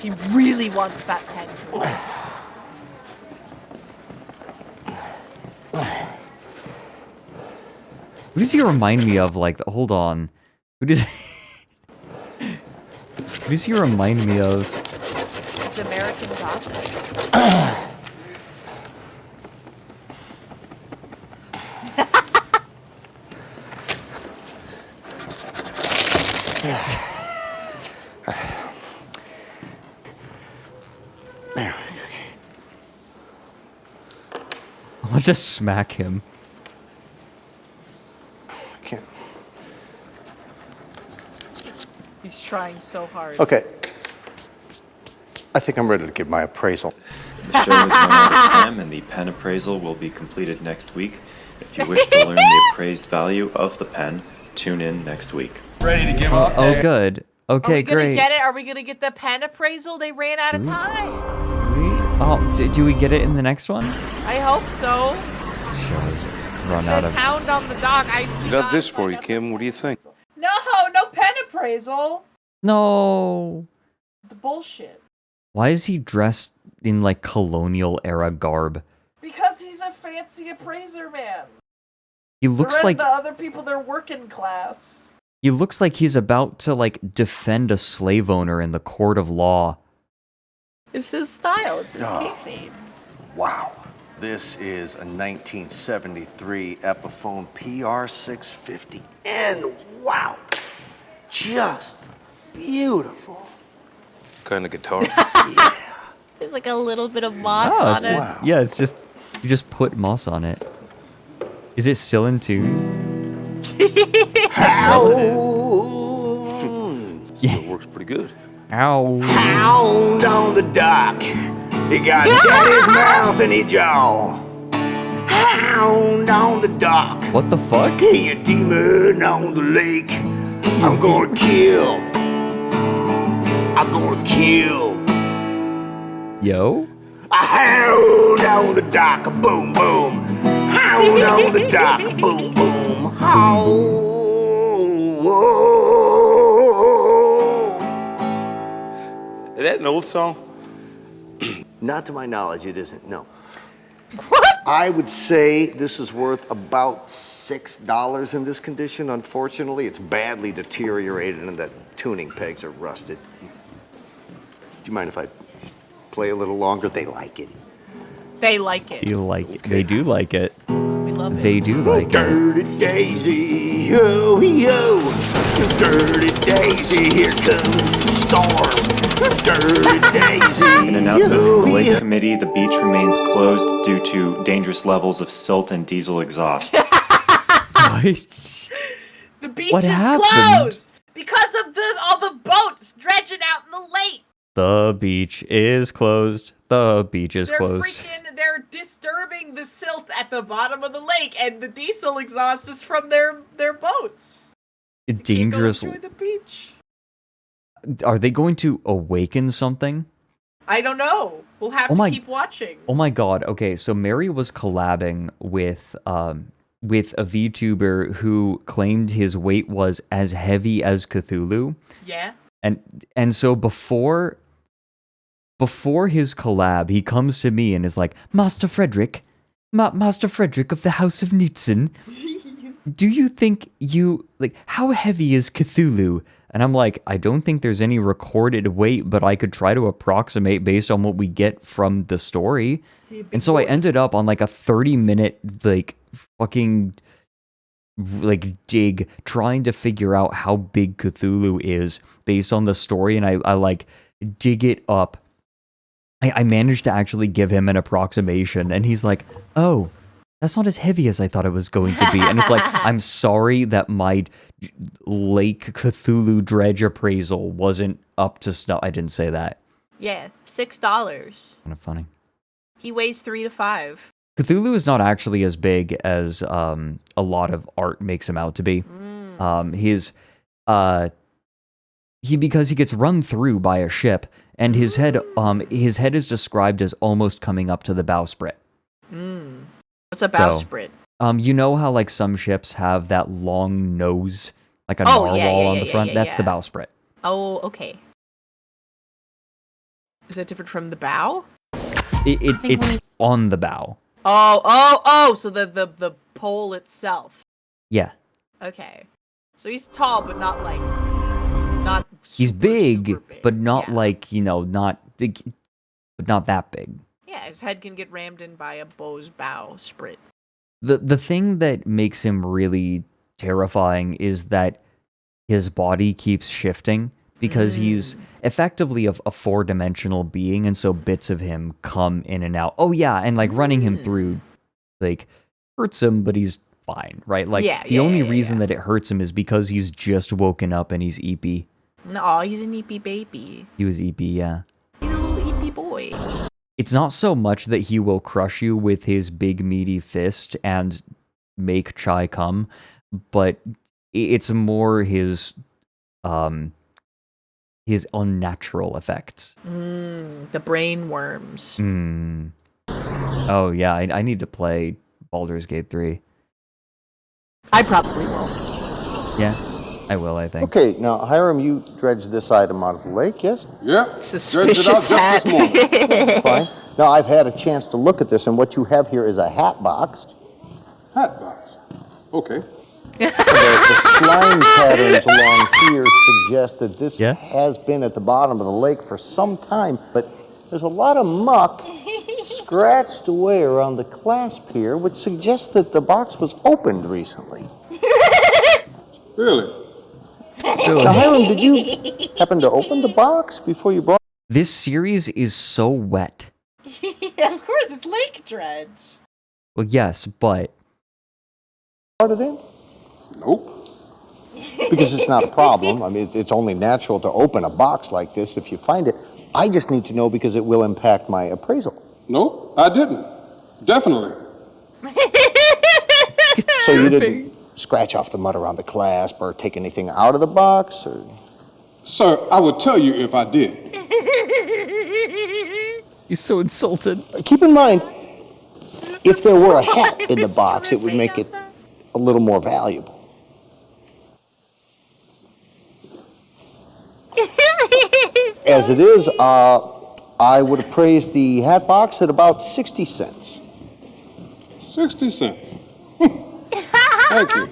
He really wants that pen to work. Who does he remind me of? Like, hold on. Who does he remind me of? It's American Gothic. There. I'll just smack him. He's trying so hard. Okay. I think I'm ready to give my appraisal. The show is run out of time, and the pen appraisal will be completed next week. If you wish to learn the appraised value of the pen, tune in next week. Ready to give up? Oh, good. Okay, Are we gonna great. get it? Are we gonna get the pen appraisal? They ran out of time. Oh, do we get it in the next one? I hope so. Run It out says of. hound on the dock. I got this for you, Kim. What do you think? No pen appraisal. No. The bullshit. Why is he dressed in like colonial era garb? Because he's a fancy appraiser man. He looks like the other people, they're working class. he looks like he's about to like defend a slave owner in the court of law. It's his style. It's his Oh. kayfabe. Wow. This is a 1973 Epiphone PR650N. Wow. Just beautiful. Kind of guitar. There's like a little bit of moss Oh, on it's, it. yeah, it's just you just put moss on it. Is it still in tune? Still works pretty good. Ow. Hound on the dock. He got daddy's mouth and his jaw. Hound on the dock. What the fuck? He a demon on the lake. I'm gonna kill. I'm gonna kill. Yo? A hound on the dock. Boom, boom. Hound on the dock. Boom, boom. Hound. Is that an old song? Not to my knowledge, it isn't. No. What? I would say this is worth about $6 in this condition. Unfortunately, it's badly deteriorated and the tuning pegs are rusted. Do you mind if I just play a little longer? They like it. They like it. You like it. They do like it. We love it. They do like it. Dirty Daisy, yo, yo. Dirty Daisy, here comes the storm. Dirty Daisy, An announcement yo, from the Lake yo. Committee, the beach remains closed due to dangerous levels of silt and diesel exhaust. The beach What is happened? closed because of all the boats dredging out in the lake. The beach is closed. The beach is They're closed. they're disturbing the silt at the bottom of the lake, and the diesel exhaust is from their boats. Dangerous. Go enjoy the beach. Are they going to awaken something? I don't know. We'll have Oh to my- keep watching. Oh my god. Okay, so Mary was collabing with a VTuber who claimed his weight was as heavy as Cthulhu. Yeah. And so before his collab, he comes to me and is like, Master Frederick, Master Frederick of the House of Knutzen, do you think how heavy is Cthulhu? And I'm like, I don't think there's any recorded weight, but I could try to approximate based on what we get from the story. And so I ended up on like a 30-minute, like, fucking like dig trying to figure out how big Cthulhu is based on the story, and I like dig it up. I managed to actually give him an approximation, and he's like, "Oh, that's not as heavy as I thought it was going to be." And it's like, I'm sorry that my Lake Cthulhu Dredge appraisal wasn't up to snuff. I didn't say that. Yeah, $6. Kind of funny. He weighs 3 to 5. Cthulhu is not actually as big as a lot of art makes him out to be. Because he gets run through by a ship, and his head is described as almost coming up to the bowsprit. What's a bowsprit? You know how like some ships have that long nose, like a narwhal on the front? That's the bowsprit. Oh, okay. Is that different from the bow? It's on the bow. Oh! So the pole itself. Yeah. Okay. So he's tall, but not like He's big, but not like, not big, but not that big. Yeah, his head can get rammed in by a bow's bowsprit. The thing that makes him really terrifying is that his body keeps shifting because he's effectively a four-dimensional being, and so bits of him come in and out. Oh yeah, and like running him through like hurts him, but he's fine, right? Like the only reason that it hurts him is because he's just woken up and he's eepy. No, he's an eepy baby. He was eepy, yeah. He's a little eepy boy. It's not so much that he will crush you with his big meaty fist and make chai come, but it's more his unnatural effects. The brain worms. Oh yeah, I need to play Baldur's Gate 3. I probably will. Yeah, I will, I think. Okay, now Hiram, you dredged this item out of the lake, yes? Yeah. Suspicious dredged it out just this morning. That's fine. Now I've had a chance to look at this, and what you have here is a hat box. Hat box. Okay. The slime patterns along here suggest that this has been at the bottom of the lake for some time, but there's a lot of muck scratched away around the clasp here, which suggests that the box was opened recently. Really? Now, Hiram, did you happen to open the box before you brought This series is so wet. Yeah, of course, it's Lake Dredge. Well, yes, but it in? Nope. Because it's not a problem. I mean, it's only natural to open a box like this if you find it. I just need to know because it will impact my appraisal. Nope, I didn't. Definitely. So you didn't scratch off the mud around the clasp or take anything out of the box? Or? Sir, I would tell you if I did. He's so insulted. Keep in mind, if there were a hat in the box, it would make it a little more valuable. As it is, I would appraise the hat box at about 60 cents. 60 cents. Thank you.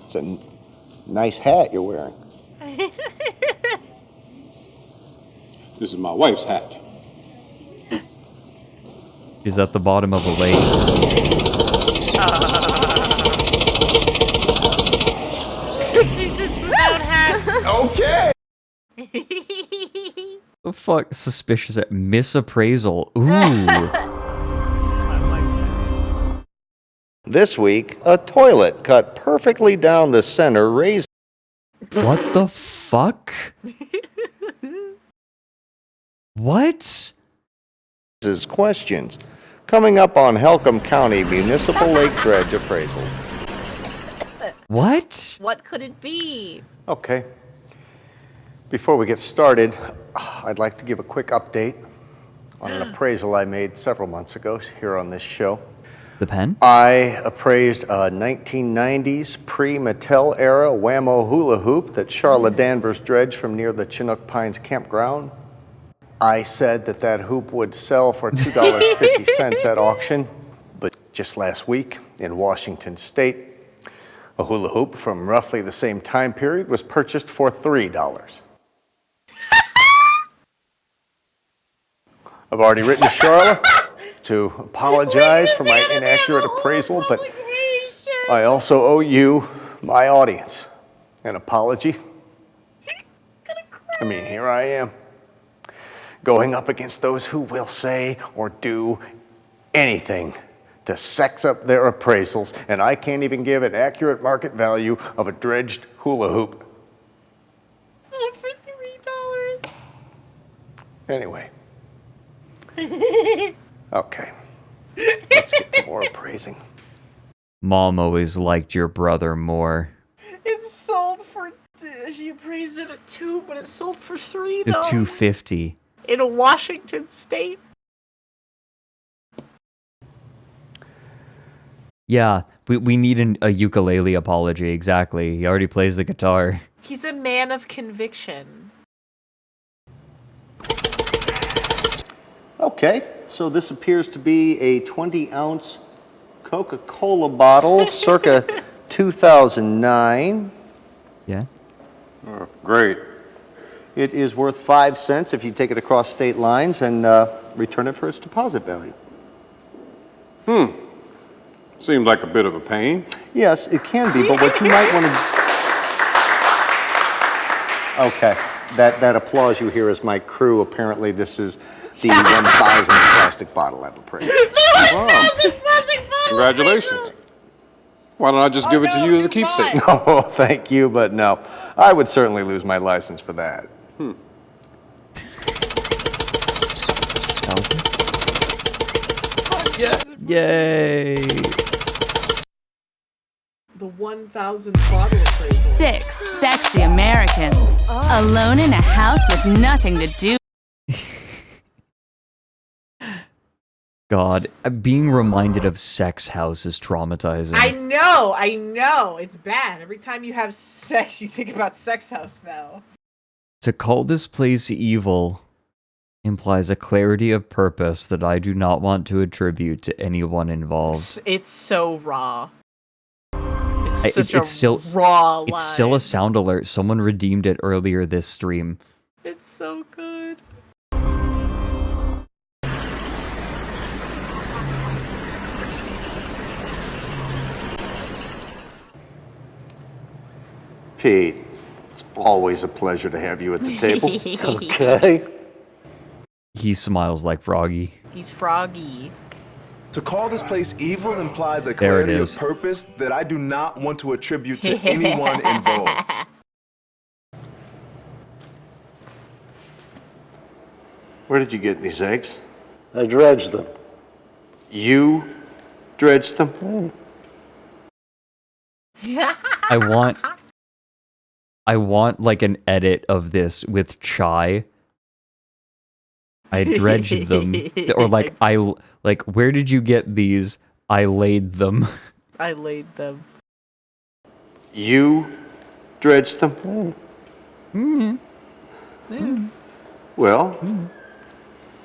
It's a nice hat you're wearing. This is my wife's hat. He's at the bottom of a lake. 60 cents without hat. Okay. The fuck? Suspicious at misappraisal. Ooh. This is my wife's hat. This week, a toilet cut perfectly down the center raised. What the fuck? What? Questions. Coming up on Helcom County Municipal Lake Dredge Appraisal. What? What could it be? Okay. Before we get started, I'd like to give a quick update on an appraisal I made several months ago here on this show. The pen? I appraised a 1990s pre-Mattel era Whammo hula hoop that Charlotte Danvers dredged from near the Chinook Pines campground. I said that that hoop would sell for $2.50 at auction, but just last week in Washington State, a hula hoop from roughly the same time period was purchased for $3. I've already written to Charlotte to apologize for my inaccurate appraisal, but I also owe you, my audience, an apology. I mean, here I am, going up against those who will say or do anything to sex up their appraisals, and I can't even give an accurate market value of a dredged hula hoop. Sold for $3. Anyway. Okay. Let's get to more appraising. Mom always liked your brother more. It's sold for. She appraised it at $2, but it sold for $3. The $250. In Washington State. Yeah, we need a ukulele apology, exactly. He already plays the guitar. He's a man of conviction. Okay, so this appears to be a 20-ounce Coca-Cola bottle, circa 2009. Yeah? Oh, great. It is worth 5 cents if you take it across state lines and return it for its deposit value. Seems like a bit of a pain. Yes, it can be, but what you might want to... Okay, that applause you hear is my crew. Apparently this is the 1,000th plastic bottle I've appraised. Wow. Congratulations. Why don't I just give it to you as a keepsake? No, thank you, but no. I would certainly lose my license for that. Yay! The 1,000th bottle appraisal. 6 sexy Americans, alone in a house with nothing to do. God, being reminded of Sex House is traumatizing. I know. It's bad. Every time you have sex, you think about Sex House now. To call this place evil implies a clarity of purpose that I do not want to attribute to anyone involved. It's so raw. It's such It's still raw line. It's still a sound alert. Someone redeemed it earlier this stream. It's so good. Pete, it's always a pleasure to have you at the table. Okay. He smiles like Froggy. He's froggy. To call this place evil implies a There it clarity of is. purpose that I do not want to attribute to anyone involved. Where did you get these eggs? I dredged them. You dredged them? I want like an edit of this with chai. I dredged them, or like where did you get these? I laid them. I laid them. You dredged them? Well,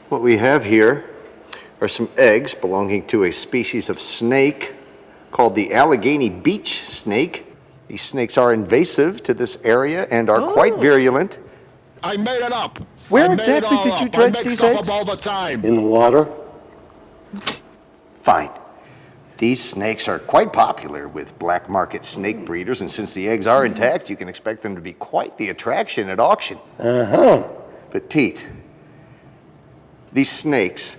what we have here are some eggs belonging to a species of snake called the Allegheny beach snake. These snakes are invasive to this area and are quite virulent. I made it up. Where exactly did you dredge these eggs? All the time. In the water? Fine. These snakes are quite popular with black market snake breeders, and since the eggs are intact, you can expect them to be quite the attraction at auction. But Pete, these snakes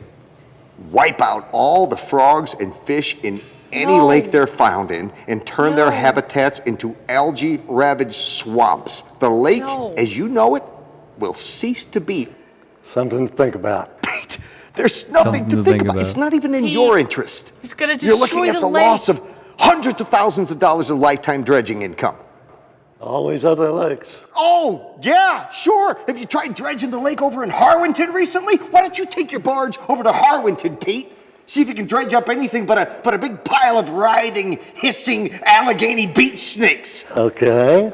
wipe out all the frogs and fish in any lake they're found in and turn their habitats into algae-ravaged swamps. The lake, as you know it, will cease to be. Something to think about. Pete, there's nothing to think about. It's not even in your interest. He's gonna You're destroy looking at the the lake. loss of hundreds of thousands of dollars of lifetime dredging income. Always other lakes. Oh, yeah, sure. Have you tried dredging the lake over in Harwinton recently? Why don't you take your barge over to Harwinton, Pete? See if you can dredge up anything but a big pile of writhing, hissing Allegheny beach snakes. Okay.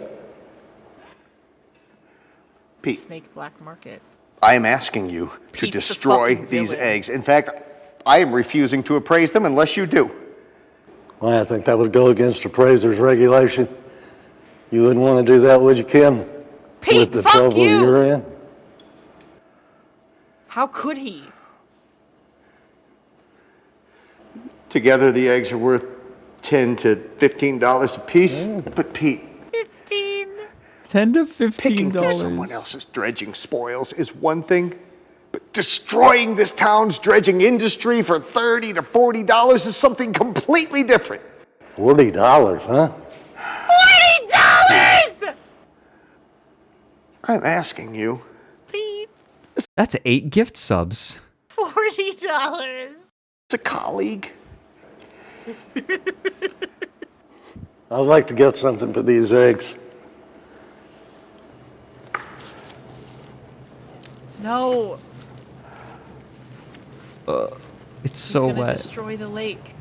Pete, Snake black market. I am asking you to Pete's the destroy fucking these villain. eggs. In fact, I am refusing to appraise them unless you do. Well, I think that would go against appraiser's regulation. You wouldn't want to do that, would you, Kim? Pete, with the fuck trouble you. you're in? How could he? Together, the eggs are worth $10 to $15 a piece. But Pete, 15. $10 to picking through $15. someone else's dredging spoils is one thing, but destroying this town's dredging industry for $30 to $40 is something completely different. $40, huh? $40! I'm asking you. Pete. That's 8 gift subs. $40. It's a colleague. I'd like to get something for these eggs. No. It's He's so gonna wet. destroy the lake.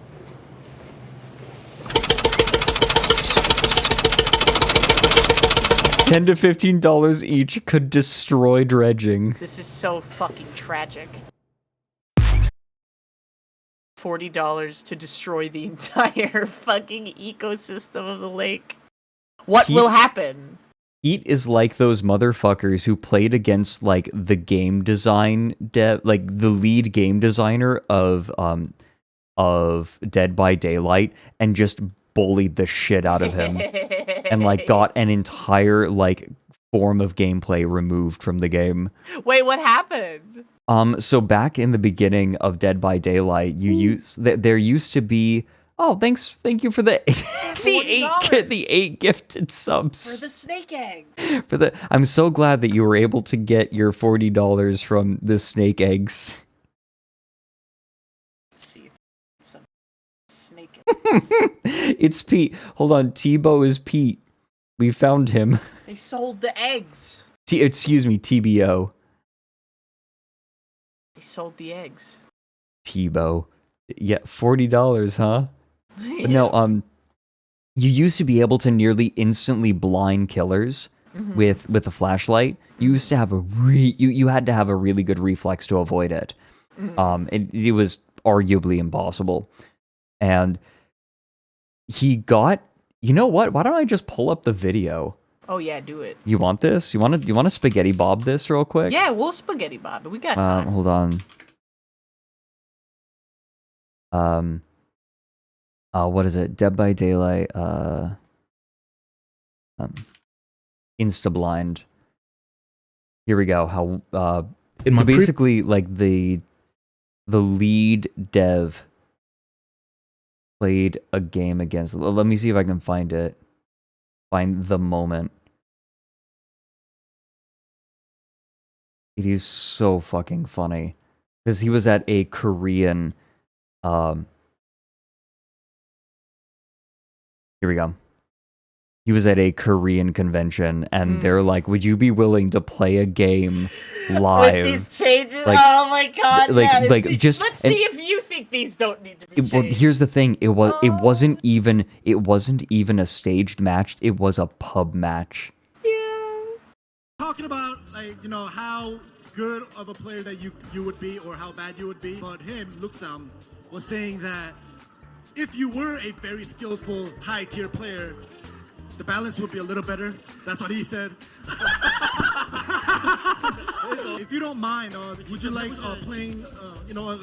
$10 to $15 each could destroy dredging. This is so fucking tragic. $40 to destroy the entire fucking ecosystem of the lake. What will happen? Pete is like those motherfuckers who played against like the game design like the lead game designer of Dead by Daylight and just bullied the shit out of him and like got an entire like form of gameplay removed from the game. Wait, what happened? So back in the beginning of Dead by Daylight, there used to be thank you for the the 8 gifted subs. For the snake eggs. I'm so glad that you were able to get your $40 from the snake eggs. Let's see if some snake eggs. It's Pete. Hold on, Tebow is Pete. We found him. They sold the eggs. Excuse me, TBO. They sold the eggs. Tebow. Yeah, $40, huh? Yeah. But no, you used to be able to nearly instantly blind killers with a flashlight. You used to have you had to have a really good reflex to avoid it. It was arguably impossible. And he got, you know what? Why don't I just pull up the video? Oh yeah, do it. You want this? You want to spaghetti bob this real quick? Yeah, we'll spaghetti bob, but we got time. Hold on. What is it? Dead by Daylight. Instablind. Here we go. How basically like the lead dev played a game against. Let me see if I can find it. Find the moment. It is so fucking funny because he was at a Korean. Here we go. He was at a Korean convention, and they're like, "Would you be willing to play a game live?" With these changes, Like, oh my god! like- like, See, just- let's and- see if you think these don't need to be changed. Well, here's the thing. It wasn't even a staged match. It was a pub match. Talking about how good of a player that you would be or how bad you would be, but him, Luxam, was saying that if you were a very skillful high tier player, the balance would be a little better. That's what he said. If you don't mind, would you like playing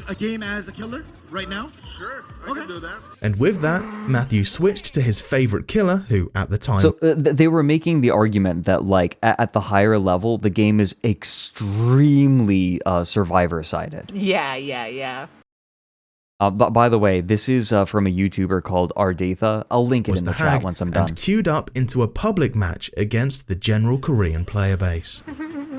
a game as a killer right now? Sure, I can do that. And with that, Matthew switched to his favorite killer, who at the time... So they were making the argument that like at the higher level, the game is extremely survivor-sided. Yeah. But by the way, this is from a YouTuber called Ardatha. I'll link it in the chat once I'm done. And queued up into a public match against the general Korean player base.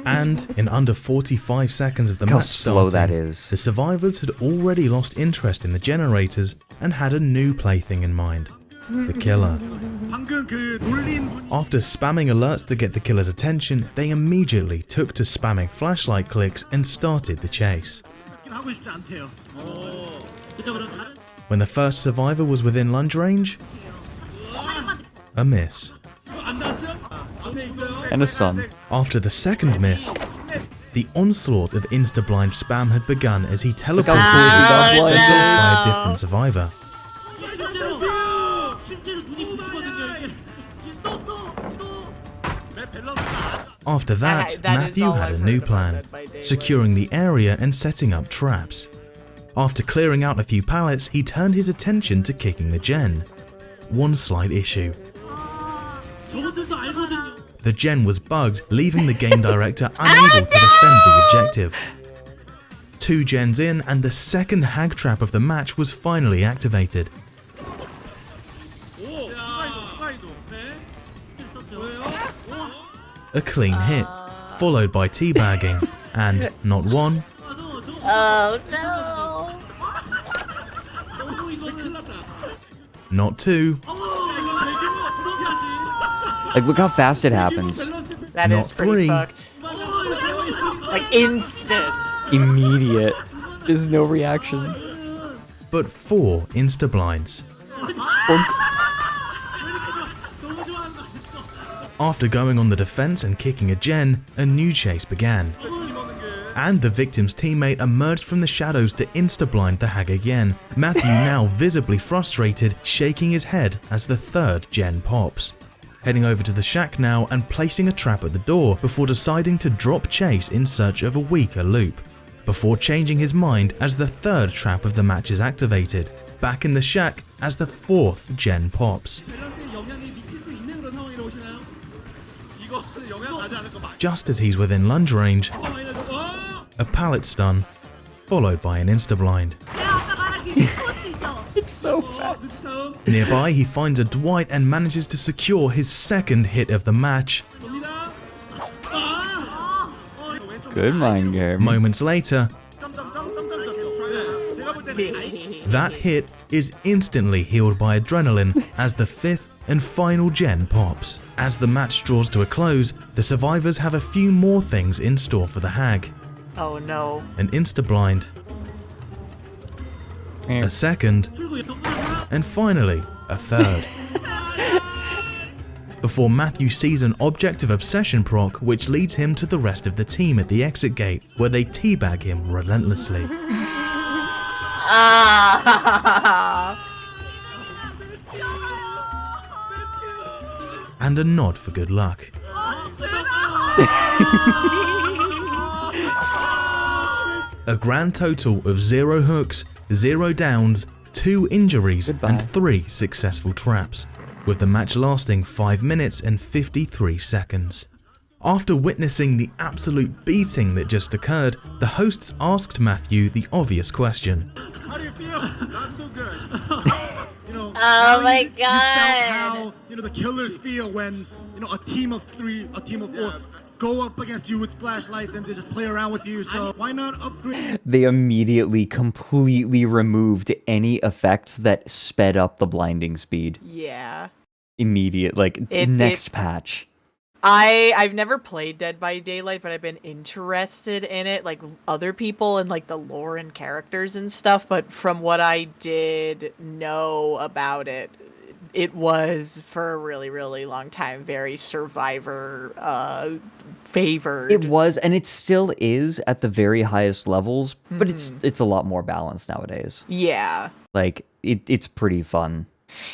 And in under 45 seconds of the Look how match slow starting, that is. the survivors had already lost interest in the generators and had a new plaything in mind, the killer. After spamming alerts to get the killer's attention, they immediately took to spamming flashlight clicks and started the chase. When the first survivor was within lunge range, a miss. And a son. After the second miss, the onslaught of insta-blind spam had begun as he teleported sent off by a different survivor. After that, Matthew had a new plan, securing the area and setting up traps. After clearing out a few pallets, he turned his attention to kicking the gen. one slight issue. The gen was bugged, leaving the game director unable to defend the objective. 2 gens in, and the second hag trap of the match was finally activated. A clean hit, followed by teabagging, and not one, Oh no! not two, Like, look how fast it happens. That not is pretty three, fucked. Like instant. Immediate. There's no reaction. but 4 insta-blinds. After going on the defense and kicking a gen, a new chase began. And the victim's teammate emerged from the shadows to insta-blind the hag again, Matthew now visibly frustrated, shaking his head as the 3rd gen pops. Heading over to the shack now and placing a trap at the door before deciding to drop chase in search of a weaker loop. Before changing his mind as the 3rd trap of the match is activated, back in the shack as the 4th gen pops. Just as he's within lunge range, a pallet stun, followed by an insta-blind. It's so fast. Nearby, he finds a Dwight and manages to secure his 2nd hit of the match. Good mind game. Moments later, that hit is instantly healed by adrenaline as the 5th and final gen pops. As the match draws to a close, the survivors have a few more things in store for the hag. Oh no. An insta-blind, a 2nd, and finally, a 3rd. Before Matthew sees an object of obsession proc, which leads him to the rest of the team at the exit gate, where they teabag him relentlessly. And a nod for good luck. A grand total of 0 hooks, 0 downs, 2 injuries, and 3 successful traps, with the match lasting 5 minutes and 53 seconds. After witnessing the absolute beating that just occurred, the hosts asked Matthew the obvious question. How do you feel? Not so good. Oh my You felt god. how the killers feel when a team of 3, a team of 4 go up against you with flashlights and they just play around with you. So why not upgrade? They immediately completely removed any effects that sped up the blinding speed. Yeah. Immediate, like, next patch. I've never played Dead by Daylight, but I've been interested in it, like other people and like the Loren characters and stuff. But from what I did know about it, it was for a really, really long time very Survivor favored. It was, and it still is at the very highest levels, but it's a lot more balanced nowadays. Yeah. Like, it's pretty fun.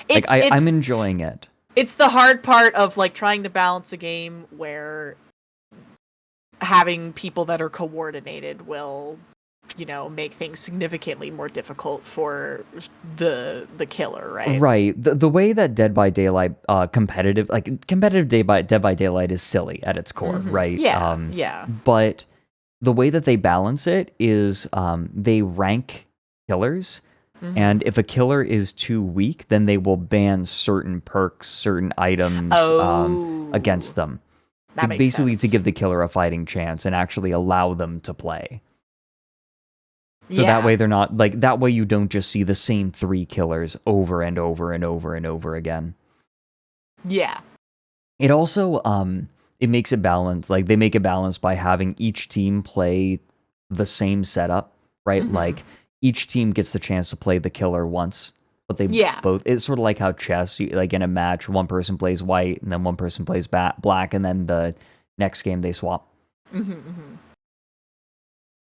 Like, I'm enjoying it. It's the hard part of like trying to balance a game where having people that are coordinated will, make things significantly more difficult for the killer, right? Right. The way that Dead by Daylight competitive Dead by Daylight is silly at its core, right? Yeah. Yeah. But the way that they balance it is they rank killers. And if a killer is too weak, then they will ban certain perks, certain items against them. That makes basically sense. to give the killer a fighting chance and actually allow them to play. So that way they're not that way you don't just see the same 3 killers over and over and over and over again. Yeah. It also it makes it balanced. Like, they make it balanced by having each team play the same setup, right? Like, each team gets the chance to play the killer once, but they both. It's sort of like how chess, like in a match, one person plays white and then one person plays black, and then the next game they swap.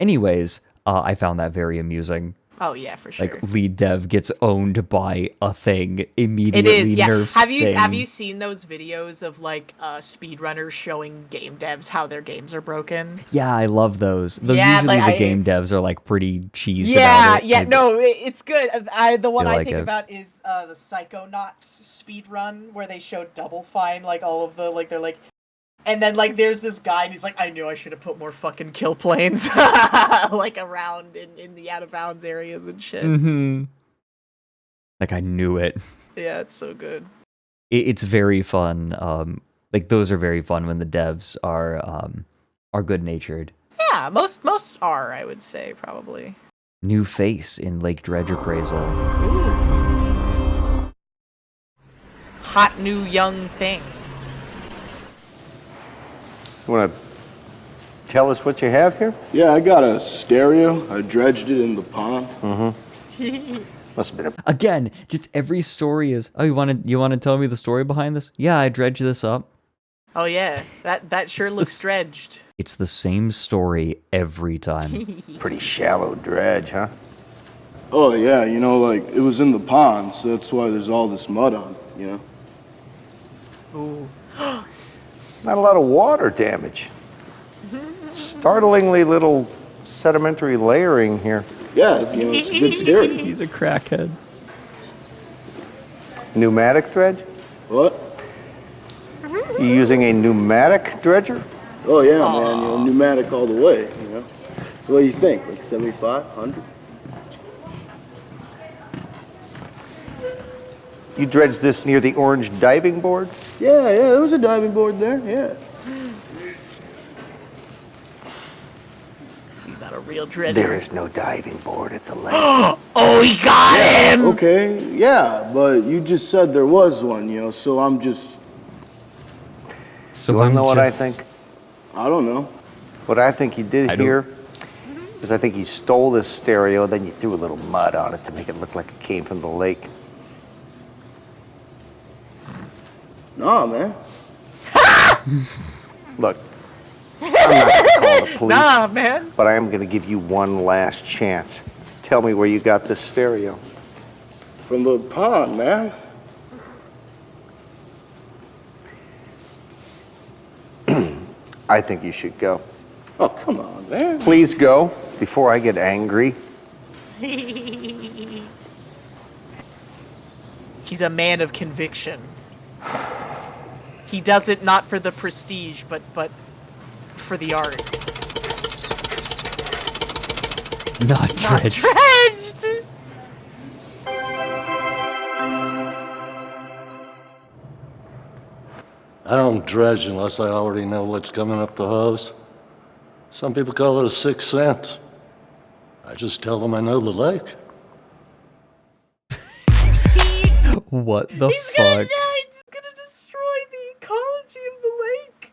Anyways, I found that very amusing. Oh yeah, for sure. Like lead dev gets owned by a thing, It immediately is, yeah. nerfs Have thing. you seen those videos of like speedrunners showing game devs how their games are broken? Yeah, I love those. Though Yeah, usually like the game devs are like pretty cheesed yeah, about it. yeah, no, it's good. The one feel I like think it. about is the Psychonauts speed run where they showed Double Fine, like all of the like they're like, and then like there's this guy and he's like, I knew I should have put more fucking kill planes like around in the out of bounds areas and shit. Mm-hmm. Like I knew it. Yeah, it's so good. It's very fun. Like those are very fun when the devs are good natured. Yeah, most are, I would say, probably. New face in Lake Dredge Appraisal. Hot new young thing. You want to tell us what you have here? Yeah, I got a stereo. I dredged it in the pond. Mm-hmm. Must have been Again, just every story is, oh, you want to tell me the story behind this? Yeah, I dredged this up. Oh yeah, that sure looks dredged. It's the same story every time. Pretty shallow dredge, huh? Oh, yeah, you know, like, it was in the pond, so that's why there's all this mud on it, you know? Ooh. Not a lot of water damage. Startlingly little sedimentary layering here. Yeah, you know, it's a good stereo. He's a crackhead. Pneumatic dredge? What? You using a pneumatic dredger? Oh, yeah, man, you know, pneumatic all the way, you know? So what do you think, like 75, 100? You dredged this near the orange diving board? Yeah, there was a diving board there, yeah. He's not a real dredger. There is no diving board at the lake. Oh, he got him! Okay, yeah, but you just said there was one, you know, so I'm just... So you want I'm to know what I just- think? I don't know. What I think you did I here is I think you stole this stereo, then you threw a little mud on it to make it look like it came from the lake. Nah, man. Look, I'm not going to call the police, Nah, man. but I am going to give you one last chance. Tell me where you got this stereo. From the pond, man. I think you should go. Oh, come on, man. Please go before I get angry. He's a man of conviction. He does it not for the prestige, but for the art. Not dredged. Dredged! I don't dredge unless I already know what's coming up the hose. Some people call it a sixth sense. I just tell them I know the lake. What the He's gonna fuck? die! He's gonna destroy the ecology of the lake!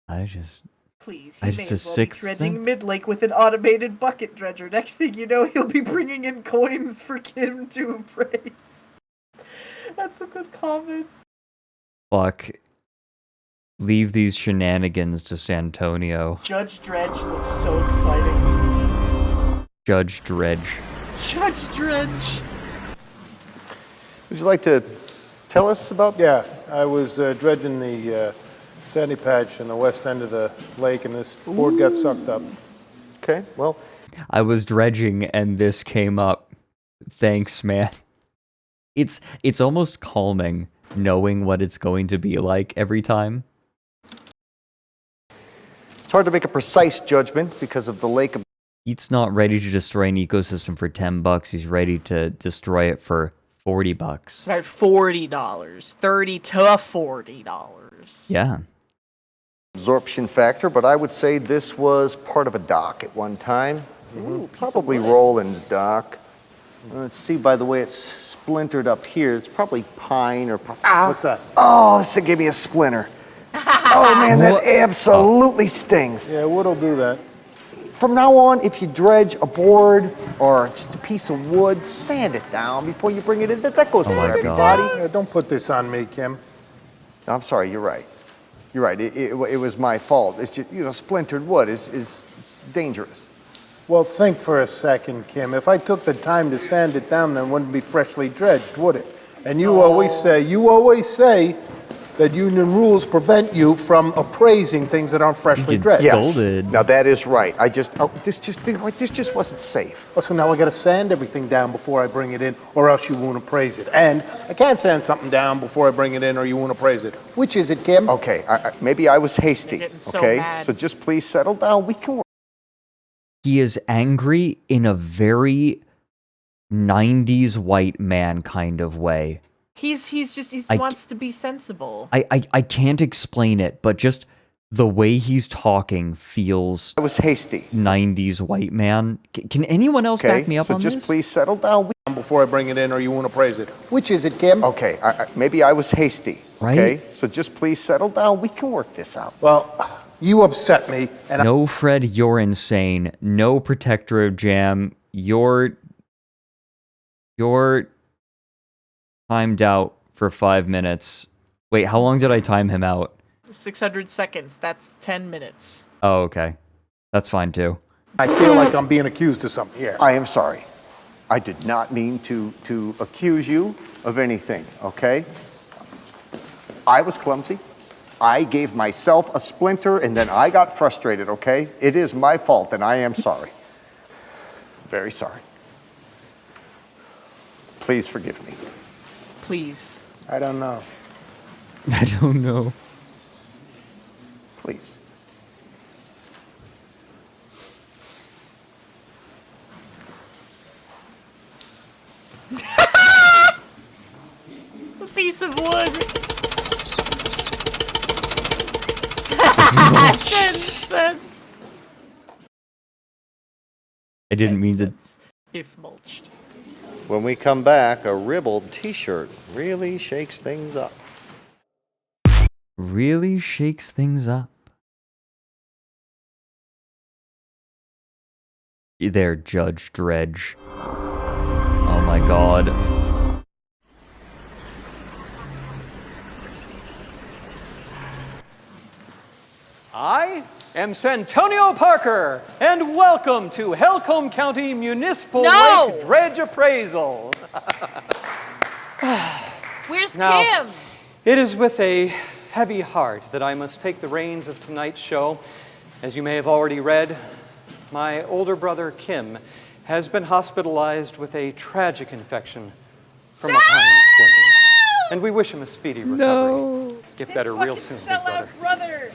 I just Please, I he just may a as well be sixth dredging sense? mid-lake with an automated bucket dredger. Next thing you know, he'll be bringing in coins for Kim to appraise. That's a good comment. Fuck. Leave these shenanigans to Santonio. Judge Dredge looks so exciting. Judge Dredge. Judge Dredge! Would you like to tell us about? Yeah, I was dredging the sandy patch in the west end of the lake, and this board got sucked up. Okay, well, I was dredging and this came up. Thanks, man. It's almost calming knowing what it's going to be like every time. it's hard to make a precise judgment because of the lake. He's not ready to destroy an ecosystem for $10. He's ready to destroy it for $40. About $40. $30 to $40. Yeah. Absorption factor, but I would say this was part of a dock at one time. Ooh, Probably Roland's dock. Let's see, by the way, it's splintered up here. It's probably pine or... What's that? Oh, this gave me a splinter. Oh, man, that What? absolutely stings. Yeah, wood'll do that. From now on, if you dredge a board or just a piece of wood, sand it down before you bring it in. That goes Oh for my everybody. God. Yeah, don't put this on me, Kim. No, I'm sorry, you're right. You're right, it was my fault. It's just, splintered wood is dangerous. Well, think for a second, Kim. If I took the time to sand it down, then it wouldn't be freshly dredged, would it? And you always say that union rules prevent you from appraising things that aren't freshly dredged. Yes. Now that is right. This just wasn't safe. Oh, so now I gotta sand everything down before I bring it in, or else you won't appraise it. And I can't sand something down before I bring it in, or you won't appraise it. Which is it, Kim? Okay, maybe I was hasty. So Okay, mad. so just please settle down. We can work. He is angry in a very 90s white man kind of way. He wants to be sensible. I can't explain it, but just the way he's talking feels... I was hasty. 90s white man. Can anyone else back me up on this? So just please settle down. Before I bring it in, or you won't appraise it. Which is it, Kim? Okay, maybe I was hasty. Right? Okay, so just please settle down. We can work this out. Well, you upset me, and no, Fred, you're insane. No protector of jam. You're timed out for 5 minutes. Wait, how long did I time him out? 600 seconds. That's 10 minutes. Oh, okay. That's fine too. I feel like I'm being accused of something here. I am sorry. I did not mean to accuse you of anything, okay? I was clumsy. I gave myself a splinter, and then I got frustrated, okay? It is my fault, and I am sorry. Very sorry. Please forgive me. Please. I don't know. I don't know. Please. A piece of wood. 10 cents. I didn't mean to... If mulched. When we come back, a ribbled t-shirt really shakes things up. Really shakes things up. You there, Judge Dredge. Oh my god. I am Santonio Parker, and welcome to Helcombe County Municipal Lake Dredge Appraisal. Where's Now, Kim? It is with a heavy heart that I must take the reins of tonight's show. As you may have already read, my older brother Kim has been hospitalized with a tragic infection from a pine splinter. And we wish him a speedy recovery. Get better real soon, big brother.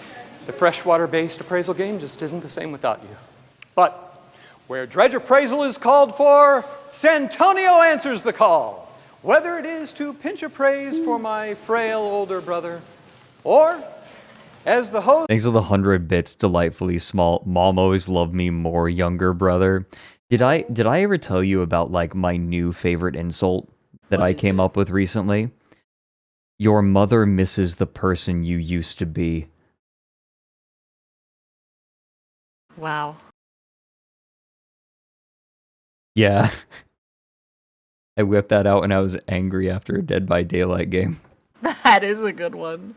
The freshwater-based appraisal game just isn't the same without you. But where Dredge Appraisal is called for, Santonio answers the call. Whether it is to pinch appraise for my frail older brother, or as the host... Thanks for the 100 bits, delightfully small. Mom always loved me more, younger brother. Did I ever tell you about, like, my new favorite insult that I came up with recently? Your mother misses the person you used to be. Wow. Yeah. I whipped that out when I was angry after a Dead by Daylight game. That is a good one.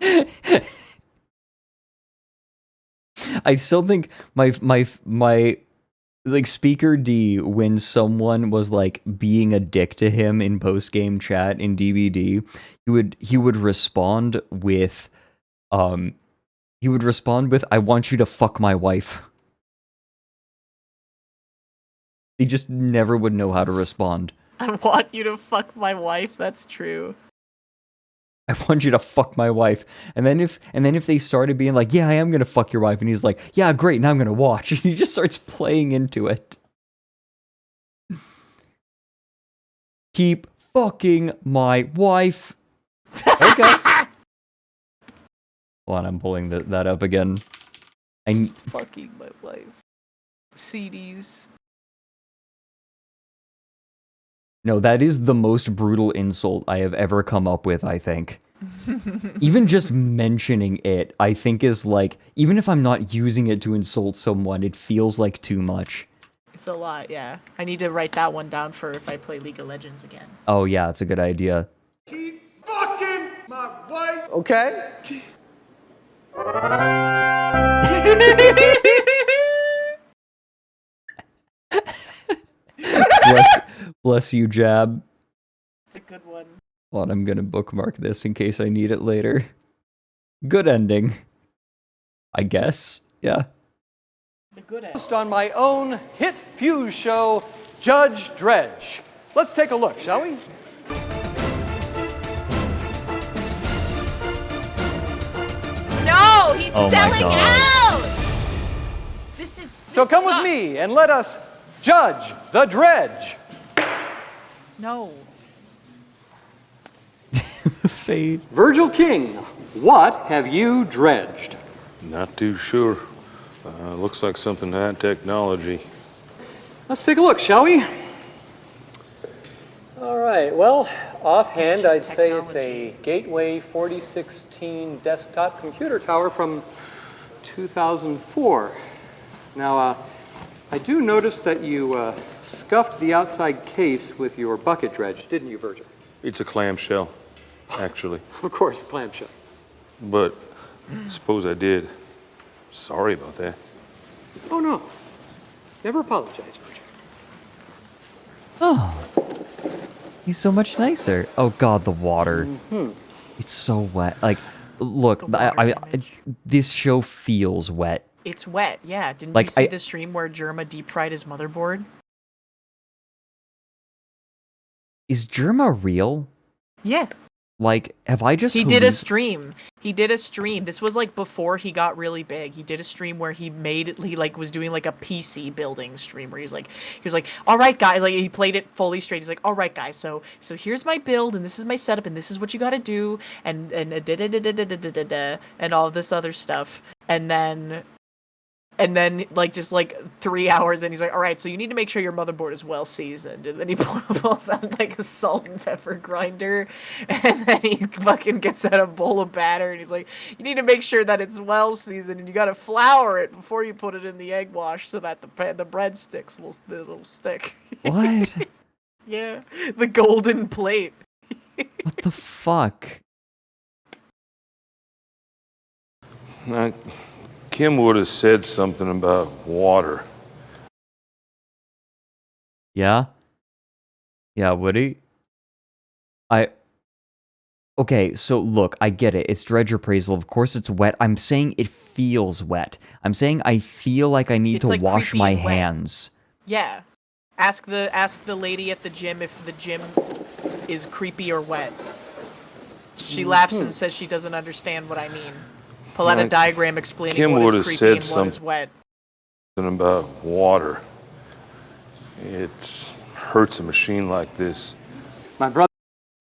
I still think my like Speaker D, when someone was like being a dick to him in post game chat in DBD, he would respond with I want you to fuck my wife. He just never would know how to respond. I want you to fuck my wife. That's true. I want you to fuck my wife. And then if they started being like, yeah, I am gonna fuck your wife, and he's like, yeah, great, now I'm gonna watch. And he just starts playing into it. Keep fucking my wife. Okay. Hold on, I'm pulling that up again. Fucking my wife. CDs. No, that is the most brutal insult I have ever come up with, I think. Even just mentioning it, I think is like, even if I'm not using it to insult someone, it feels like too much. It's a lot, yeah. I need to write that one down for if I play League of Legends again. Oh yeah, that's a good idea. Keep fucking my wife. Okay. Bless you, Jab. It's a good one. Hold on, I'm gonna bookmark this in case I need it later. Good ending. I guess. Yeah. The good end. Based on my own hit Fuse show, Judge Dredge. Let's take a look, shall we? No, he's Oh my selling God. out. This So come sucks. with me and let us judge the dredge. No. Fade. Virgil King, what have you dredged? Not too sure. Looks like something had technology. Let's take a look, shall we? All right, well, offhand, I'd say it's a Gateway 4016 desktop computer tower from 2004. Now, I do notice that you scuffed the outside case with your bucket dredge, didn't you, Virgil? It's a clamshell, actually. Of course, clamshell. But suppose I did. Sorry about that. Oh, no. Never apologize, Virgil. Oh. He's so much nicer. Oh God, the water. It's so wet. Like, look, this show feels wet. It's wet, yeah. Didn't Like, you see the stream where Germa deep fried his motherboard? Is Germa real? Yeah. Like, have I just He did a halluc- stream. He did a stream. This was like before he got really big. He did a stream where he was doing like a PC building stream where he was like, all right, guys, like he played it fully straight. He's like, all right, guys, so here's my build and this is my setup and this is what you got to do and all this other stuff. And then, like, just, like, 3 hours in, he's like, all right, so you need to make sure your motherboard is well seasoned. And then he pulls out, like, a salt and pepper grinder. And then he fucking gets out a bowl of batter. And he's like, you need to make sure that it's well seasoned. And you got to flour it before you put it in the egg wash so that the breadsticks will stick. What? Yeah. The golden plate. What the fuck? Kim would have said something about water. Yeah? Yeah, would he? Okay, so look, I get it. It's Dredge Appraisal. Of course it's wet. I'm saying it feels wet. I'm saying I feel like I need It's, to like, wash creepy my and wet. hands. Yeah. Ask the lady at the gym if the gym is creepy or wet. She laughs and says she doesn't understand what I mean. Pull out a diagram explaining Kim what would is have creepy said and what is wet. something about water. It hurts a machine like this. My brother.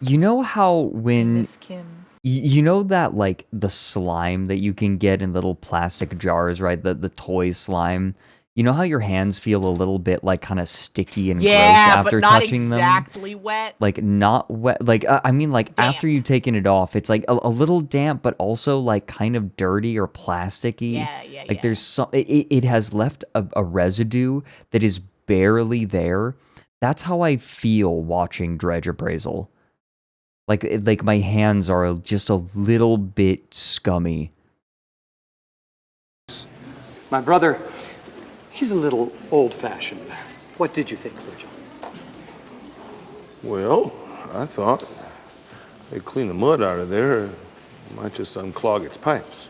You know how when Miss Kim. you know that like the slime that you can get in little plastic jars, right? The toy slime. You know how your hands feel a little bit like kind of sticky and gross after but not touching them? exactly wet. Like not wet, like I mean like after you've taken it off, it's like a little damp, but also like kind of dirty or plasticky. Yeah. Like there's some, it has left a residue that is barely there. That's how I feel watching Dredge Appraisal. Like my hands are just a little bit scummy. My brother, he's a little old-fashioned. What did you think, Virgil? Well, I thought they'd clean the mud out of there. It might just unclog its pipes.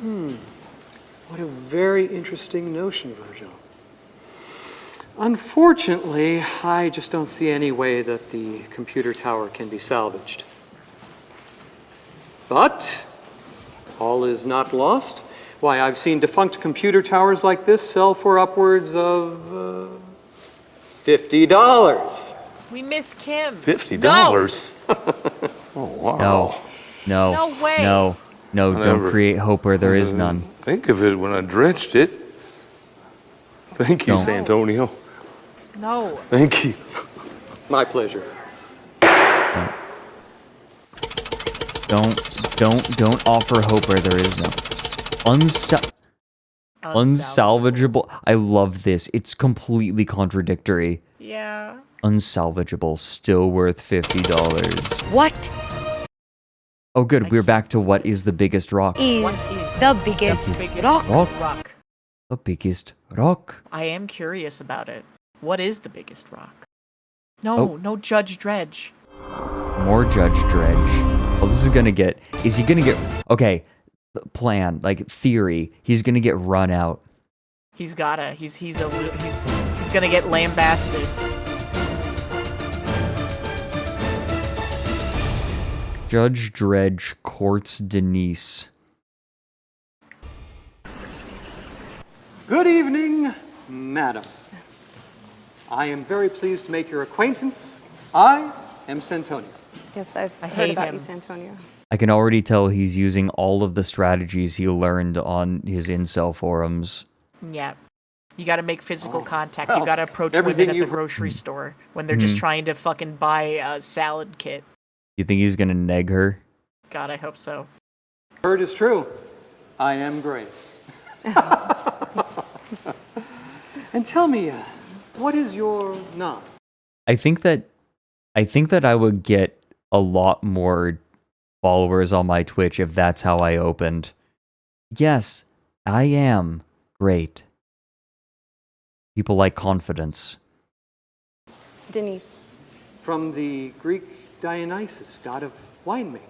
What a very interesting notion, Virgil. Unfortunately, I just don't see any way that the computer tower can be salvaged. But all is not lost. Why, I've seen defunct computer towers like this sell for upwards of $50. We miss Kim. $50? Oh, wow. No. No way. No, I don't never- create hope where there is none. Think of it when I dredged it. Thank you, Don't. Santonio. No. Thank you. My pleasure. Don't offer hope where there is none. Unsalvageable. I love this. It's completely contradictory. Yeah. Unsalvageable, still worth $50. What Oh, good. We're back to what is the biggest rock? is the biggest rock? rock? The biggest rock. I am curious about it. What is the biggest rock? No, no Judge Dredge. More Judge Dredge. Oh, this is gonna get... Is he gonna get... Okay, plan, like, theory. He's gonna get run out. He's gonna get lambasted. Judge Dredge courts Denise. Good evening, madam. I am very pleased to make your acquaintance. I am Santonio. Yes, I've heard hate about him. you, Santonio. I can already tell he's using all of the strategies he learned on his incel forums. Yeah. You gotta make physical contact. You well, gotta approach everything women at the you've- grocery store when they're just trying to fucking buy a salad kit. You think he's gonna neg her? God, I hope so. Heard is true. I am great. And tell me, what is your nom? I think that I would get a lot more followers on my Twitch if that's how I opened. Yes, I am great. People like confidence. Denise. From the Greek Dionysus, god of winemaking.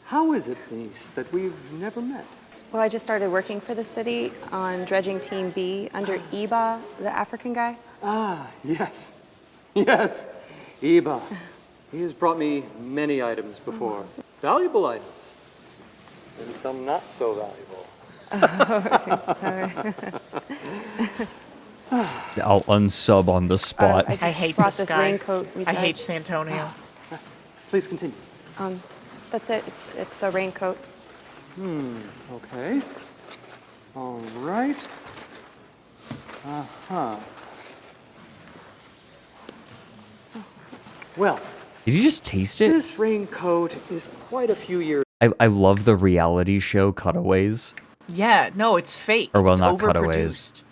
How is it, Denise, that we've never met? Well, I just started working for the city on dredging Team B under Iba, the African guy. Ah, yes. Yes, Iba. He has brought me many items before. Valuable items. And some not so valuable. I'll unsub on the spot. I just I hate brought this this guy. raincoat we I hate dredged. Santonio. Please continue. That's it. It's a raincoat. Okay. All right. Uh-huh. Well, Did you just taste it? this raincoat is quite a few years. I love the reality show cutaways. Yeah, no, it's fake. Or well, it's not overproduced. cutaways.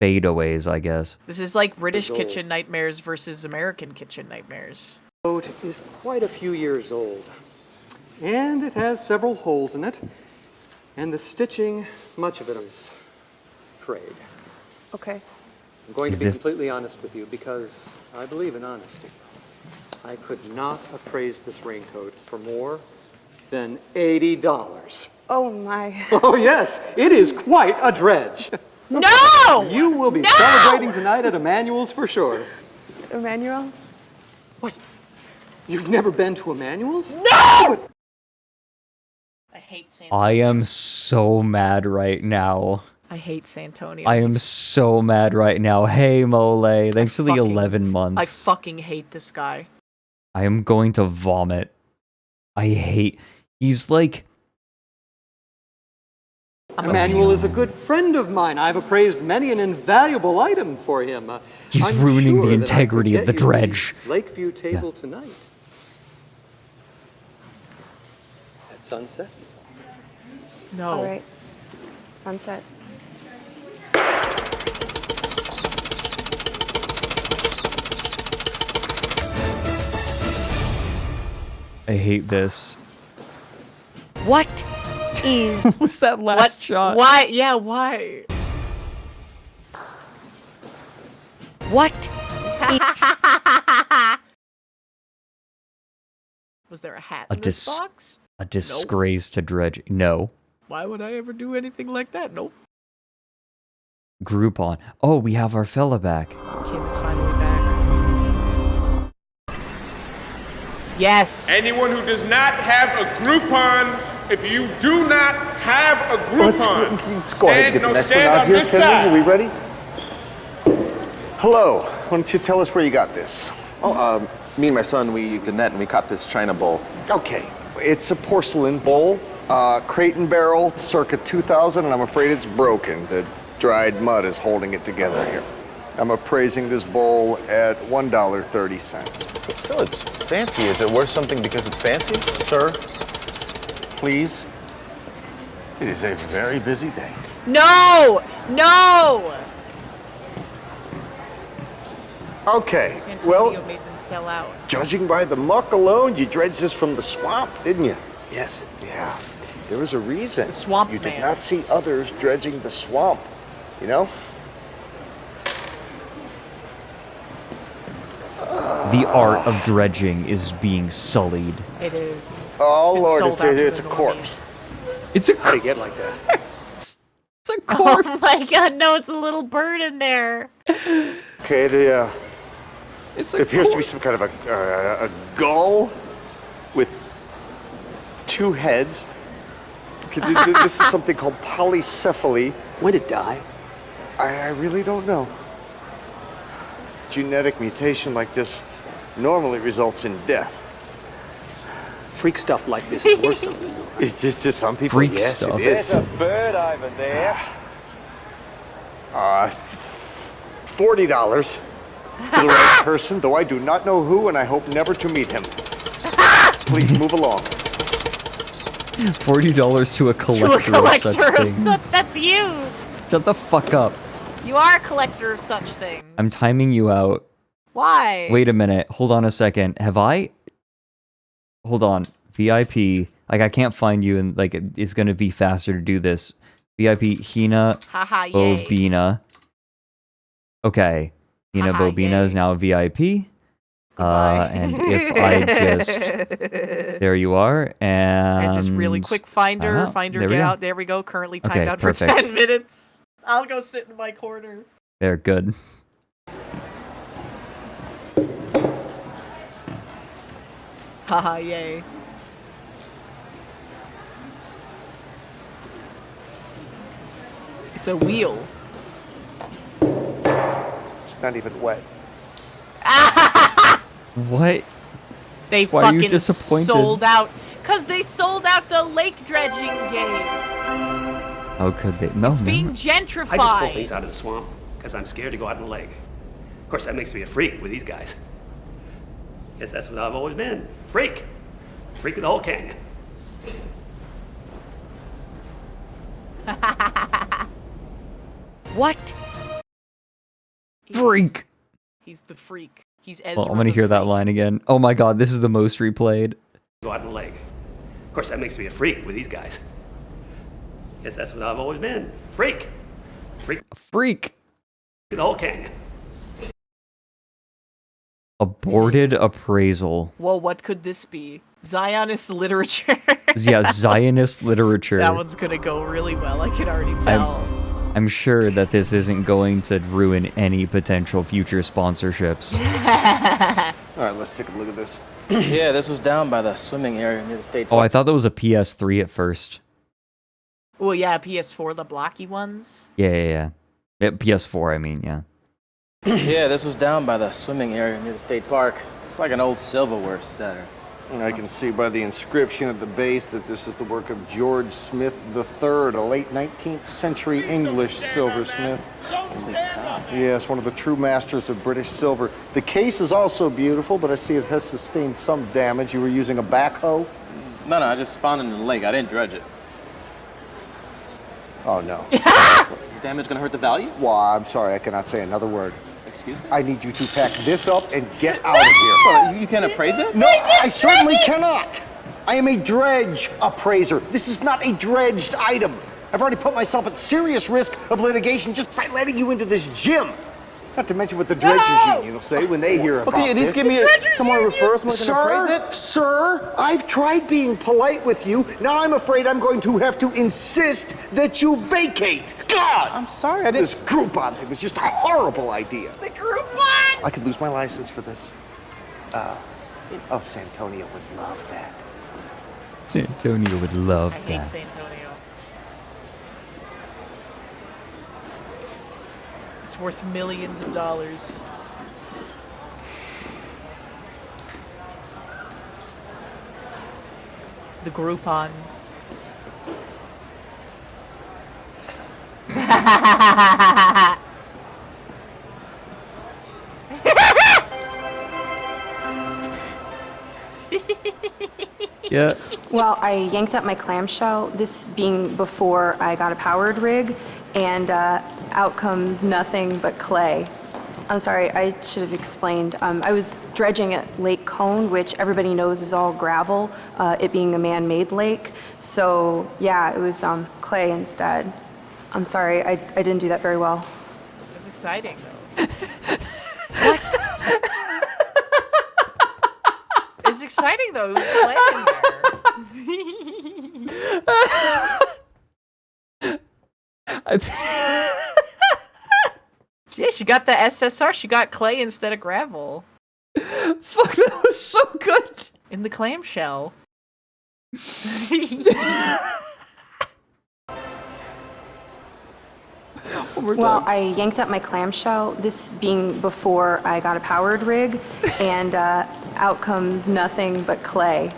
Fadeaways, I guess. This is like British old. Kitchen Nightmares versus American Kitchen Nightmares. Coat is quite a few years old, and it has several holes in it, and the stitching, much of it is frayed. Okay. I'm going Is to be this- completely honest with you because I believe in honesty. I could not appraise this raincoat for more than $80. Oh my. Oh yes, it is quite a dredge. No! You will be celebrating tonight at Emmanuel's for sure. Emmanuel's? What? You've never been to Emmanuel's? No! I hate Santonio. I am so mad right now. I hate Santonio. I am so mad right now. Hey, Mole. Thanks for the 11 months. I fucking hate this guy. I am going to vomit. I hate... He's like... Emmanuel is a good friend of mine. I've appraised many an invaluable item for him. He's I'm ruining sure the that I integrity could of the get you dredge. Lakeview table tonight. At sunset? No. All right. Sunset. I hate this. What is... What was that last shot? Why? Yeah, why? What? Was there a hat A in this box? A disgrace to Dredge. No. Why would I ever do anything like that? Nope. Groupon. Oh, we have our fella back. Kim is finally back. Yes. Anyone who does not have a Groupon, if you do not have a Groupon, Let's go ahead and get the next one out here. Kenley, are we ready? Hello. Why don't you tell us where you got this? Oh, me and my son, we used a net and we caught this China bowl. Okay. It's a porcelain bowl, crate and barrel, circa 2000, and I'm afraid it's broken. The dried mud is holding it together here. I'm appraising this bowl at $1.30. But still, it's fancy. Is it worth something because it's fancy? Sir, please. It is a very busy day. No! No! Okay, Santonio well, made them sell out. judging by the muck alone, you dredged this from the swamp, didn't you? Yes. Yeah. There was a reason. The swamp You did man. not see others dredging the swamp, you know? the art of dredging is being sullied. It is. Oh, been Lord, sold out to it's a the corpse. It's a How do you get like that? It's a corpse. Oh my god, no, it's a little bird in there. Okay, it appears to be some kind of a gull with 2 heads. Okay, this is something called polycephaly. When did it die? I really don't know. Genetic mutation like this normally results in death. Freak stuff like this is worth something. It's just to some people, Freak yes, stuff. it is. There's a bird over there. $40 to the right person, though I do not know who, and I hope never to meet him. Please move along. $40 to a collector, of such. That's you. Shut the fuck up. You are a collector of such things. I'm timing you out. Why? Wait a minute. Hold on a second. Have I? Hold on. VIP. Like, I can't find you, and like it's gonna be faster to do this. VIP Haha, yay. HinaBoBina. Okay. HinaBoBina is now a VIP. And if I just there you are, and just really quick finder, there we get go. out. There we go. Currently timed Okay, out perfect. for 10 minutes. I'll go sit in my corner. There, good. Haha, yay. It's a wheel. It's not even wet. What? They Why are you fucking disappointed? sold out. Because they sold out the lake dredging game. How could they? No, It's man. being gentrified. I just pull things out of the swamp because I'm scared to go out in the lake. Of course, that makes me a freak with these guys. Yes, that's what I've always been. Freak. Freak of the whole canyon. What? Freak. He's the freak. He's Ezra. Well, I'm gonna hear that line again. Oh my god, this is the most replayed. Go out in the lake. Of course, that makes me a freak with these guys. Yes, that's what I've always been. Freak. Freak. Freak. The whole canyon. Aborted appraisal. Well, what could this be? Zionist literature. Yeah, Zionist literature. That one's gonna go really well. I can already tell. I'm sure that this isn't going to ruin any potential future sponsorships. All right, let's take a look at this. Yeah, this was down by the swimming area near the state Oh, park. I thought that was a PS3 at first. Well, yeah, PS4, the blocky ones. Yeah. PS4, I mean, yeah. Yeah, this was down by the swimming area near the state park. It's like an old silverware center. And I can see by the inscription at the base that this is the work of George Smith III, a late 19th century English silversmith. Yes, one of the true masters of British silver. The case is also beautiful, but I see it has sustained some damage. You were using a backhoe? No, I just found it in the lake. I didn't dredge it. Oh, no. Is this damage gonna hurt the value? Well, I'm sorry, I cannot say another word. Excuse me? I need you to pack this up and get out of here. Well, you can't appraise it? No, I certainly cannot. I am a dredge appraiser. This is not a dredged item. I've already put myself at serious risk of litigation just by letting you into this gym. Not to mention what the dredgers union will say when they hear about Okay, at least this. give me someone to refer someone can appraise it. Sir, I've tried being polite with you. Now I'm afraid I'm going to have to insist that you vacate. God! I'm sorry, I didn't... This Groupon thing was just a horrible idea. The Groupon! I could lose my license for this. Oh, Santonio would love that. Santonio would love I hate that. Santonio. It's worth millions of dollars. The Groupon. Yeah. Well, I yanked up my clamshell, this being before I got a powered rig, and out comes nothing but clay. I'm sorry, I should have explained. I was dredging at Lake Cone, which everybody knows is all gravel, it being a man-made lake. So yeah, it was clay instead. I'm sorry, I didn't do that very well. It's exciting, though. was exciting though. It was playing there. Yeah, she got the SSR. She got clay instead of gravel. Fuck, that was so good. In the clamshell. Well, I yanked up my clamshell, this being before I got a powered rig, and out comes nothing but clay.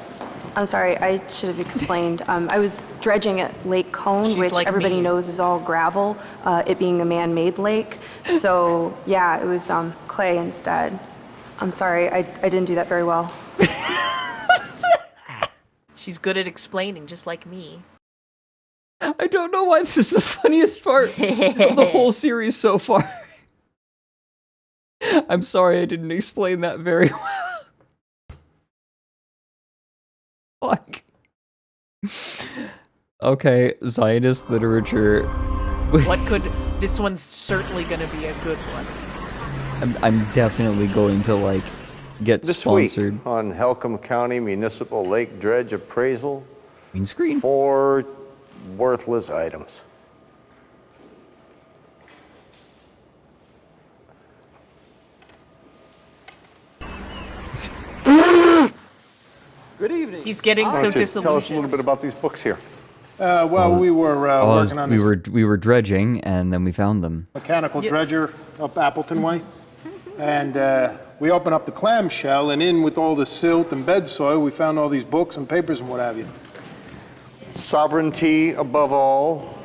I'm sorry, I should have explained. I was dredging at Lake Cone, She's which like everybody me. knows is all gravel, it being a man-made lake. So yeah, it was clay instead. I'm sorry, I didn't do that very well. She's good at explaining, just like me. I don't know why this is the funniest part of the whole series so far. I'm sorry I didn't explain that very well. Fuck. Okay, Zionist literature. What could... This one's certainly gonna be a good one. I'm definitely going to, like, get This sponsored. week on Helcom County Municipal Lake Dredge Appraisal, green screen. 4 worthless items. Good evening. He's getting Why so don't you disillusioned. tell us a little bit about these books here. Well, we were working on this we were dredging, and then we found them. mechanical dredger up Appleton Way. And we opened up the clamshell, and in with all the silt and bed soil, we found all these books and papers and what have you. Sovereignty above all.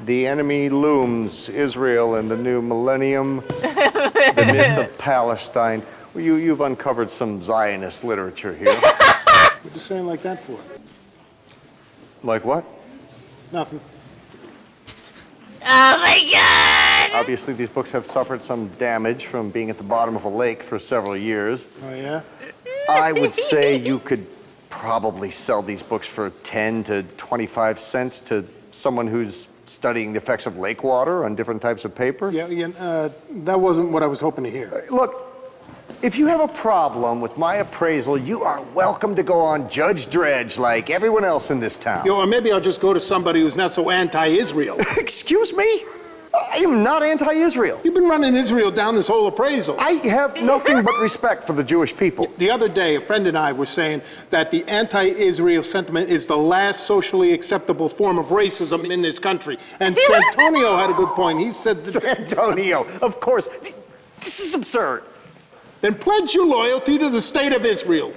The enemy looms, Israel and the new millennium. The myth of Palestine. Well, you've uncovered some Zionist literature here. What you saying like that for? Like what? Nothing. Oh my God! Obviously, these books have suffered some damage from being at the bottom of a lake for several years. Oh, yeah? I would say you could probably sell these books for 10 to 25 cents to someone who's studying the effects of lake water on different types of paper. Yeah, that wasn't what I was hoping to hear. Look, if you have a problem with my appraisal, you are welcome to go on Judge Dredge like everyone else in this town. Or maybe I'll just go to somebody who's not so anti-Israel. Excuse me? I am not anti-Israel. You've been running Israel down this whole appraisal. I have nothing but respect for the Jewish people. The other day, a friend and I were saying that the anti-Israel sentiment is the last socially acceptable form of racism in this country. And Santonio had a good point. He said that... Santonio, of course. This is absurd. Then pledge your loyalty to the state of Israel.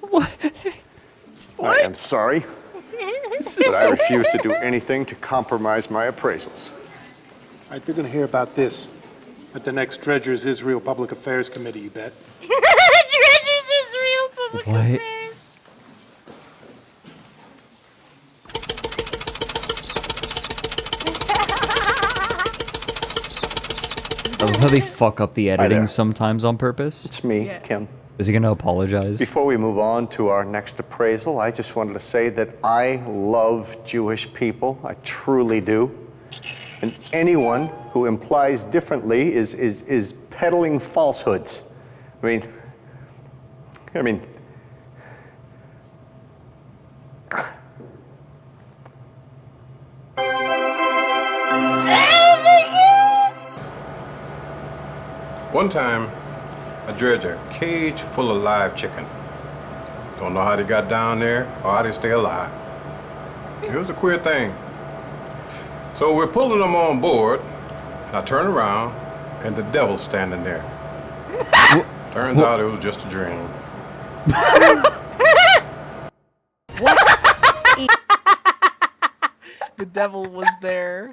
What? I am sorry, but I refuse to do anything to compromise my appraisals. All right, they're going to hear about this at the next Dredger's Israel Public Affairs Committee, you bet. Dredger's Israel Public What? Affairs. I love how they fuck up the there. editing sometimes on purpose. It's me, Kim. Is he gonna apologize? Before we move on to our next appraisal, I just wanted to say that I love Jewish people. I truly do. And anyone who implies differently is peddling falsehoods. I mean, One time, I dredged a cage full of live chicken. Don't know how they got down there or how they stay alive. It was a queer thing. So we're pulling them on board, and I turn around, and the devil's standing there. Turns out it was just a dream. The devil was there.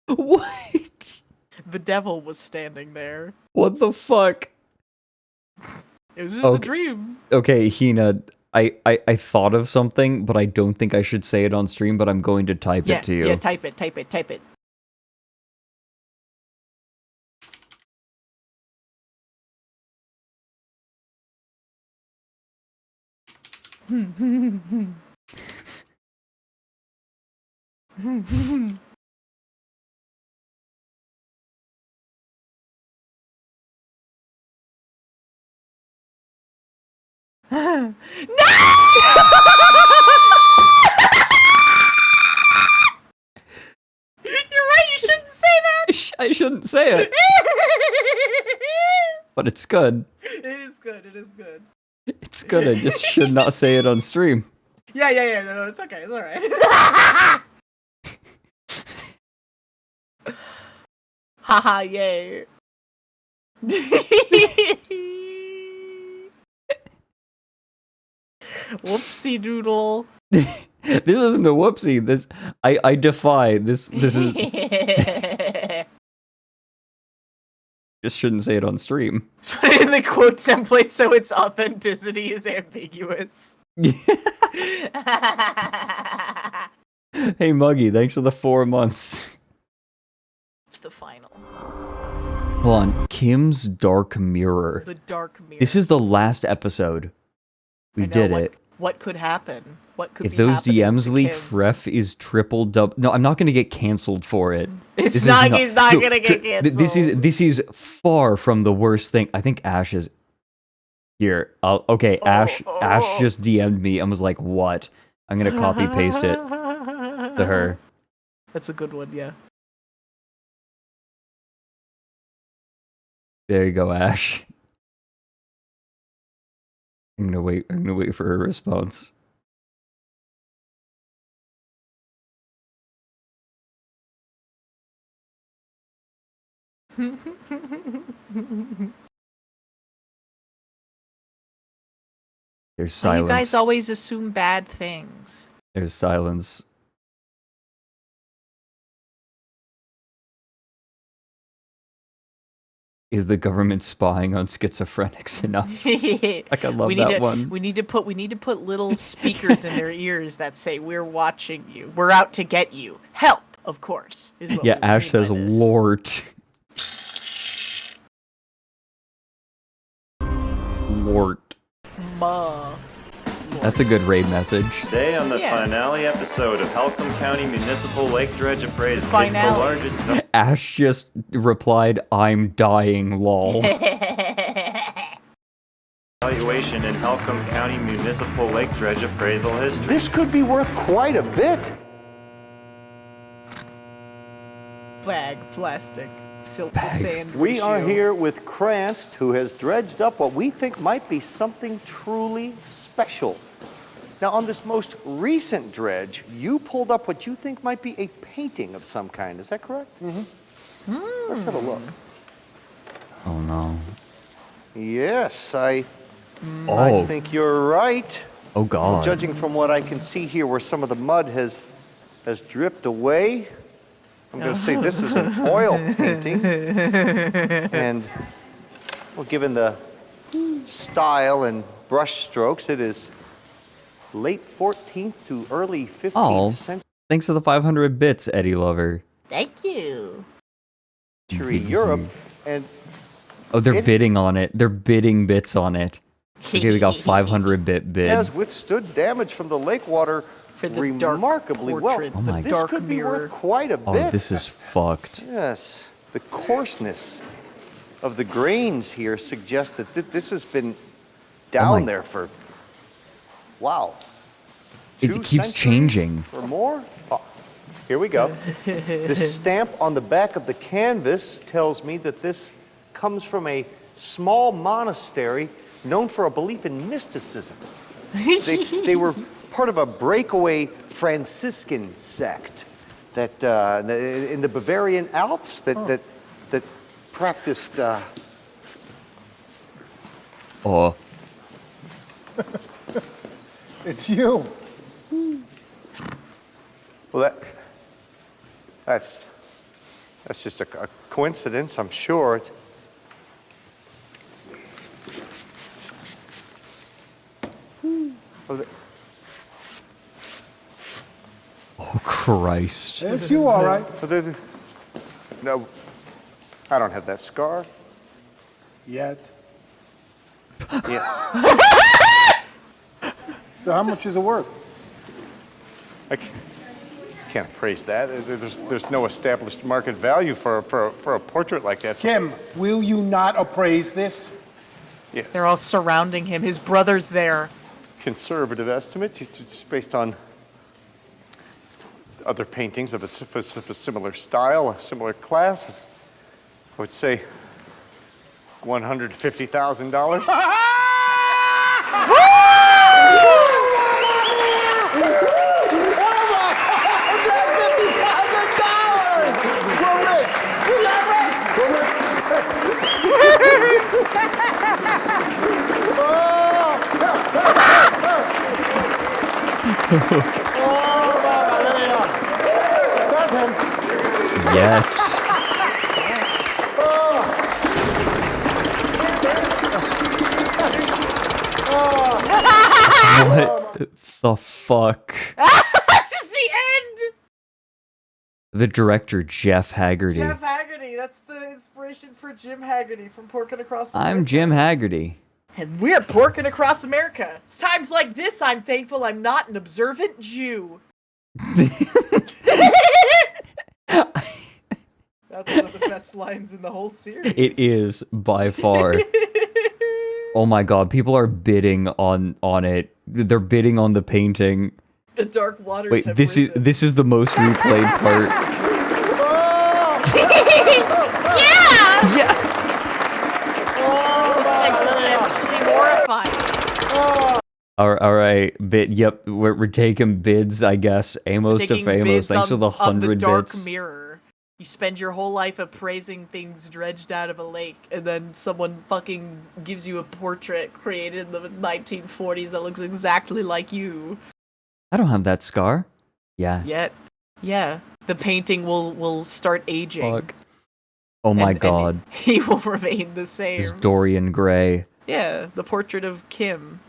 What? The devil was standing there. What the fuck? It was just a dream. Okay, Hina, I thought of something, but I don't think I should say it on stream, but I'm going to type it to you. Yeah, type it, type it, type it. You're right, you shouldn't say that! I shouldn't say it, but it's good. It is good, it is good. It's good, I just should not say it on stream. Yeah, no, it's okay, it's alright. Haha, yay. Whoopsie doodle. This isn't a whoopsie. This I defy. This is just shouldn't say it on stream. Put it in the quote template so its authenticity is ambiguous. Hey Muggy, thanks for the 4 months. It's the final. Hold on, Kim's Dark Mirror. The Dark Mirror. This is the last episode. We did it. What could happen? What could If be those happening DMs to leak, Kim? Fref is triple double. No, I'm not gonna get canceled for it. He's not gonna get canceled. This is far from the worst thing. I think Ash is here. Okay, Ash just DM'd me and was like, "What?" I'm gonna copy paste it to her. That's a good one, yeah. There you go, Ash. I'm gonna wait for her response. There's Why silence. you guys always assume bad things? There's silence. Is the government spying on schizophrenics enough? Like I love that one. We need to put little speakers in their ears that say, "We're watching you. We're out to get you. Help!" Of course. Is what Yeah, we Ash mean says by this. Lord. Lord. Ma. That's a good raid message. Today on the Yeah. finale episode of Halcombe County Municipal Lake Dredge Appraisal, it's the Finale. largest. Ash just replied, "I'm dying, lol." Valuation in Halcombe County Municipal Lake Dredge Appraisal history. This could be worth quite a bit. Bag, plastic, silk to sand. We are ratio. here with Cranston, who has dredged up what we think might be something truly special. Now, on this most recent dredge, you pulled up what you think might be a painting of some kind. Is that correct? Mm-hmm. Let's have a look. Oh no. Yes, I Oh. think you're right. Oh god. Judging from what I can see here, where some of the mud has dripped away, I'm going to say this is an oil painting. And, well, given the style and brush strokes, it is late 14th to early 15th Oh. century Thanks for the 500 bits, Eddie Lover. Thank you. Europe. And Oh, they're bidding on it. They're bidding bits on it. Okay, we got 500 bit bid. has withstood damage from the lake water remarkably well. Oh my This God. could be worth quite a Oh, bit. this is fucked. Yes, the coarseness of the grains here suggests that this has been down there for, wow. It 2 keeps centuries changing. or more. Oh, here we go. The stamp on the back of the canvas tells me that this comes from a small monastery known for a belief in mysticism. They were part of a breakaway Franciscan sect that in the Bavarian Alps that practiced. Oh. It's you. Well, that's just a coincidence, I'm sure. Oh, Christ. It's you, all right. No, I don't have that scar. Yet. Yeah. So how much is it worth? I can't appraise that. There's no established market value for a portrait like that. Kim, will you not appraise this? Yes. They're all surrounding him. His brother's there. conservative estimate, just based on other paintings of a similar style, a similar class, I would say $150,000. Yes. What the fuck? This is the end! The director, Jeff Haggerty. Jeff Haggerty, that's the inspiration for Jim Haggerty from Porkin' Across America. I'm Jim Haggerty. And we're Porkin' Across America. It's times like this I'm thankful I'm not an observant Jew. That's one of the best lines in the whole series. It is by far. Oh my god, people are bidding on it. They're bidding on the painting. The dark waters Wait, have this risen. is the most replayed part. Yeah! Yeah. It's like sexually horrifying. All right, bid. Yep, we're taking bids, I guess. Amos to Taking Famos. bids Thanks for the on 100 the dark bits. mirror. You spend your whole life appraising things dredged out of a lake, and then someone fucking gives you a portrait created in the 1940s that looks exactly like you. I don't have that scar. Yeah. Yet, yeah, the painting will start aging. Fuck. Oh my god. And he will remain the same. This is Dorian Gray. Yeah, the portrait of Kim.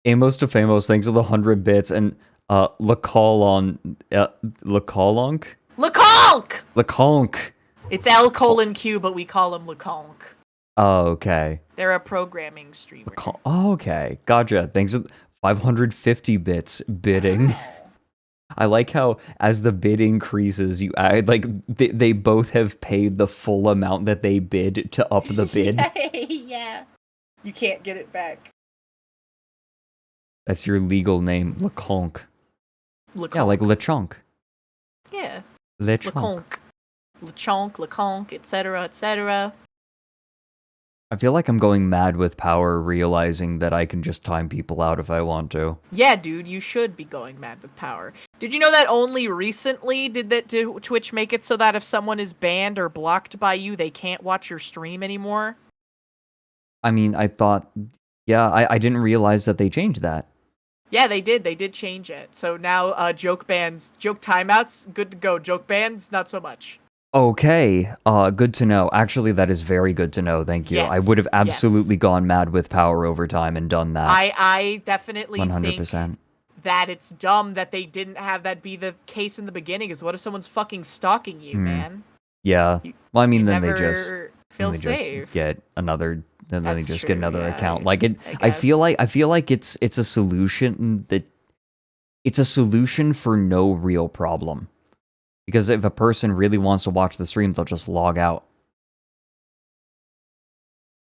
Amos to Famos. Thanks for the 100 bits. And LaColonk. LeConk! LeConk. It's L:Q, but we call him LeConk. Oh, okay. They're a programming streamer. Oh, okay. Gotcha. Thanks for 550 bits bidding. I like how as the bid increases, you like they both have paid the full amount that they bid to up the bid. Yeah. You can't get it back. That's your legal name, LeConk. LeConk. Yeah, like LeChonk. Yeah. LeChonk. LeConk, etc., etc. I feel like I'm going mad with power, realizing that I can just time people out if I want to. Yeah, dude, you should be going mad with power. Did you know that only recently did Twitch make it so that if someone is banned or blocked by you, they can't watch your stream anymore? I mean, I thought... Yeah, I didn't realize that they changed that. Yeah, they did. They did change it. So now joke bans, joke timeouts, good to go. Joke bans, not so much. Okay, good to know. Actually, that is very good to know. Thank you. Yes, I would have absolutely gone mad with power over time and done that. I definitely 100%. think that it's dumb that they didn't have that be the case in the beginning. Is what if someone's fucking stalking you, man? Yeah. Well, I mean, then they never just feel then they safe. just get another. Then they That's just true, get another yeah, account. Like it. I I feel like it's a solution that it's a solution for no real problem. Because if a person really wants to watch the stream, they'll just log out.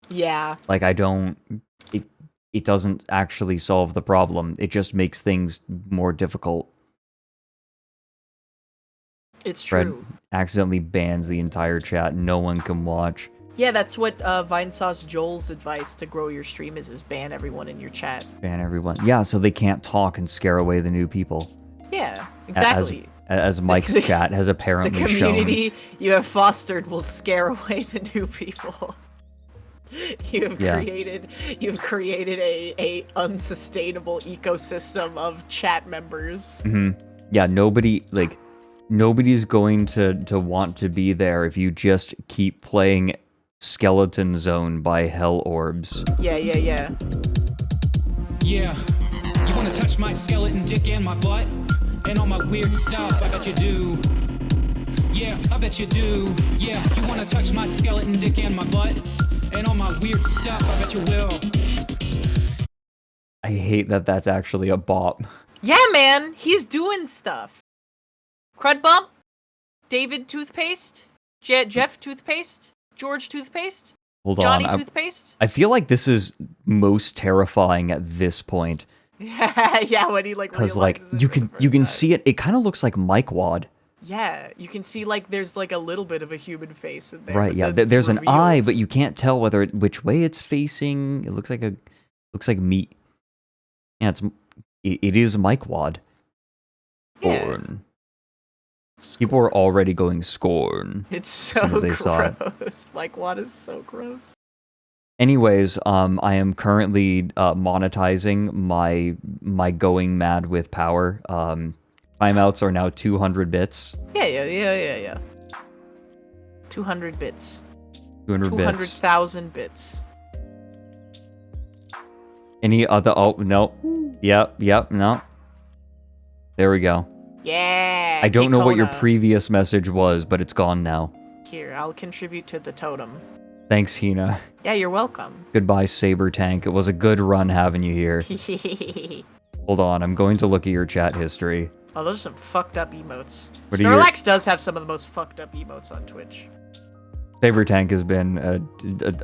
Yeah. Like it doesn't actually solve the problem. It just makes things more difficult. It's Fred true. accidentally bans the entire chat. No one can watch. Yeah, that's what Vinesauce Joel's advice to grow your stream is ban everyone in your chat. Ban everyone. Yeah, so they can't talk and scare away the new people. Yeah, exactly. As Mike's chat has apparently the shown. community you have fostered will scare away the new people. You've created a unsustainable ecosystem of chat members. Yeah, nobody's going to want to be there if you just keep playing Skeleton Zone by Hell Orbs. Yeah. Yeah. You wanna touch my skeleton dick and my butt? And all my weird stuff, I bet you do. Yeah, I bet you do. Yeah, you wanna touch my skeleton dick and my butt? And all my weird stuff, I bet you will. I hate that that's actually a bot. Yeah, man, he's doing stuff. Crud Bump, David Toothpaste, Jeff Toothpaste, George Toothpaste, Hold Johnny on. Toothpaste. I feel like this is most terrifying at this point Yeah, when he like Because realizes like it you for the can first time. see it. It kind of looks like Mike Wad. Yeah, you can see like there's like a little bit of a human face in there. Right, but yeah. then it's There's an eye, revealed. but you can't tell which way it's facing. It looks like meat. Yeah, it is Mike Wad. Scorn. People were already going scorn. It's as soon so as they saw it. gross. Like, what is so gross? Anyways, I am currently monetizing my going mad with power. Timeouts are now 200 bits. Yeah. 200 bits. 200 bits. 200,000 bits. Any other? Oh no. Yep. No. There we go. Yeah. I don't know what your Kekona. previous message was, but it's gone now. Here, I'll contribute to the totem. Thanks, Hina. Yeah, you're welcome. Goodbye, Saber Tank. It was a good run having you here. Hold on, I'm going to look at your chat history. Oh, those are some fucked up emotes. What are your- Snorlax does have some of the most fucked up emotes on Twitch. Saber Tank has been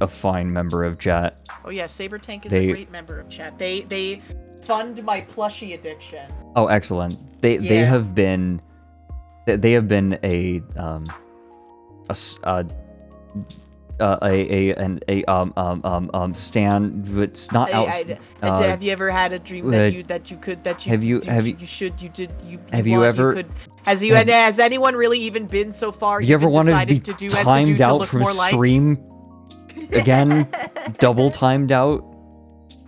a fine member of chat. Oh yeah, Saber Tank is They- a great member of chat. They fund my plushie addiction. Oh, excellent. They Yeah. have been a stand. It's not out. Have you ever had a dream that you have you ever- could, has anyone really even been so far? Have you ever even wanted to be decided to do as to do timed to out look from more like? stream again? Double timed out.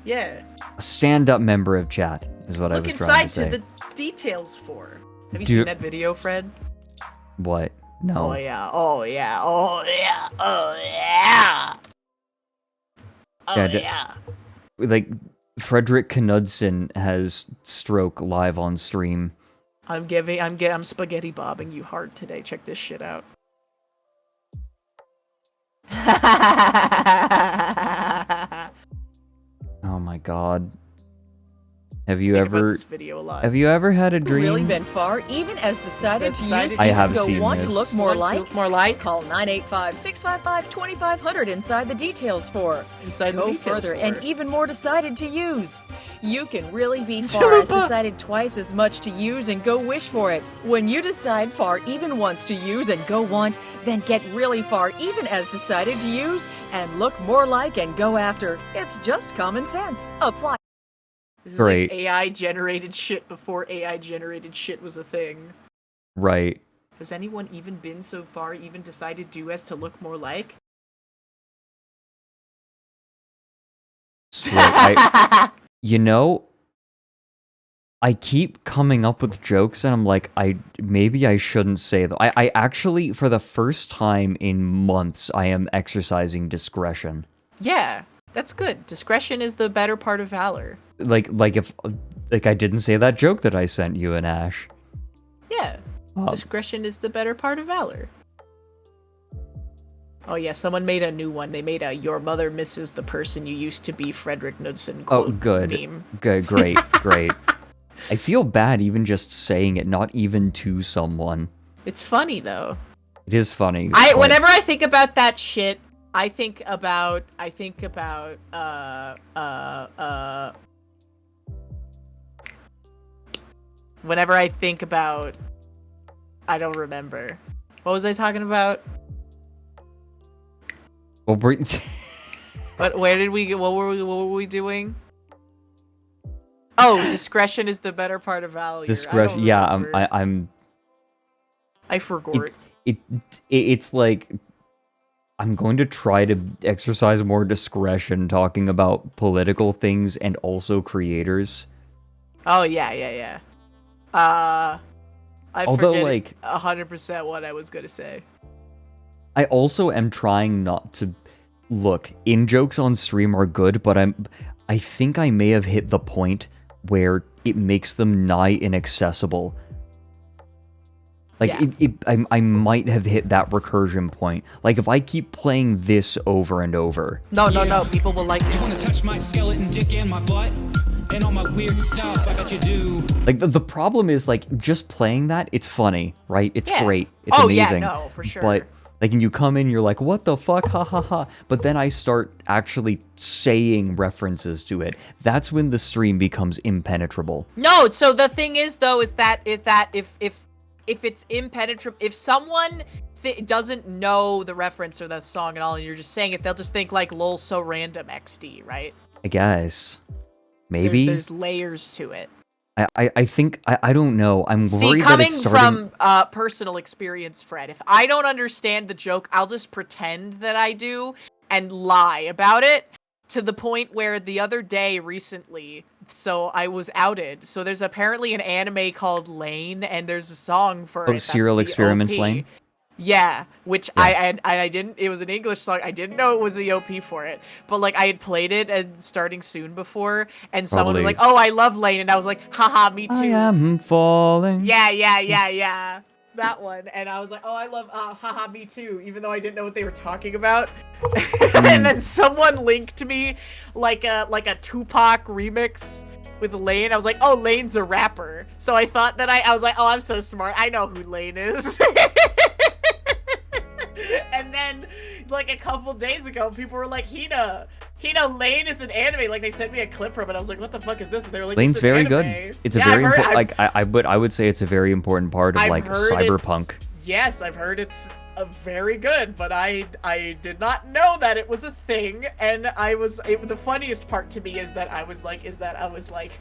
Yeah. A stand-up member of chat is what I Look was trying inside to say. to the details for. Have you Do- seen that video, Fred? What? No. Oh yeah. Oh yeah. Oh yeah. Oh yeah. Oh Yeah, yeah. Like Frederick Knudsen has stroke live on stream. I'm spaghetti bobbing you hard today. Check this shit out. Oh my god. Have you Think about ever this video a lot. Have you ever had a dream? Really been far, even as decided to use I have go seen want this. to look more Want to like? look more like? Call 985-655-2500 inside the details for. Inside the go details further for. and even more decided to use. You can really be far as Chalupa. decided twice as much to use and go wish for it. When you decide far even once to use and go want, then get really far even as decided to use and look more like and go after. It's just common sense. Apply. This is Great. like AI generated shit before AI generated shit was a thing. Right. Has anyone even been so far, even decided do as to look more like? Sweet. You know, I keep coming up with jokes and I'm like, maybe I shouldn't say them. I actually, for the first time in months, I am exercising discretion. Yeah, that's good. Discretion is the better part of valor. Like if I didn't say that joke that I sent you and Ash. Yeah, discretion is the better part of valor. Oh yeah, someone made a new one. They made a "Your mother misses the person you used to be" Frederick Knudsen Oh, quote good. meme. Good, great, great. I feel bad even just saying it, not even to someone. It's funny though. It is funny. but- Whenever I think about that shit, I think about whenever I think about I don't remember. What was I talking about? Well, What were we doing? Oh, discretion is the better part of valor. discretion. Yeah, I forgot. It's like I'm going to try to exercise more discretion talking about political things and also creators. Oh yeah. I Although, forget like- 100% what I was gonna say. I also am trying not to look. In-jokes on stream are good, but I think I may have hit the point where it makes them nigh inaccessible. Like Yeah. I might have hit that recursion point. Like if I keep playing this over and over. No. People will like You wanna touch my skeleton dick and my butt? And all my weird stuff, I bet you do. Like the problem is like just playing that, it's funny, right? It's Yeah. great. It's Oh, yeah, amazing. no, for sure. But Like, and you come in, you're like, what the fuck, ha ha ha. But then I start actually saying references to it. That's when the stream becomes impenetrable. No, so the thing is though, is that if it's impenetrable, if someone doesn't know the reference or the song at all, and you're just saying it, they'll just think like, "Lol, so random XD," right? I guess. Maybe. There's layers to it. I think, I don't know. I'm worried that Coming it's starting... from personal experience, Fred, if I don't understand the joke, I'll just pretend that I do and lie about it, to the point where the other day recently, so I was outed. So there's apparently an anime called Lane, and there's a song for it. Serial Experiments OP. Lane? Yeah, which I didn't, it was an English song, I didn't know it was the OP for it, but like I had played it and starting soon before, and someone was like, oh, I love Lane, and I was like, haha, me too. I am falling. Yeah, that one, and I was like, oh, I love, haha, me too, even though I didn't know what they were talking about. And then someone linked me like a Tupac remix with Lane. I was like, oh, Lane's a rapper. So I thought that I was like, oh, I'm so smart, I know who Lane is. And then, like, a couple days ago, people were like, Hina, Lane is an anime. Like, they sent me a clip from it. I was like, what the fuck is this? And they were like, Lane's it's an very anime. good. It's a very important, like, I would say it's a very important part of, like, cyberpunk. Yes, I've heard it's very good, but I did not know that it was a thing, and the funniest part to me is that I was like,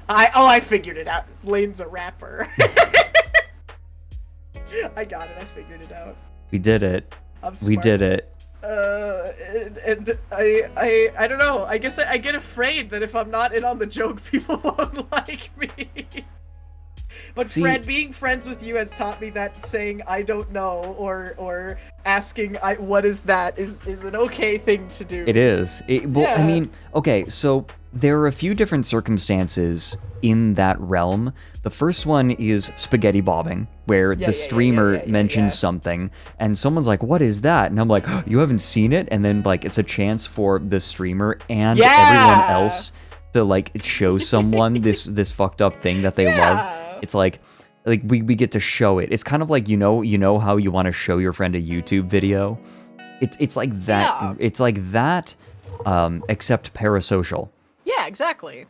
I figured it out. Lane's a rapper. I got it. I figured it out. We did it. We did it. And I don't know. I guess I get afraid that if I'm not in on the joke, people won't like me. But See, Fred, being friends with you has taught me that saying I don't know or asking what is that is an okay thing to do. It is. Well, Yeah. I mean, okay, so there are a few different circumstances in that realm. The first one is spaghetti bobbing, where the streamer mentions something, and someone's like, what is that? And I'm like, oh, you haven't seen it? And then, like, it's a chance for the streamer and everyone else to, like, show someone this fucked up thing that they love. It's like we get to show it. It's kind of like, you know how you want to show your friend a YouTube video? It's like that. Yeah. It's like that, except parasocial. Yeah, exactly.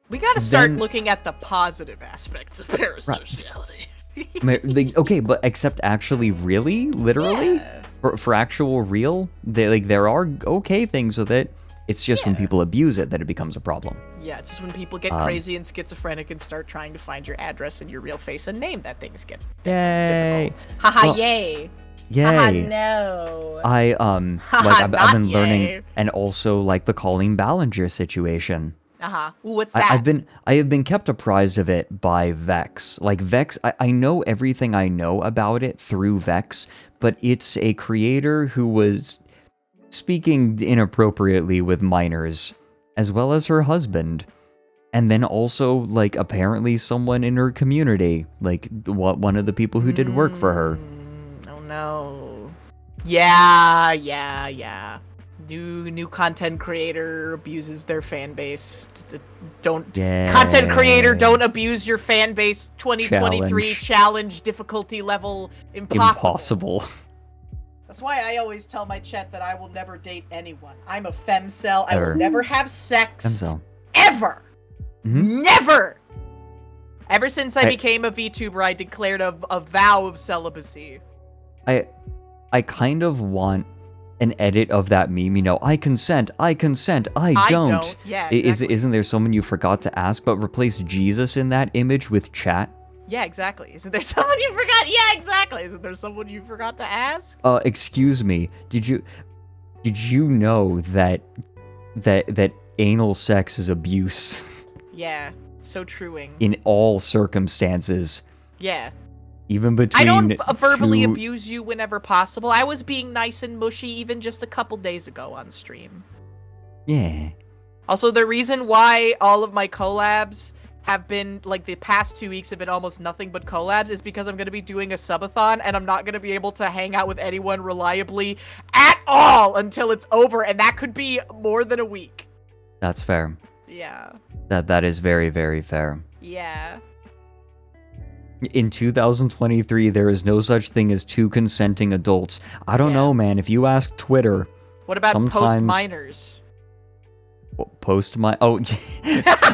We gotta start looking at the positive aspects of parasociality. Okay, but except actually, really, literally, for actual real, there are okay things with it. It's just when people abuse it that it becomes a problem. Yeah, it's just when people get crazy and schizophrenic and start trying to find your address and your real face and name that things get Yay! difficult. Haha, Well, yay! Yay! Haha, no! I've been Not learning, yay. and also like the Colleen Ballinger situation. Ooh, what's that? I have been kept apprised of it by Vex. Like Vex, I know everything I know about it through Vex, but it's a creator who was speaking inappropriately with minors, as well as her husband. And then also, like, apparently someone in her community, like, one of the people who did work for her. Oh no. Yeah. New content creator abuses their fan base. Content creator, don't abuse your fan base. 2023 challenge difficulty level impossible. That's why I always tell my chat that I will never date anyone. I'm a femcel. I will never have sex. Femcel. Ever. Mm-hmm. Never. Ever since I became a VTuber, I declared a vow of celibacy. I kind of want an edit of that meme, I consent, I don't. Yeah, exactly. Isn't there someone you forgot to ask, but replace Jesus in that image with chat? Yeah, exactly. Isn't there someone you forgot? Yeah, exactly. Isn't there someone you forgot to ask? Excuse me. Did you know that anal sex is abuse? Yeah, so truing. In all circumstances. Yeah. Even between I don't verbally two... abuse you whenever possible. I was being nice and mushy even just a couple days ago on stream. Yeah. Also, the reason why all of my collabs have been, like, the past 2 weeks have been almost nothing but collabs is because I'm going to be doing a subathon, and I'm not going to be able to hang out with anyone reliably at all until it's over, and that could be more than a week. That's fair. Yeah. That is very, very fair. Yeah. In 2023, there is no such thing as two consenting adults. I don't know, man. If you ask Twitter, What about sometimes post-minors? Oh,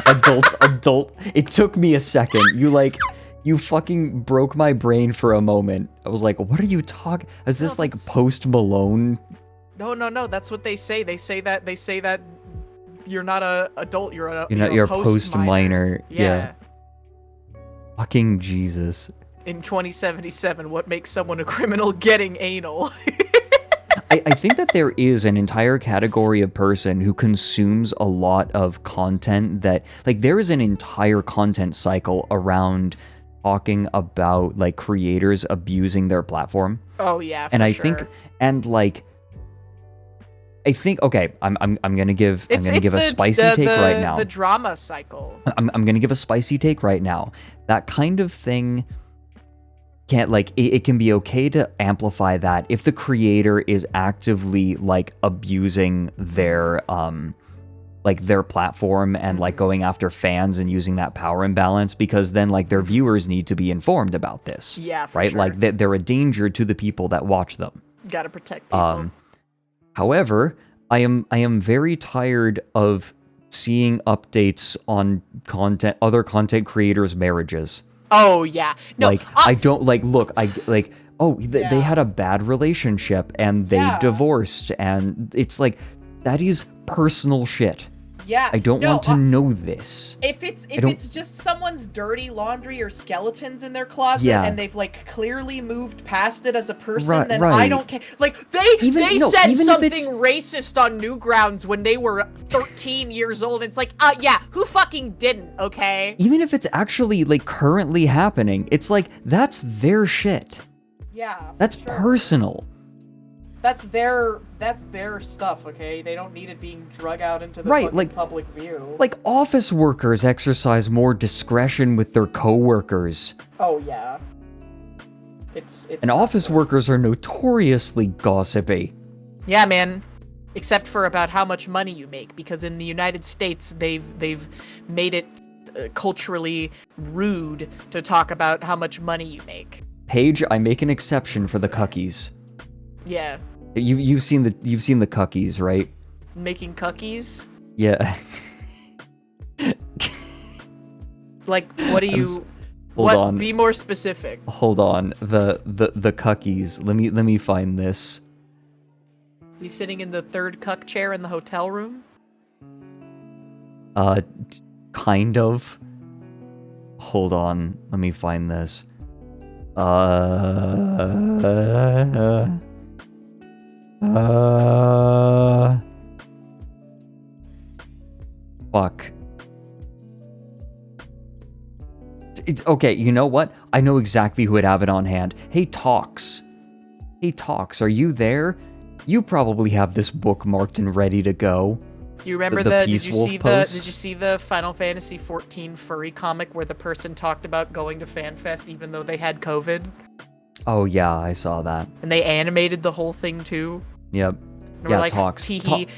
adult. It took me a second. You fucking broke my brain for a moment. I was like, what are you talking? Is this like Post Malone? No. That's what they say. They say that you're not a adult. You're You're a post post minor. Yeah. Fucking Jesus. In 2077, what makes someone a criminal? Getting anal. I think that there is an entire category of person who consumes a lot of content that, like, there is an entire content cycle around talking about, like, creators abusing their platform. Oh yeah, for and I sure. think, and like, I think, okay, I'm gonna give a spicy take right now. The drama cycle. I'm gonna give a spicy take right now. That kind of thing can't, like, it can be okay to amplify that if the creator is actively, like, abusing their their platform and, like, going after fans and using that power imbalance, because then, like, their viewers need to be informed about this. Yeah, for right? sure. Like, they're a danger to the people that watch them. Gotta protect people. However, I am very tired of seeing updates on other content creators' marriages. Oh yeah. No. Like, I don't look. They had a bad relationship and they divorced, and it's like, that is personal shit. Yeah. I don't want to know this. If it's just someone's dirty laundry or skeletons in their closet, Yeah. and they've, like, clearly moved past it as a person, Right, then right. I don't care. Like, they said even if something racist on Newgrounds when they were 13 years old. It's like, yeah, who fucking didn't? Okay. Even if it's actually, like, currently happening, it's like, that's their shit. Yeah. That's personal. That's their stuff. Okay. They don't need it being drug out into the Right, fucking like- public view. Like, office workers exercise more discretion with their coworkers. Oh yeah. It's And office workers are notoriously gossipy. Yeah, man. Except for about how much money you make, because in the United States they've made it culturally rude to talk about how much money you make. Paige, I make an exception for the cookies. Yeah, You've seen the cookies, right? making cookies. Yeah. Like, what do you? Hold what? on. Be more specific. Hold on. The cookies. Let me find this. Is he sitting in the third cuck chair in the hotel room? Kind of. Hold on. Let me find this. Fuck. It's okay. You know what? I know exactly who would have it on hand. Hey, Talks. Hey, Talks. Are you there? You probably have this bookmarked and ready to go. Do you remember the did Peace you Wolf see post? did you see the Final Fantasy 14 furry comic where the person talked about going to FanFest even though they had COVID? Oh yeah, I saw that. And they animated the whole thing too. Yep. And we're Yeah, like, Talks. tee-hee.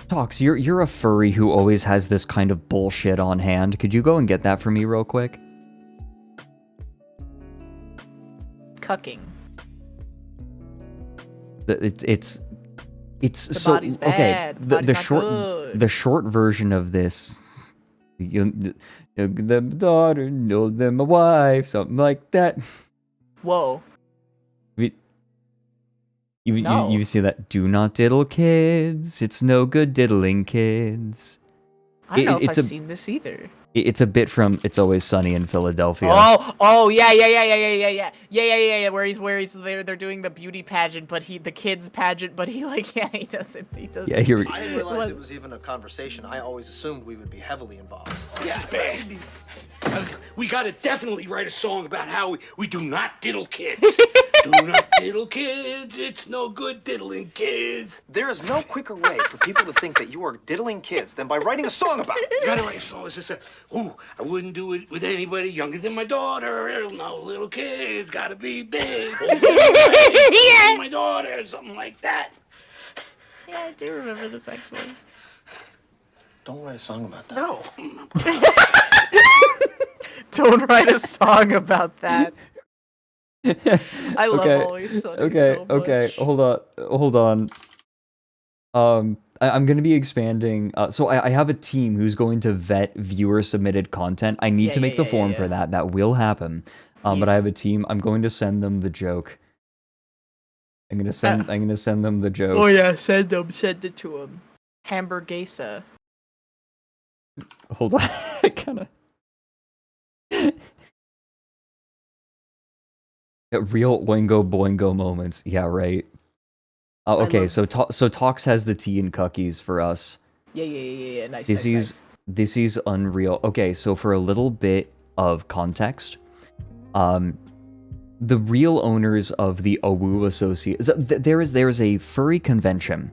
Talks. You're a furry who always has this kind of bullshit on hand. Could you go and get that for me real quick? Cucking. It's The so body's okay. bad. The The body's not short good. the short version of this. The daughter, no, them a wife, something like that. Whoa. No. You see that? Do not diddle kids. It's no good diddling kids. I don't know if it's I've seen this either. It's a bit from It's Always Sunny in Philadelphia. Oh, yeah. Where he's they're doing the beauty pageant, but the kids pageant, but he does it. Yeah, here I didn't realize it was even a conversation. I always assumed we would be heavily involved. This is bad. We gotta definitely write a song about how we do not diddle kids. Do not diddle kids. It's no good diddling kids. There is no quicker way for people to think that you are diddling kids than by writing a song about it. You gotta write a song that says, ooh, I wouldn't do it with anybody younger than my daughter. No little kids, gotta be big. Yeah. My daughter, something like that. Yeah, I do remember this actually. Don't write a song about that. No. Don't write a song about that. I love Always Sunny so much. Okay, hold on. I'm going to be expanding. So I have a team who's going to vet viewer submitted content. I need to make the form for that. That will happen. But I have a team. I'm going to send them the joke. I'm gonna send them the joke. Oh yeah, send it to them. Hamburguesa. Hold on, I kinda. Real Oingo Boingo moments. Yeah, right. Okay, so Tox has the tea and cookies for us. Yeah. Nice. This is unreal. Okay, so for a little bit of context, the real owners of the Owu Association, there is a furry convention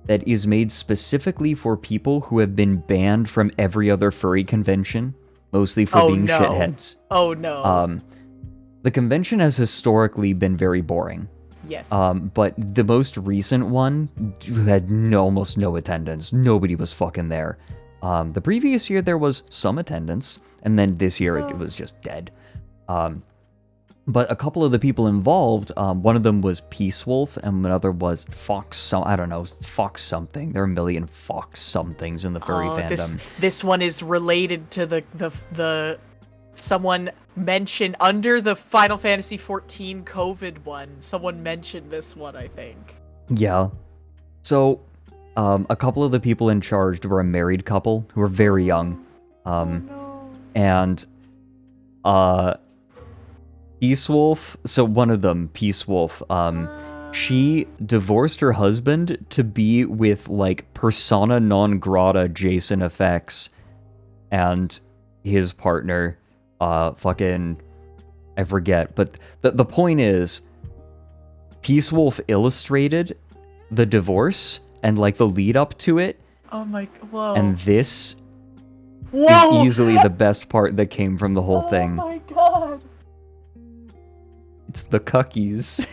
that is made specifically for people who have been banned from every other furry convention, mostly for being shitheads. Oh no. The convention has historically been very boring. Yes. But the most recent one had almost no attendance. Nobody was fucking there. The previous year there was some attendance, and then this year it was just dead. But a couple of the people involved, one of them was Peace Wolf, and another was Fox. I don't know, Fox something. There are a million Fox somethings in the furry fandom. This one is related to the someone mentioned under the Final Fantasy XIV COVID one. Someone mentioned this one, I think. Yeah. So, a couple of the people in charge were a married couple who were very young, and Peace Wolf, so one of them, Peace Wolf, she divorced her husband to be with, like, persona non grata Jason FX and his partner, I forget, but the point is, Peace Wolf illustrated the divorce and, like, the lead up to it. Oh my, whoa. And this is easily the best part that came from the whole thing. Oh my god. It's the cookies.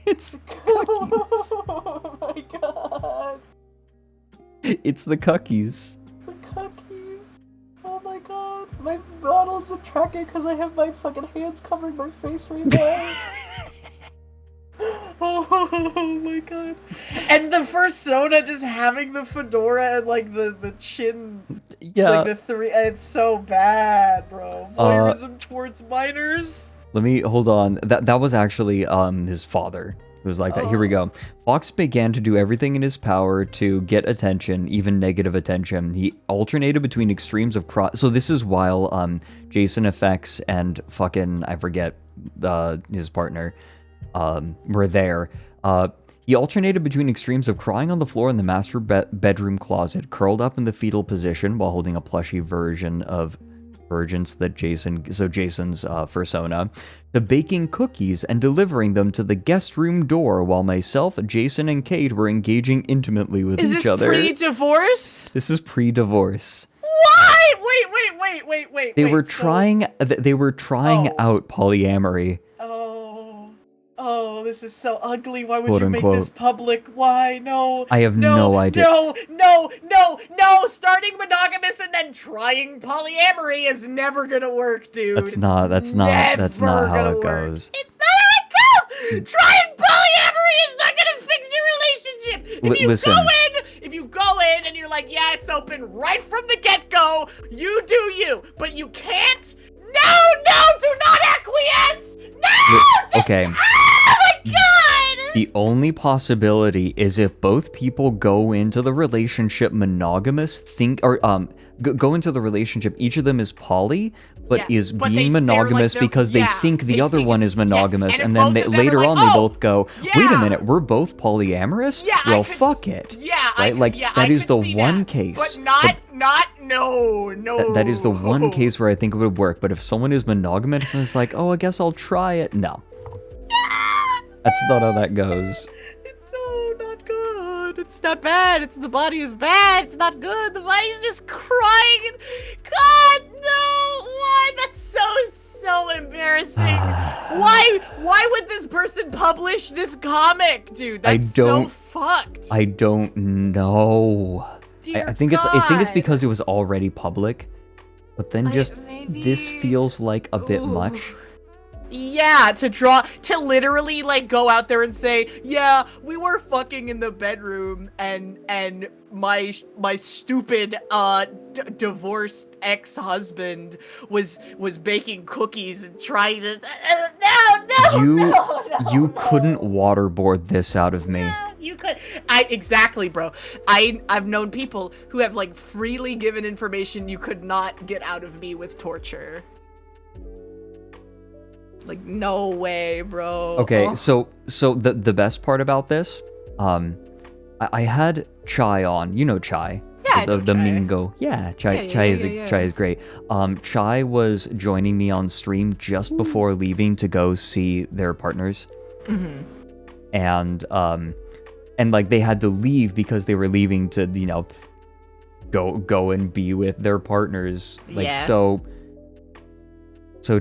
It's the cookies. Oh my god. It's the cookies. The cookies. Oh my god. My model's attractive because I have my fucking hands covering my face right now. Oh my god. And the persona just having the fedora and like the chin. Yeah. Like the three. It's so bad, bro. Voyeurism towards minors. Let me hold on. That was actually his father who was like that. Here we go. Fox began to do everything in his power to get attention, even negative attention. He alternated between extremes of so this is while Jason FX and fucking I forget his partner were there. He alternated between extremes of crying on the floor in the master bedroom closet, curled up in the fetal position while holding a plushy version of Virgins that Jason's persona, to baking cookies and delivering them to the guest room door while myself, Jason, and Kate were engaging intimately with each other. Is this pre-divorce? This is pre-divorce. Why? Wait. They were trying out polyamory. Oh, this is so ugly. Why would Quote, you make unquote. this public? Why? No. I have no idea. No. Starting monogamous and then trying polyamory is never gonna work, dude. That's not how it goes. It's not how it goes! Trying polyamory is not gonna fix your relationship! If you go in and you're like, yeah, it's open right from the get-go, you do you, but you can't? No, do not acquiesce! No! Okay. Oh my god! The only possibility is if both people go into the relationship monogamous, go into the relationship, each of them is poly, but is being monogamous because they think the other one is monogamous, and then later on they both go, wait a minute, we're both polyamorous? Well, fuck it. Right? That is the one case. But no. That is the one case where I think it would work, but if someone is monogamous and it's like, oh, I guess I'll try it, no. That's not how that goes. It's so not good. It's not bad. The body is bad. It's not good. The body's just crying. God, no. Why? That's so embarrassing. Why would this person publish this comic, dude? That's so fucked. I don't know. I think it's because it was already public, but then just this feels like a bit much. Yeah, to literally like go out there and say, yeah, we were fucking in the bedroom, and my stupid divorced ex-husband was baking cookies and trying to You couldn't waterboard this out of me. You could. Exactly, bro. I've known people who have like freely given information you could not get out of me with torture. Like, no way, bro. Okay, so the best part about this, I had Chai on. You know Chai. Yeah, the Mingo. Yeah, Chai Chai is great. Chai was joining me on stream just before leaving to go see their partners. Mm-hmm. And like they had to leave because they were leaving to, you know, go and be with their partners. Like so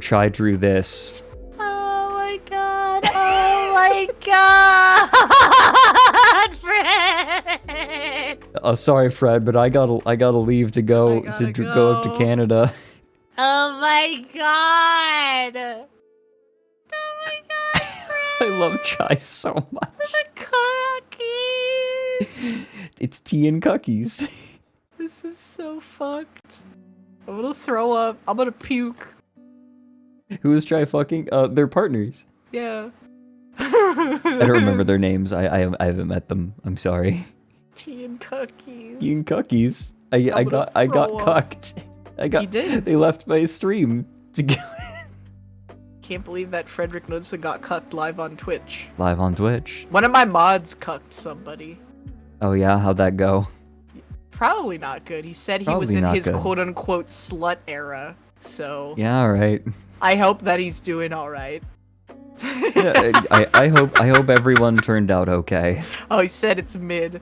Chai drew this. Oh my god, Fred! Sorry, Fred, but I gotta leave to go go up to Canada. Oh my god! Oh my god, Fred! I love Chai so much. The cookies! It's tea and cookies. This is so fucked. I'm gonna throw up. I'm gonna puke. Who is Chai fucking? They're partners. Yeah. I don't remember their names. I haven't met them. I'm sorry. Tea and cookies. Tea and cookies. I got cucked. You did? They left my stream to go Can't believe that Frederick Knudsen got cucked live on Twitch. live on Twitch. One of my mods cucked somebody. Oh yeah, how'd that go? Probably not good. He said he was Probably in not his good. quote-unquote slut era. So Yeah, all right. I hope that he's doing all right. Yeah, I hope everyone turned out okay. Oh, he said it's mid.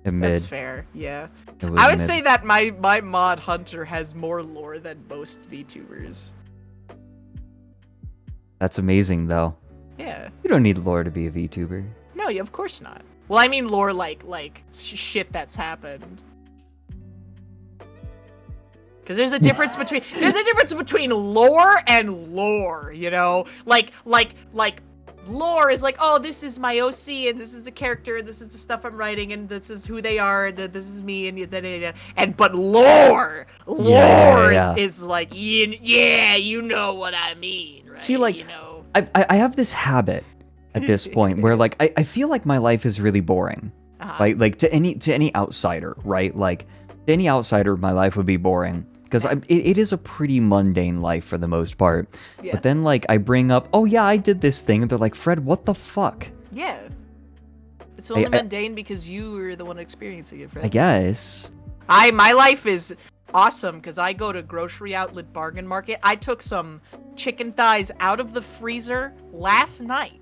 Mid. That's fair. Yeah. It was I would mid. say that my mod Hunter has more lore than most VTubers. That's amazing though. Yeah. You don't need lore to be a VTuber. No, yeah, of course not. Well, I mean lore like shit that's happened. Because there's a difference between lore and lore, you know? Like lore is like, oh, this is my OC and this is the character and this is the stuff I'm writing and this is who they are and this is me and but lore is like, yeah, you know what I mean, right? See, like, you know. I have this habit at this point where like I feel like my life is really boring. Like to any outsider, right? Like to any outsider, my life would be boring. Because it is a pretty mundane life for the most part. Yeah. But then, like, I bring up, oh, yeah, I did this thing. And they're like, Fred, what the fuck? Yeah. It's only mundane because you were the one experiencing it, Fred. I guess. My life is awesome because I go to grocery outlet bargain market. I took some chicken thighs out of the freezer last night.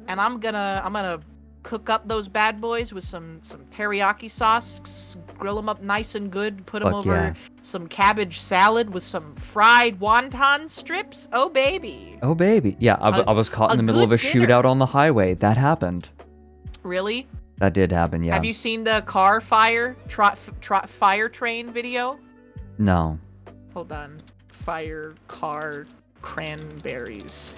And I'm gonna cook up those bad boys with some teriyaki sauce, grill them up nice and good, put them over some cabbage salad with some fried wonton strips. Oh, baby. Oh, baby. Yeah, I was caught in the middle of a shootout on the highway. That happened. Really? That did happen, yeah. Have you seen the car fire train video? No. Hold on. Fire car cranberries.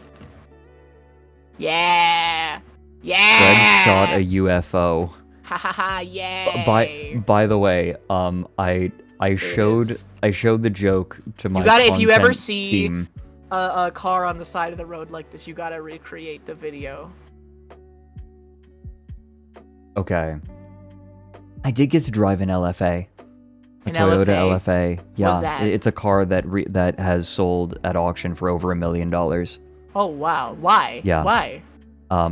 Yeah. Yeah. Fred shot a UFO. Ha ha ha! Yeah. By the way, I showed the joke to my You gotta, if you ever content see team. a car on the side of the road like this, you gotta recreate the video. Okay. I did get to drive an LFA. An Toyota LFA? LFA. Yeah, What's that? it's a car that has sold at auction for over $1 million. Oh wow! Why? Yeah. Why?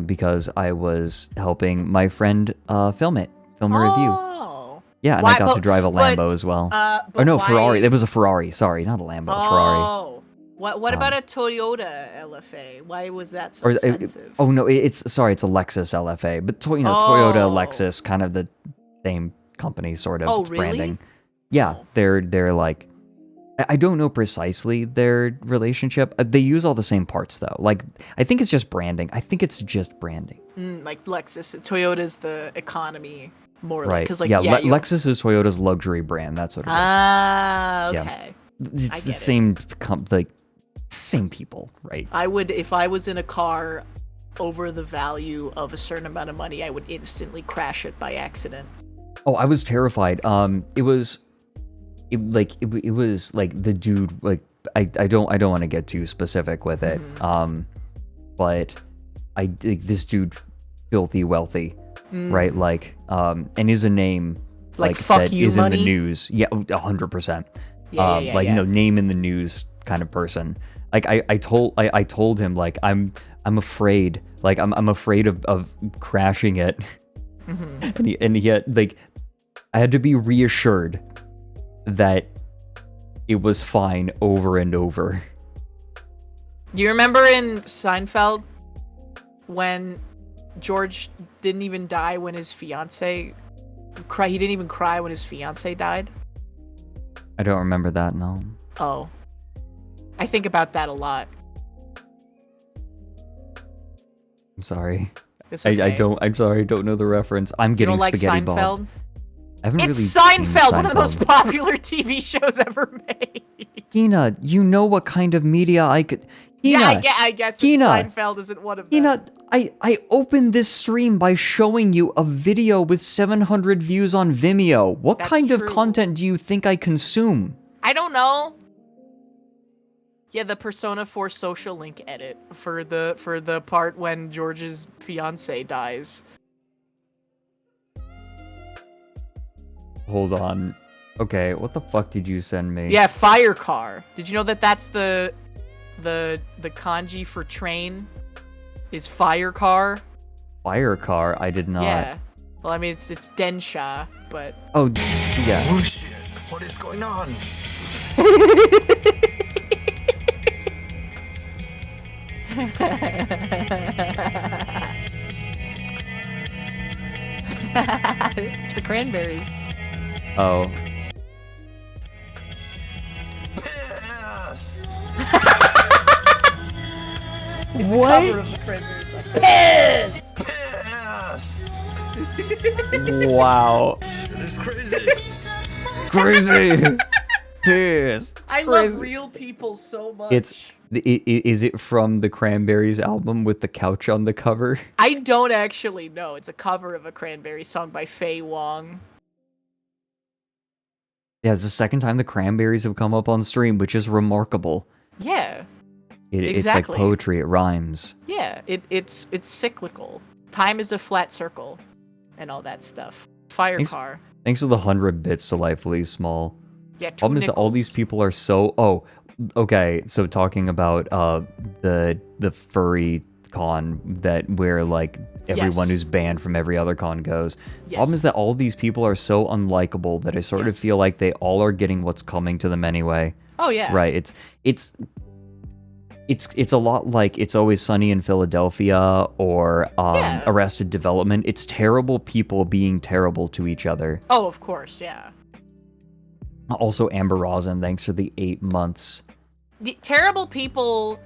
Because I was helping my friend film a review. Oh. Yeah, and Why- I got to drive a but- Lambo as well. but Or no, why- Ferrari. It was a Ferrari. Sorry, not a Lambo. A Ferrari. Oh. What about a Toyota LFA? Why was that so Or expensive? oh no, it's a Lexus LFA, but Toyota, Lexus, kind of the same company sort of. Oh, It's really? branding. Yeah, they're like, I don't know precisely their relationship. They use all the same parts though. Like I think it's just branding. Like Lexus, Toyota's the economy More like, Right. because like yeah, yeah, you- Lexus is Toyota's luxury brand. That's what it is. Ah, Yeah. okay. It's I the get it. same, same people, right? I would, if I was in a car over the value of a certain amount of money, I would instantly crash it by accident. Oh, I was terrified. It was like the dude. Like I don't want to get too specific with it. Mm-hmm. But this dude, filthy wealthy, Mm. right? Like and is a name Like fuck that you is money? in the news. Yeah, 100%. Yeah, yeah, like yeah. name in the news kind of person. Like I told him like I'm afraid. Like I'm afraid of crashing it. Mhm. and he had like I had to be reassured that it was fine over and over. You remember in Seinfeld when George didn't even die when his fiance he didn't even cry when his fiance died? I don't remember that, no. Oh. I think about that a lot. I'm sorry. It's I okay. don't. I'm sorry. I don't know the reference. I'm You getting don't like spaghetti Seinfeld? bald. I haven't It's really seen Seinfeld, one of the most Seinfeld. popular TV shows ever made. Tina, you know what kind of media I could. Tina, Yeah, I guess Tina, Seinfeld isn't one of them. Tina, I opened this stream by showing you a video with 700 views on Vimeo. What That's kind of true. content do you think I consume? I don't know. Yeah, the Persona 4 social link edit for the part when George's fiance dies. Hold on. Okay, what the fuck did you send me? Yeah, fire car. Did you know that that's the kanji for train is fire car? Fire car? I did not. Yeah. Well, I mean it's densha, but Oh, yeah. What is going on? it's the cranberries. Oh. It's What? a cover of the cranberry song. Piss! Wow. It's crazy. Crazy. Pissed. I love real people so much. Is it from the Cranberries album with the couch on the cover? I don't actually know. It's a cover of a cranberry song by Faye Wong. Yeah, it's the second time the Cranberries have come up on stream, which is remarkable. Yeah. It's like Exactly. poetry, it rhymes. Yeah, it's cyclical. Time is a flat circle, and all that stuff. Fire Thanks, car. thanks for the 100 bits, Delightfully Small. Yeah, 2 Problem is that all these nickels. people are so... Oh, okay, so talking about the furry con where like everyone Yes. who's banned from every other con goes. Yes. Problem is that all these people are so unlikable that I sort of Yes. feel like they all are getting what's coming to them anyway. Oh, yeah. Right. It's a lot like It's Always Sunny in Philadelphia or Yeah. Arrested Development. It's terrible people being terrible to each other. Oh, of course, yeah. Also, Amber Rosin, thanks for the 8 months. The terrible people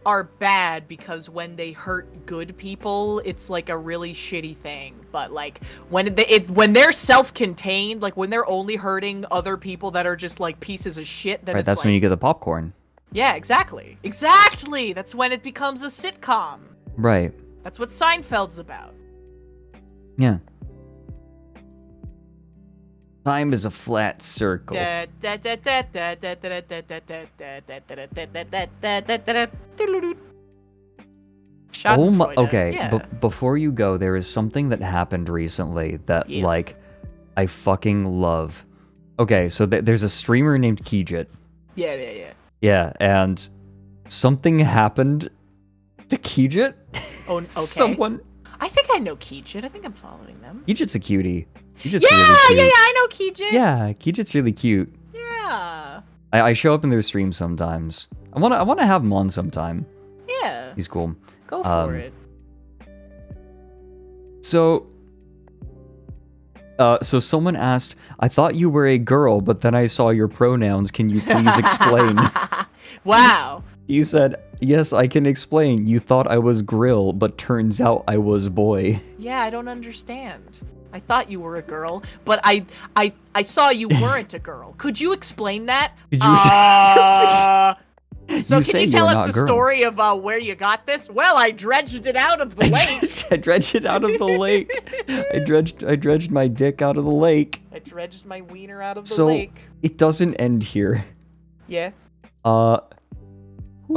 are bad because when they hurt good people, it's like a really shitty thing. But like when when they're self-contained, like when they're only hurting other people that are just like pieces of shit, then Right, it's that's like, when you get the popcorn. yeah, exactly, exactly. That's when it becomes a sitcom. Right. That's what Seinfeld's about. Yeah. Time is a flat circle. Oh my, Schadenfreude. okay, Yeah. before you go, there is something that happened recently that, Yes. like, I fucking love. Okay, so there's a streamer named Kijit. Yeah, yeah, yeah. Yeah, and something happened to Kijit. Oh, okay. Someone... I think I know Kijit. I think I'm following them. Kijit's a cutie. Kijit's Yeah, really cute. yeah, yeah. I know Kijit. Yeah, Kijit's really cute. Yeah. I show up in their streams sometimes. I wanna have him on sometime. Yeah. He's cool. Go for it. So someone asked, I thought you were a girl, but then I saw your pronouns. Can you please explain? Wow. He said, yes, I can explain. You thought I was grill, but turns out I was boy. Yeah, I don't understand. I thought you were a girl, but I saw you weren't a girl. Could you explain that? Could you So You can say you tell you're us not the a girl. story of where you got this? Well, I dredged it out of the lake. I dredged it out of the lake. I dredged my dick out of the lake. I dredged my wiener out of the So lake. it doesn't end here. Yeah. Oh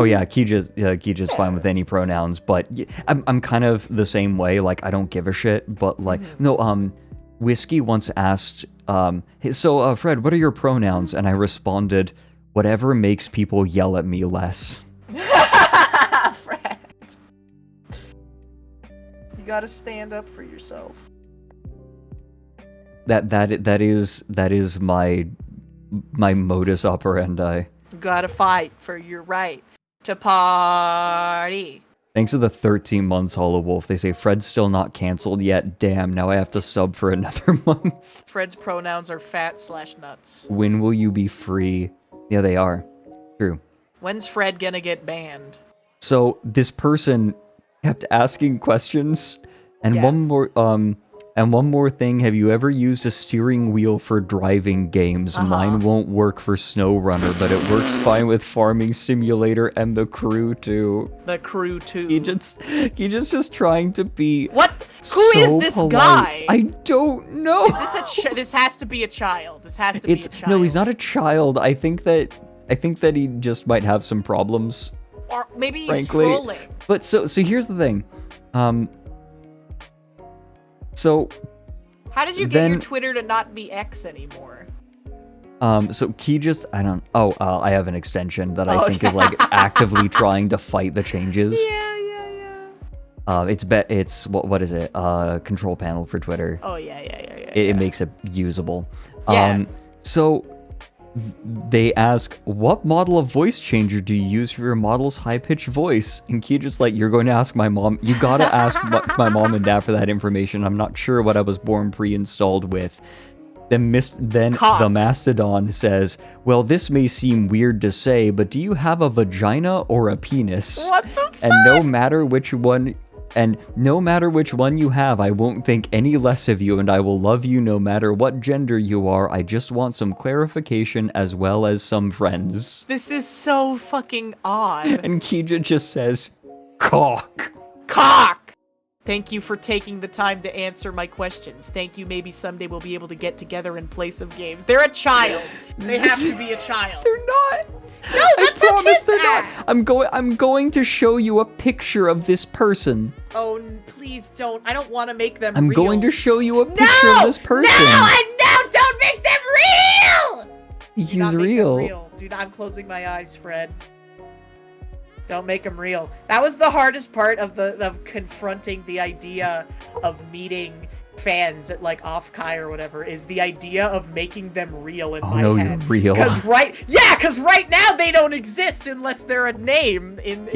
yeah, Kija's fine with any pronouns, but I'm kind of the same way. Like I don't give a shit, but like no. Whiskey once asked, hey, so Fred, what are your pronouns? And I responded, whatever makes people yell at me less. Fred. You gotta stand up for yourself. That is my modus operandi. You gotta fight for your right to party. Thanks to the 13 months, Hollow Wolf. They say Fred's still not canceled yet. Damn, now I have to sub for another month. Fred's pronouns are fat/nuts. When will you be free? Yeah, they are. True. When's Fred gonna get banned? So this person kept asking questions, and one more thing. Have you ever used a steering wheel for driving games? Mine won't work for SnowRunner, but it works fine with Farming Simulator and the Crew too. The Crew too. He just trying to be. What? Who is so this polite. guy? I don't know. Is this this has to be a child. This has to be a child. No, he's not a child. I think that he just might have some problems. Or maybe he's frankly. trolling. But so here's the thing. So How did you get your Twitter to not be X anymore? So Key just I have an extension that I think is like actively trying to fight the changes. Yeah. It's what is it? Control panel for Twitter. Oh yeah. It makes it usable. Yeah. So they ask, what model of voice changer do you use for your model's high-pitched voice? And Key just like, you're going to ask my mom. You gotta ask my mom and dad for that information. I'm not sure what I was born pre-installed with. Then the Mastodon says, well, this may seem weird to say, but do you have a vagina or a penis? What the fuck? And no matter which one you have, I won't think any less of you, and I will love you no matter what gender you are. I just want some clarification as well as some friends. This is so fucking odd. And Kija just says, cock. Cock! Thank you for taking the time to answer my questions. Thank you. Maybe someday we'll be able to get together and play some games. They're a child. They have to be a child. They're not. No, that's how kids act. I'm going to show you a picture of this person. Oh, please don't. I don't want to make them I'm real. going to show you a picture of this person. No, don't make them real! He's real. Dude, I'm closing my eyes, Fred. Don't make them real. That was the hardest part of confronting the idea of meeting fans at like Off-Kai or whatever, is the idea of making them real in my head. You're real. Because right now they don't exist unless they're a name in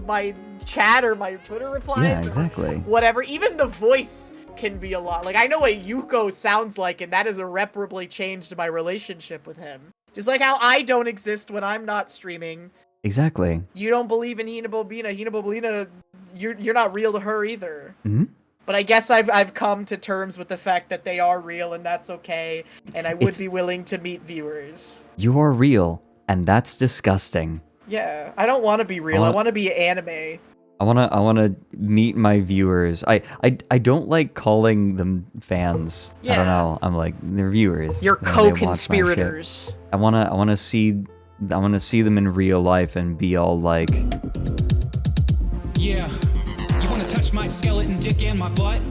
my chat or my Twitter replies. Yeah, exactly. Or whatever. Even the voice can be a lot. Like, I know what Yuko sounds like, and that has irreparably changed my relationship with him. Just like how I don't exist when I'm not streaming. Exactly. You don't believe in HinaBoBina. HinaBoBina, you're not real to her either. Mm-hmm. But I guess I've come to terms with the fact that they are real, and that's okay. And I would be willing to meet viewers. You are real, and that's disgusting. Yeah, I don't want to be real. I want to be anime. I wanna meet my viewers. I don't like calling them fans. I don't know. I'm like, they're viewers. You're You know, they watch my co-conspirators. shit. I wanna see them in real life and be all like, Yeah, you wanna touch my skeleton dick and my butt?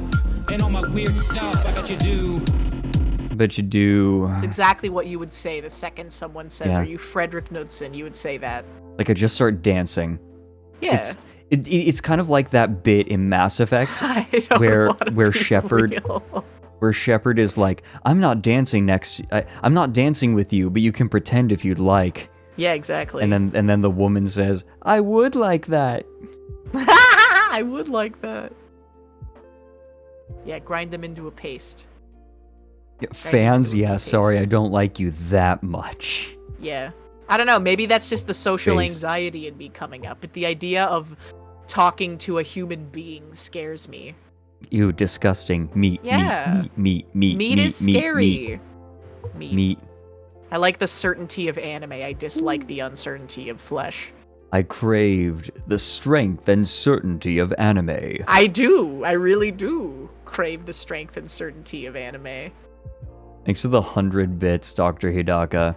And all my weird stuff, I bet you do. I bet you do. It's exactly what you would say the second someone says, Yeah. are you Frederick Knudsen? You would say that. Like I just start dancing. Yeah. It's kind of like that bit in Mass Effect where Shepard is like, I'm not dancing with you, but you can pretend if you'd like. Yeah, exactly. And then the woman says, I would like that. I would like that. Yeah, grind them into a paste. Yeah, fans, yeah, sorry, I don't like you that much. Yeah. I don't know, maybe that's just the social Face. anxiety in me coming up, but the idea of talking to a human being scares me. Ew, disgusting. Meat, Yeah. meat. Meat is scary. Meat. I like the certainty of anime. I dislike the uncertainty of flesh. I craved the strength and certainty of anime. I do. I really do crave the strength and certainty of anime. Thanks for the 100 bits, Dr. Hidaka.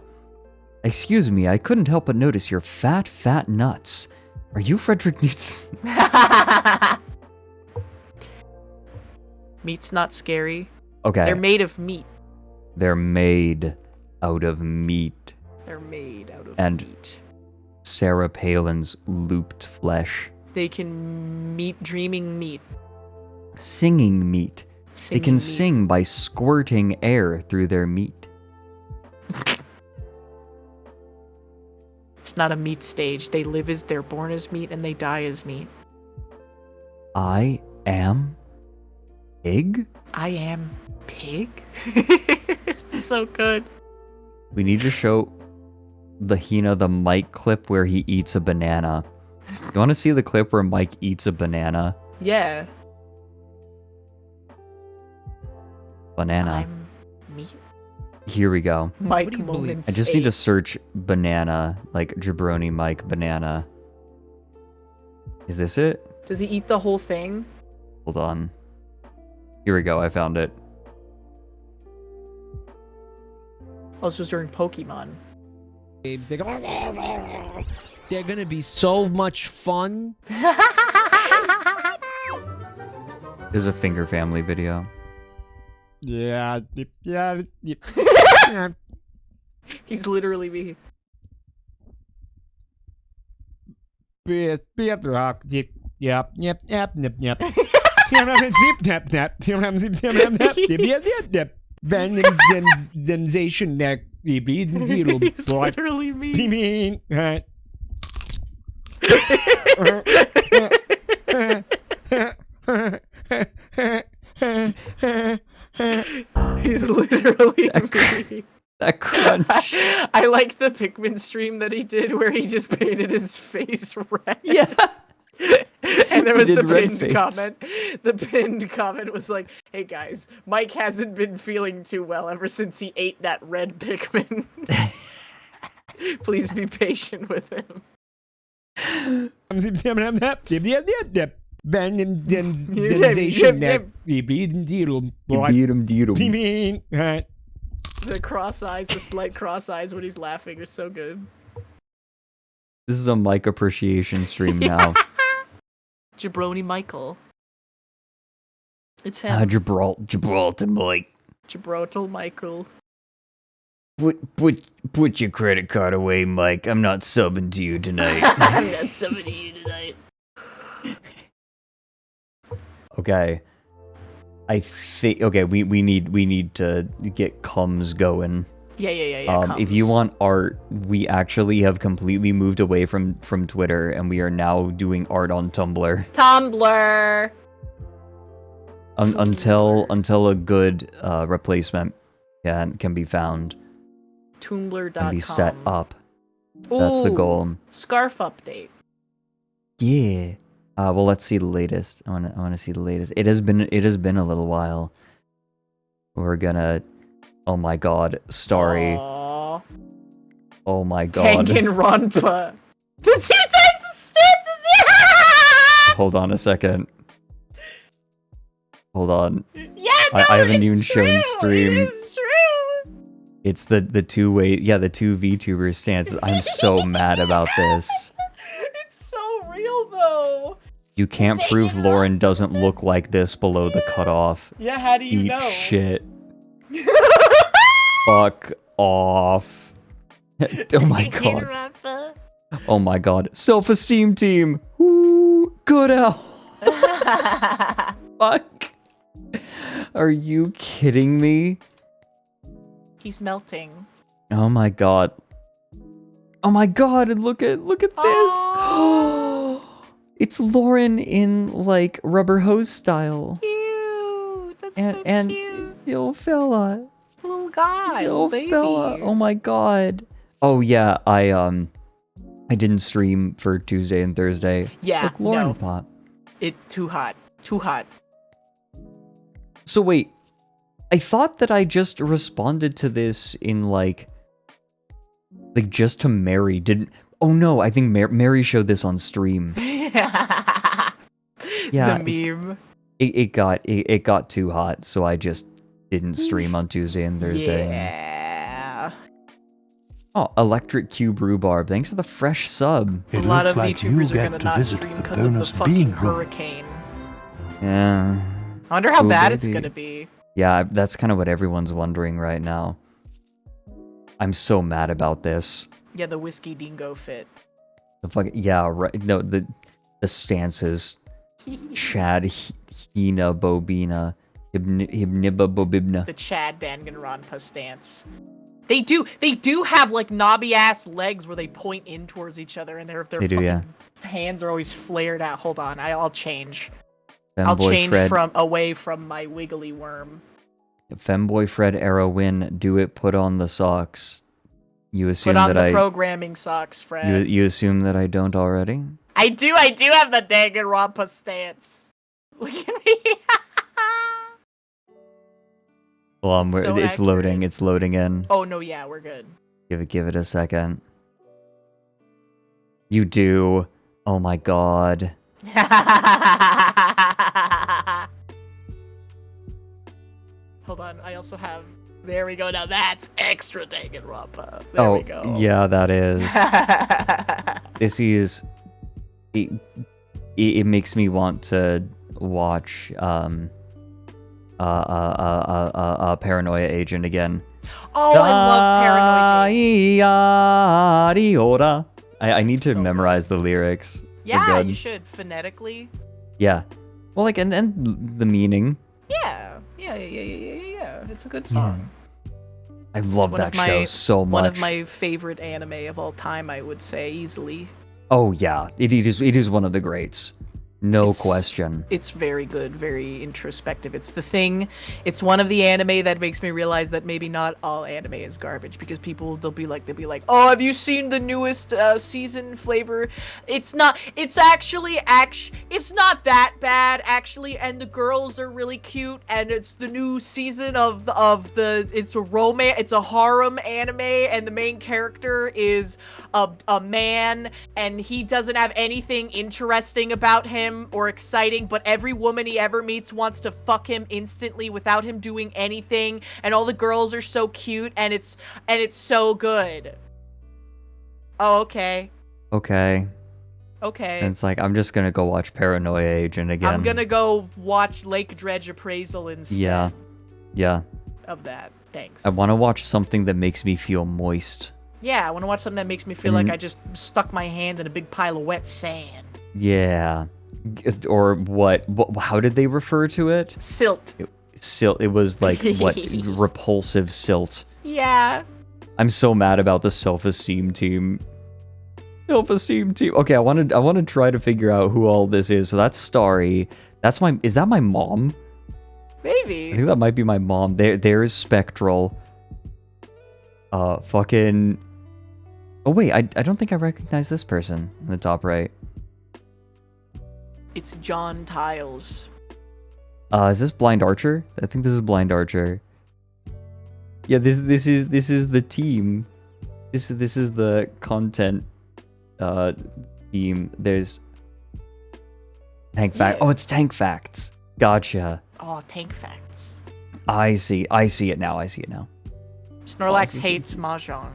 Excuse me, I couldn't help but notice your fat nuts. Are you Frederick Nietzsche? Meat's not scary. Okay. They're made of meat. They're made out of meat. They're made out of and meat. Sarah Palin's looped flesh. They can dreaming meat. Singing meat. They can sing by squirting air through their meat. It's not a meat stage. They're born as meat and they die as meat. I am pig? I am pig? It's so good. We need to show the Hina the Mike clip where he eats a banana. You want to see the clip where Mike eats a banana? Yeah. Banana. I'm meat. Here we go. Mike moments. I just need to search banana, like Jabroni Mike banana. Is this it? Does he eat the whole thing? Hold on. Here we go. I found it. Oh, this was during Pokemon. They're gonna be so much fun. There's a Finger Family video. Yeah. He's literally me. Sensation neck. He's literally me. He's literally me. That crunch. I like the Pikmin stream that he did where he just painted his face red. Yeah. And there was He the did red pinned face. comment. The pinned comment was like, "Hey guys, Mike hasn't been feeling too well ever since he ate that red Pikmin. Please be patient with him." Sensation neck. The cross eyes, the slight cross eyes when he's laughing are so good. This is a Mike appreciation stream now. Jabroni Michael. It's him. Gibraltar Mike. Gibraltar Michael. Put your credit card away, Mike. I'm not subbing to you tonight. I'm not subbing to you tonight. Okay. I think we need to get cums going. Yeah. If you want art, we actually have completely moved away from Twitter and we are now doing art on Tumblr. Tumblr. Until a good replacement can be found. Tumblr.com. Can be set up. That's the goal. Scarf update. Yeah. Well, let's see the latest. I want to see the latest. It has been a little while. We're gonna. Oh my God, Starry. Aww. Oh my God. Danganronpa. The 2 types of stances. Yeah! Hold on a second. Hold on. Yeah, I haven't even shown stream. It is true. It's the two-way, the two VTuber stances. I'm so mad about this. It's so real though. You can't prove Loren doesn't look like this below the cutoff. Yeah, how do you Eat know? shit. Fuck off. Oh my God. Oh my God. Self-esteem team. Woo. Good out. Fuck. Are you kidding me? He's melting. Oh my God. Oh my God, and look at this. It's Loren in like rubber hose style. Cute. That's so And cute. little fella. Little guy, Little little baby. fella. Oh my God. Oh yeah, I didn't stream for Tuesday and Thursday. Yeah, Look, Loren no. pop. Too hot. Too hot. So wait, I thought that I just responded to this in like just to Mary. Didn't? Oh no, I think Mary showed this on stream. Yeah, the meme. It got too hot, so I just didn't stream on Tuesday and Thursday. Yeah. Oh, Electric Cube Rhubarb, thanks for the fresh sub. A lot of VTubers are gonna not stream because of the fucking hurricane. Yeah. I wonder how Oh, bad it's baby. gonna be. Yeah, that's kind of what everyone's wondering right now. I'm so mad about this. Yeah, the whiskey dingo fit. The fucking right. No, the stances. Chad HinaBoBina HinaBoBina. The Chad Danganronpa stance. They do have like knobby ass legs where they point in towards each other and their They do, fucking yeah. hands are always flared out. Hold on, I'll change. Femboy I'll change Fred, away from my wiggly worm. Femboy Fred Arrow win. Do it. Put on the socks. You assume Put on that the programming socks, Fred. You assume that I don't already? I do have the Danganronpa stance. Look at me. Well, It's so it's accurate. loading. It's loading in. Oh no, yeah, we're good. Give it a second. You do. Oh my god. Hold on, I also have. There we go. Now that's extra Danganronpa. There we go. Yeah, that is. This is. It makes me want to watch Paranoia Agent again. Oh, I love Paranoia Agent. I need to memorize the lyrics. They're Yeah, good. you should phonetically. Yeah. Well, like, and the meaning. Yeah. It's a good song. I love that show so much. One of my favorite anime of all time, I would say, easily. Oh yeah, it is one of the greats. No question. It's very good, very introspective. It's the thing. It's one of the anime that makes me realize that maybe not all anime is garbage, because they'll be like, oh, have you seen the newest season flavor? It's not. It's actually it's not that bad actually, and the girls are really cute, and it's the new season of the it's a romance, it's a harem anime, and the main character is a man, and he doesn't have anything interesting about him or exciting, but every woman he ever meets wants to fuck him instantly without him doing anything, and all the girls are so cute, and it's so good. Oh, okay. Okay. Okay. And it's like, I'm just gonna go watch Paranoia Agent again. I'm gonna go watch Lake Dredge Appraisal instead Yeah. of that. Thanks. I want to watch something that makes me feel moist. Yeah, I want to watch something that makes me feel like I just stuck my hand in a big pile of wet sand. Yeah. Or what? How did they refer to it? Silt. Silt. It was like what? Repulsive silt. Yeah. I'm so mad about the self-esteem team. Self-esteem team. Okay, I want to try to figure out who all this is. So that's Starry. Is that my mom? Maybe. I think that might be my mom. There's Spectral. Fucking. Oh wait, I don't think I recognize this person in the top right. It's John Tiles. Is this Blind Archer? I think this is Blind Archer. Yeah, this is the team. This is the content team. There's Tank Fact. Oh, it's Tank Facts. Gotcha. Oh, Tank Facts. I see it now. Snorlax hates Mahjong.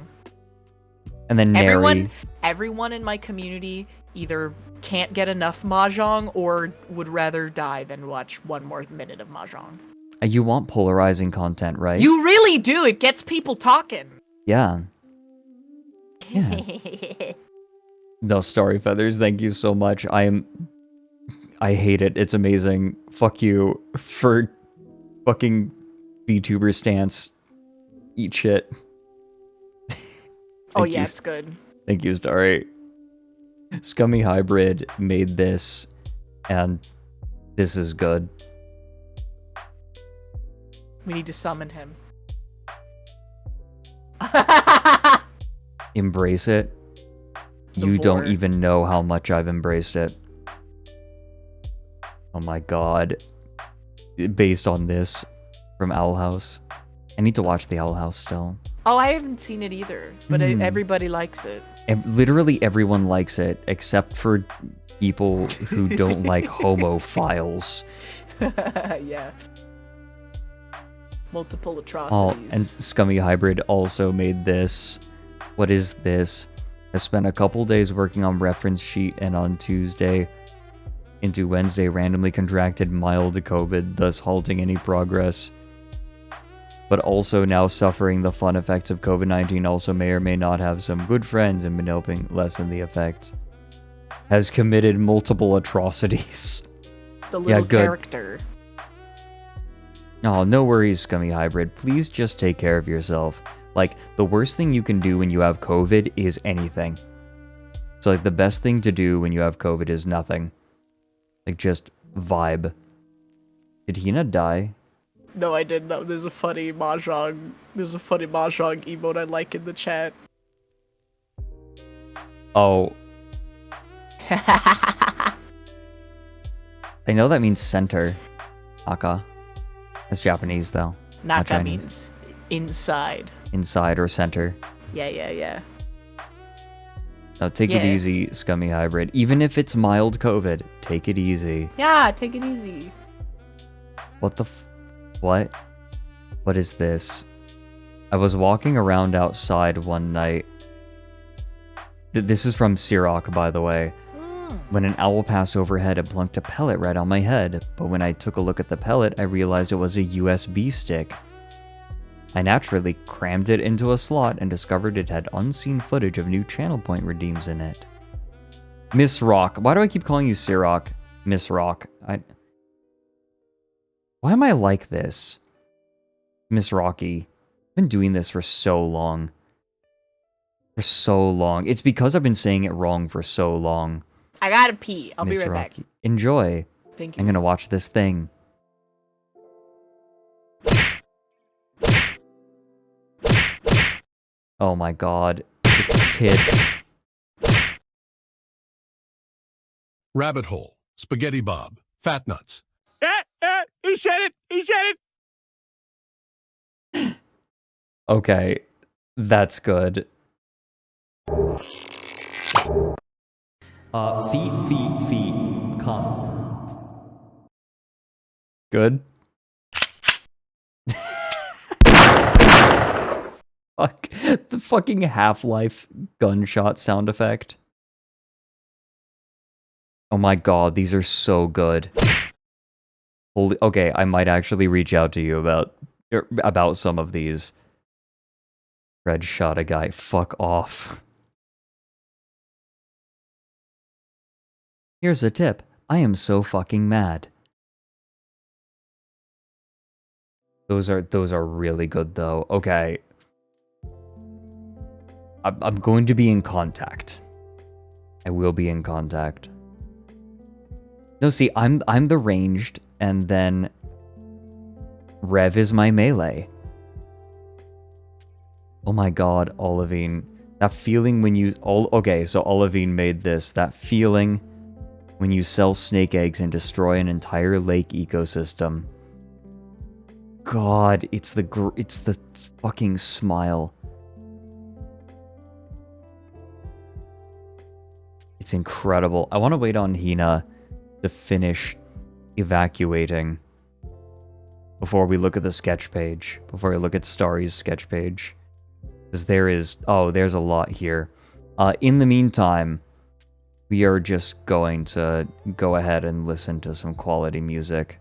And then Neri. Everyone in my community either can't get enough Mahjong or would rather die than watch one more minute of Mahjong. You want polarizing content, right? You really do. It gets people talking. Yeah. No, Starry Feathers, thank you so much. I hate it. It's amazing. Fuck you for fucking VTuber stance. Eat shit. Oh yeah, it's good. Thank you, Starry. Scummy Hybrid made this, and this is good. We need to summon him. Embrace it. You don't even know how much I've embraced it. Oh my god. based on this from Owl House. I need to watch the Owl House still. Oh, I haven't seen it either, but everybody likes it. Literally everyone likes it, except for people who don't like homophiles. Yeah. Multiple Oh, atrocities. and Scummy Hybrid also made this. What is this? I spent a couple days working on reference sheet, and on Tuesday into Wednesday randomly contracted mild COVID, thus halting any progress. But also now suffering the fun effects of COVID-19, also may or may not have some good friends and been helping lessen the effects. Has committed multiple atrocities. The little good. character. Oh, no worries, Scummy Hybrid. Please just take care of yourself. Like, the worst thing you can do when you have COVID is anything. So, like, the best thing to do when you have COVID is nothing. Like, just vibe. Did Hina die? No, I didn't know. There's a funny mahjong emote I like in the chat. Oh. I know that means center. Aka. That's Japanese, though. Not Naka Chinese. means inside. Inside or center. Yeah. Now, take it easy, Scummy Hybrid. Even if it's mild COVID, take it easy. Yeah, take it easy. What the What? What is this? I was walking around outside one night. This is from Sirach, by the way. When an owl passed overhead and plunked a pellet right on my head, but when I took a look at the pellet, I realized it was a USB stick. I naturally crammed it into a slot and discovered it had unseen footage of new channel point redeems in it. Miss Rock. Why do I keep calling you Sirach? Miss Rock. Why am I like this? Miss Rocky. I've been doing this for so long. For so long. It's because I've been saying it wrong for so long. I gotta pee. I'll Miss be right Rocky. back. Enjoy. Thank you. I'm gonna watch this thing. Oh my god. It's tits. Rabbit hole, spaghetti bob, fat nuts. He said it! He said it! Okay. That's good. Feet, come. Good. Fuck. The fucking Half-Life gunshot sound effect. Oh my god, these are so good. Holy, okay, I might actually reach out to you about some of these. Dredge shot a guy. Fuck off. Here's a tip. I am so fucking mad. Those are really good though. Okay. I'm going to be in contact. I will be in contact. No, see, I'm the ranged, and then Rev is my melee. Oh my god, Olivine. That feeling when you... Okay, so Olivine made this. That feeling when you sell snake eggs and destroy an entire lake ecosystem. God, it's the fucking smile. It's incredible. I want to wait on Hina to finish evacuating before we look at the sketch page. Before we look at Starry's sketch page. Because there's a lot here. In the meantime, we are just going to go ahead and listen to some quality music.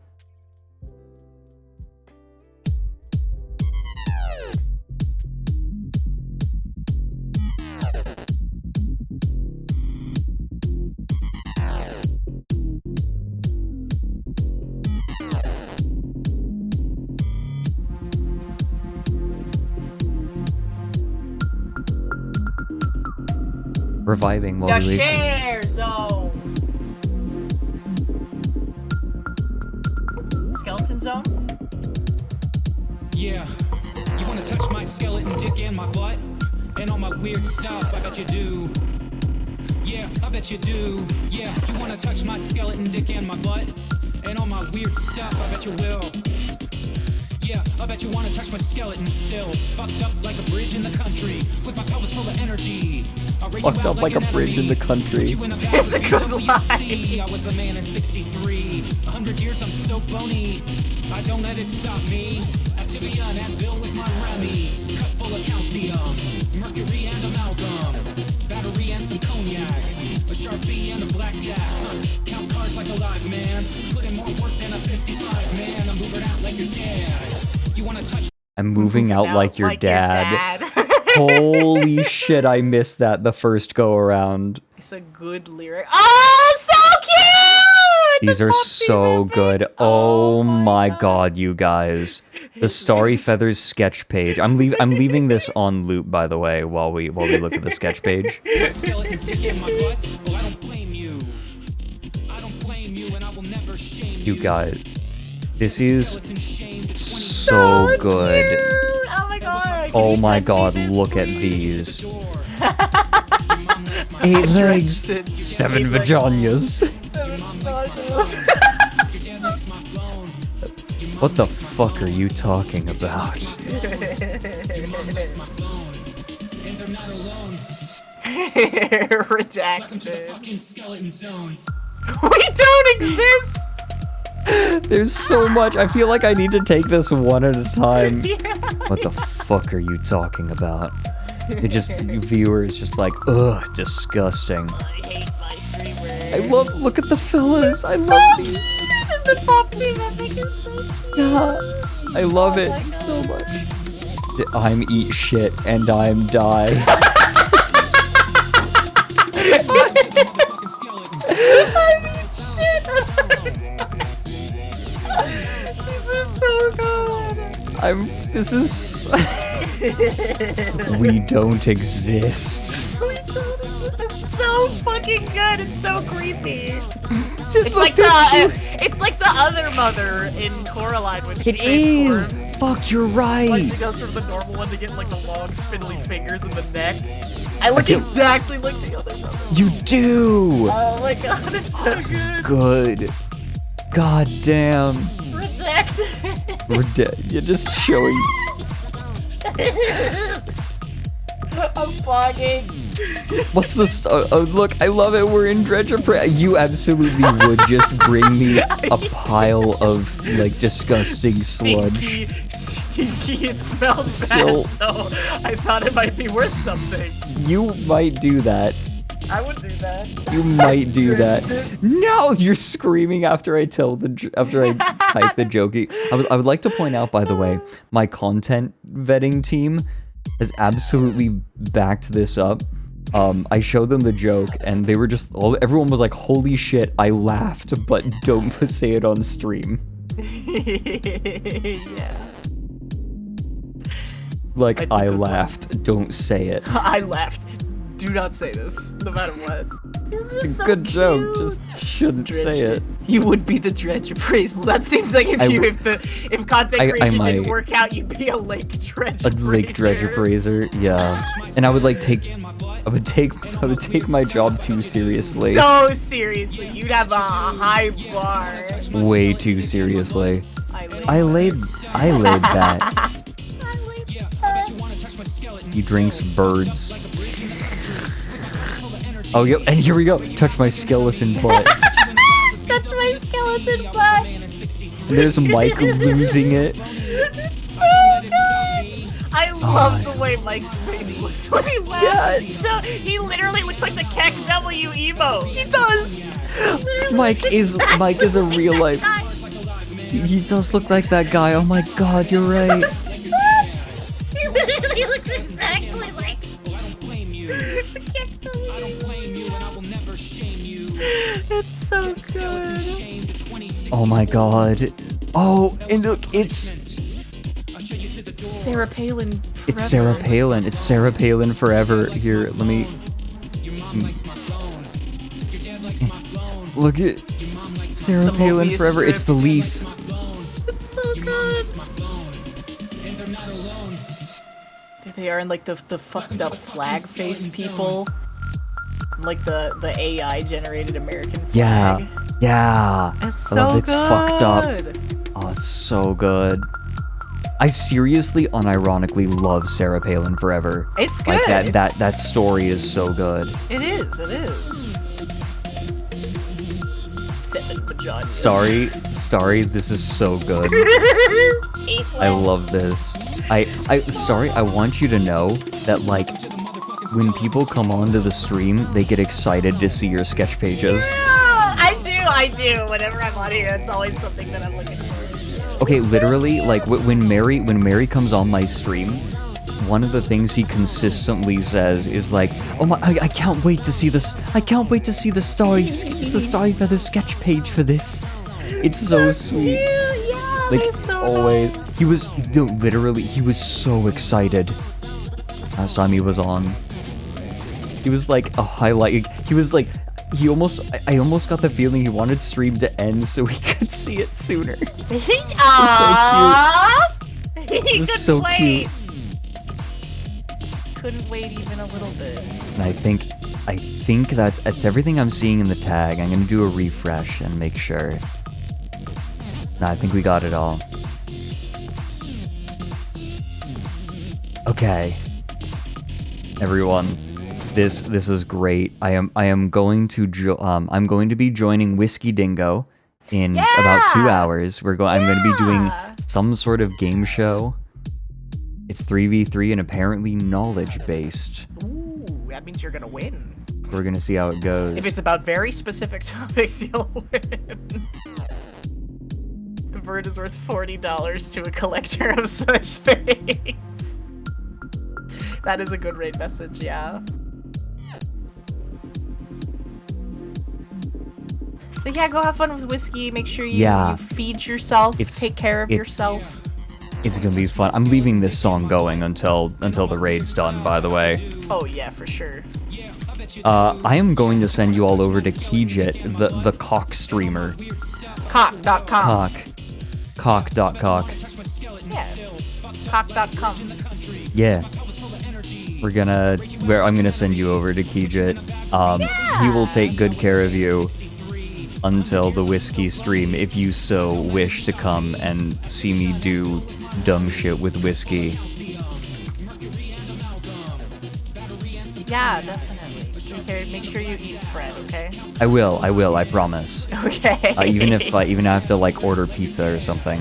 Reviving while we The leave. share zone. Skeleton zone? Yeah. You wanna touch my skeleton dick and my butt? And all my weird stuff, I bet you do. Yeah, I bet you do. Yeah, you wanna touch my skeleton dick and my butt? And all my weird stuff, I bet you will. Yeah, I bet you wanna touch my skeleton still. Fucked up like a bridge in the country, with my pelvis full of energy. Fucked up like a bridge in the country. It's a good line. I was the man in 63. 100 years, I'm so bony. I don't let it stop me. Activia and Advil with my Remy. Cup full of calcium, mercury and amalgam. Battery and some cognac. A Sharpie and a blackjack. Count cards like a live man. Put in more work than a 55 man. I'm moving out like your dad. You wanna touch? I'm moving out like your dad. Holy shit, I missed that the first go around. It's a good lyric. Oh, so cute! These are so good. Oh my god, you guys. The Starry Feathers sketch page. I'm leaving this on loop, by the way, while we look at the sketch page. Skeleton dick in my butt. Oh, I don't blame you. I don't blame you, and I will never shame you. You guys, this is so good. Oh my god. Oh my god, look at these. 8 legs, 7 vaginas. What the fuck are you talking about? Redacted. We don't exist! There's so much. I feel like I need to take this one at a time. What the fuck are you talking about? It just, viewers just like, ugh, disgusting. I love, look at the fillers. I love these. The top team epic is so cute. Yeah, I love it so much. I'm eat shit and I'm die. This is so good. This is... We don't exist. It's so fucking good. It's so creepy. Just It's like the other mother in Coraline when she It is! transforms. Fuck, you're right! Like she goes from the normal one to get like the long spindly fingers in the neck. I look exactly like the other mother. You do! Oh my god, it's so This is good. good. God damn. Redacted. You're just showing... I'm fogging. What's the oh, look, I love it. We're in Dredge Appraisal. You absolutely would just bring me a pile of, like, disgusting sludge. Stinky, it smelled bad, So- so I thought it might be worth something. You might do that. I would do that. You might do that. No, you're screaming after I tell after I type the jokey. I would like to point out, by the way, my content vetting team has absolutely backed this up. I showed them the joke, and they were just everyone was like, "Holy shit!" I laughed, but don't say it on stream. Yeah. Like, That's a I good one. laughed. Don't say it. I laughed. Do not say this, no matter what. These are It's a so good cute. joke. Just shouldn't say Dredged it. You would be the Dredge Appraisal. That seems like if content I creation didn't might. work out, you'd be a Lake Dredge A Lake Dredge Appraiser, yeah. And I would take my job too seriously. So seriously, you'd have a high bar. Way too seriously. I laid that. He drinks birds. Oh, yep, and here we go. Touch my skeleton butt. Touch my skeleton butt. There's Mike losing it. It's so good. I love the way Mike's face looks when he laughs. Yes. So, he literally looks like the Keck W emo. He does. Mike is a real life. He does look like that guy. Oh my god, you're right. He literally looks exactly like. It's so good. Oh my god. Oh, and look, it's Sarah Palin. It's Sarah Palin. It's Sarah Palin forever. Here, let me. Look at Sarah Palin Mobius forever. It's the strip. leaf. It's so good. There they are in like the fucked up flag face people. Like the AI generated American flag. Yeah. Yeah. It's I love so it's fucked up. good. Oh, it's so good. I seriously, unironically love Sarah Palin Forever. It's Like good. that story is so good. It is. 7 vaginas. Starry, this is so good. I love this. Starry, I want you to know that, like, when people come onto the stream, they get excited to see your sketch pages. I do. Whenever I'm on here, it's always something that I'm looking for. Okay, literally, like, when Mary comes on my stream, one of the things he consistently says is like, "Oh my, I can't wait to see this. I can't wait to see the story for the sketch page for this." It's so sweet. Yeah, Like, so always. nice. He was, no, literally, he was so excited last time he was on. He was like a highlight. He was like, I almost got the feeling he wanted stream to end so he could see it sooner. Aww. He It was couldn't so wait. cute. Couldn't wait even a little bit. And I think that's everything I'm seeing in the tag. I'm gonna do a refresh and make sure. Nah, I think we got it all. Okay, everyone, this is great. I'm going to be joining Whiskey Dingo in about 2 hours. I'm going to be doing some sort of game show. It's 3v3 and apparently knowledge based. Ooh, that means you're gonna win. We're gonna see how it goes. If it's about very specific topics, you'll win. The bird is worth $40 to a collector of such things. That is a good raid message, yeah. But yeah, go have fun with whiskey. Make sure you feed yourself. Take care of yourself. It's gonna be fun. I'm leaving this song going until the raid's done, by the way. Oh yeah, for sure. I am going to send you all over to Keyjit, the cock streamer. Cock.com. Cock.cock. Yeah. Cock.com. Yeah. I'm gonna send you over to Keyjit. He will take good care of you until the whiskey stream, if you so wish to come and see me do dumb shit with whiskey. Yeah, definitely. Make sure you eat Fred, okay? I will, I promise. Okay. Even if I have to like order pizza or something.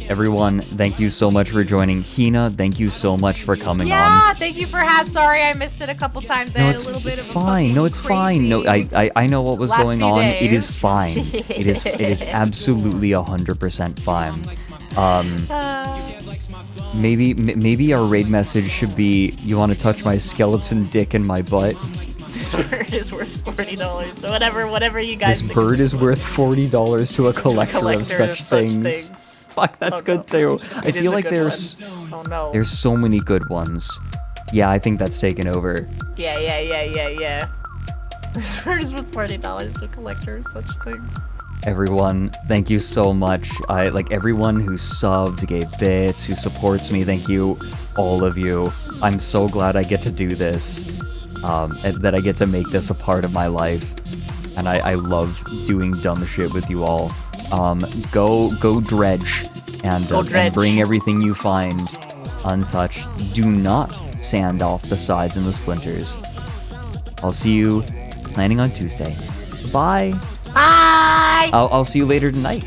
Everyone, thank you so much for joining. Hina, thank you so much for coming on. Yeah, thank you for sorry I missed it a couple times. I had a little bit of a fine. No, it's fine. No, I know what was last going few on. It is days. fine. It is absolutely 100% fine. Maybe our raid message should be, "You want to touch my skeleton dick in my butt?" This bird is worth $40. So whatever you guys This think bird is worth $40 to a collector of such things. Fuck, that's good too. I It feel is a like good there's one. Oh no. there's so many good ones. Yeah, I think that's taken over. Yeah. This bird is worth $40 to a collector of such things. Everyone, thank you so much. Everyone who subbed, gave bits, who supports me, thank you, all of you. I'm so glad I get to do this, and that I get to make this a part of my life, and I love doing dumb shit with you all. Go dredge, and bring everything you find untouched. Do not sand off the sides and the splinters. I'll see you planning on Tuesday. Bye. Bye. I'll see you later tonight.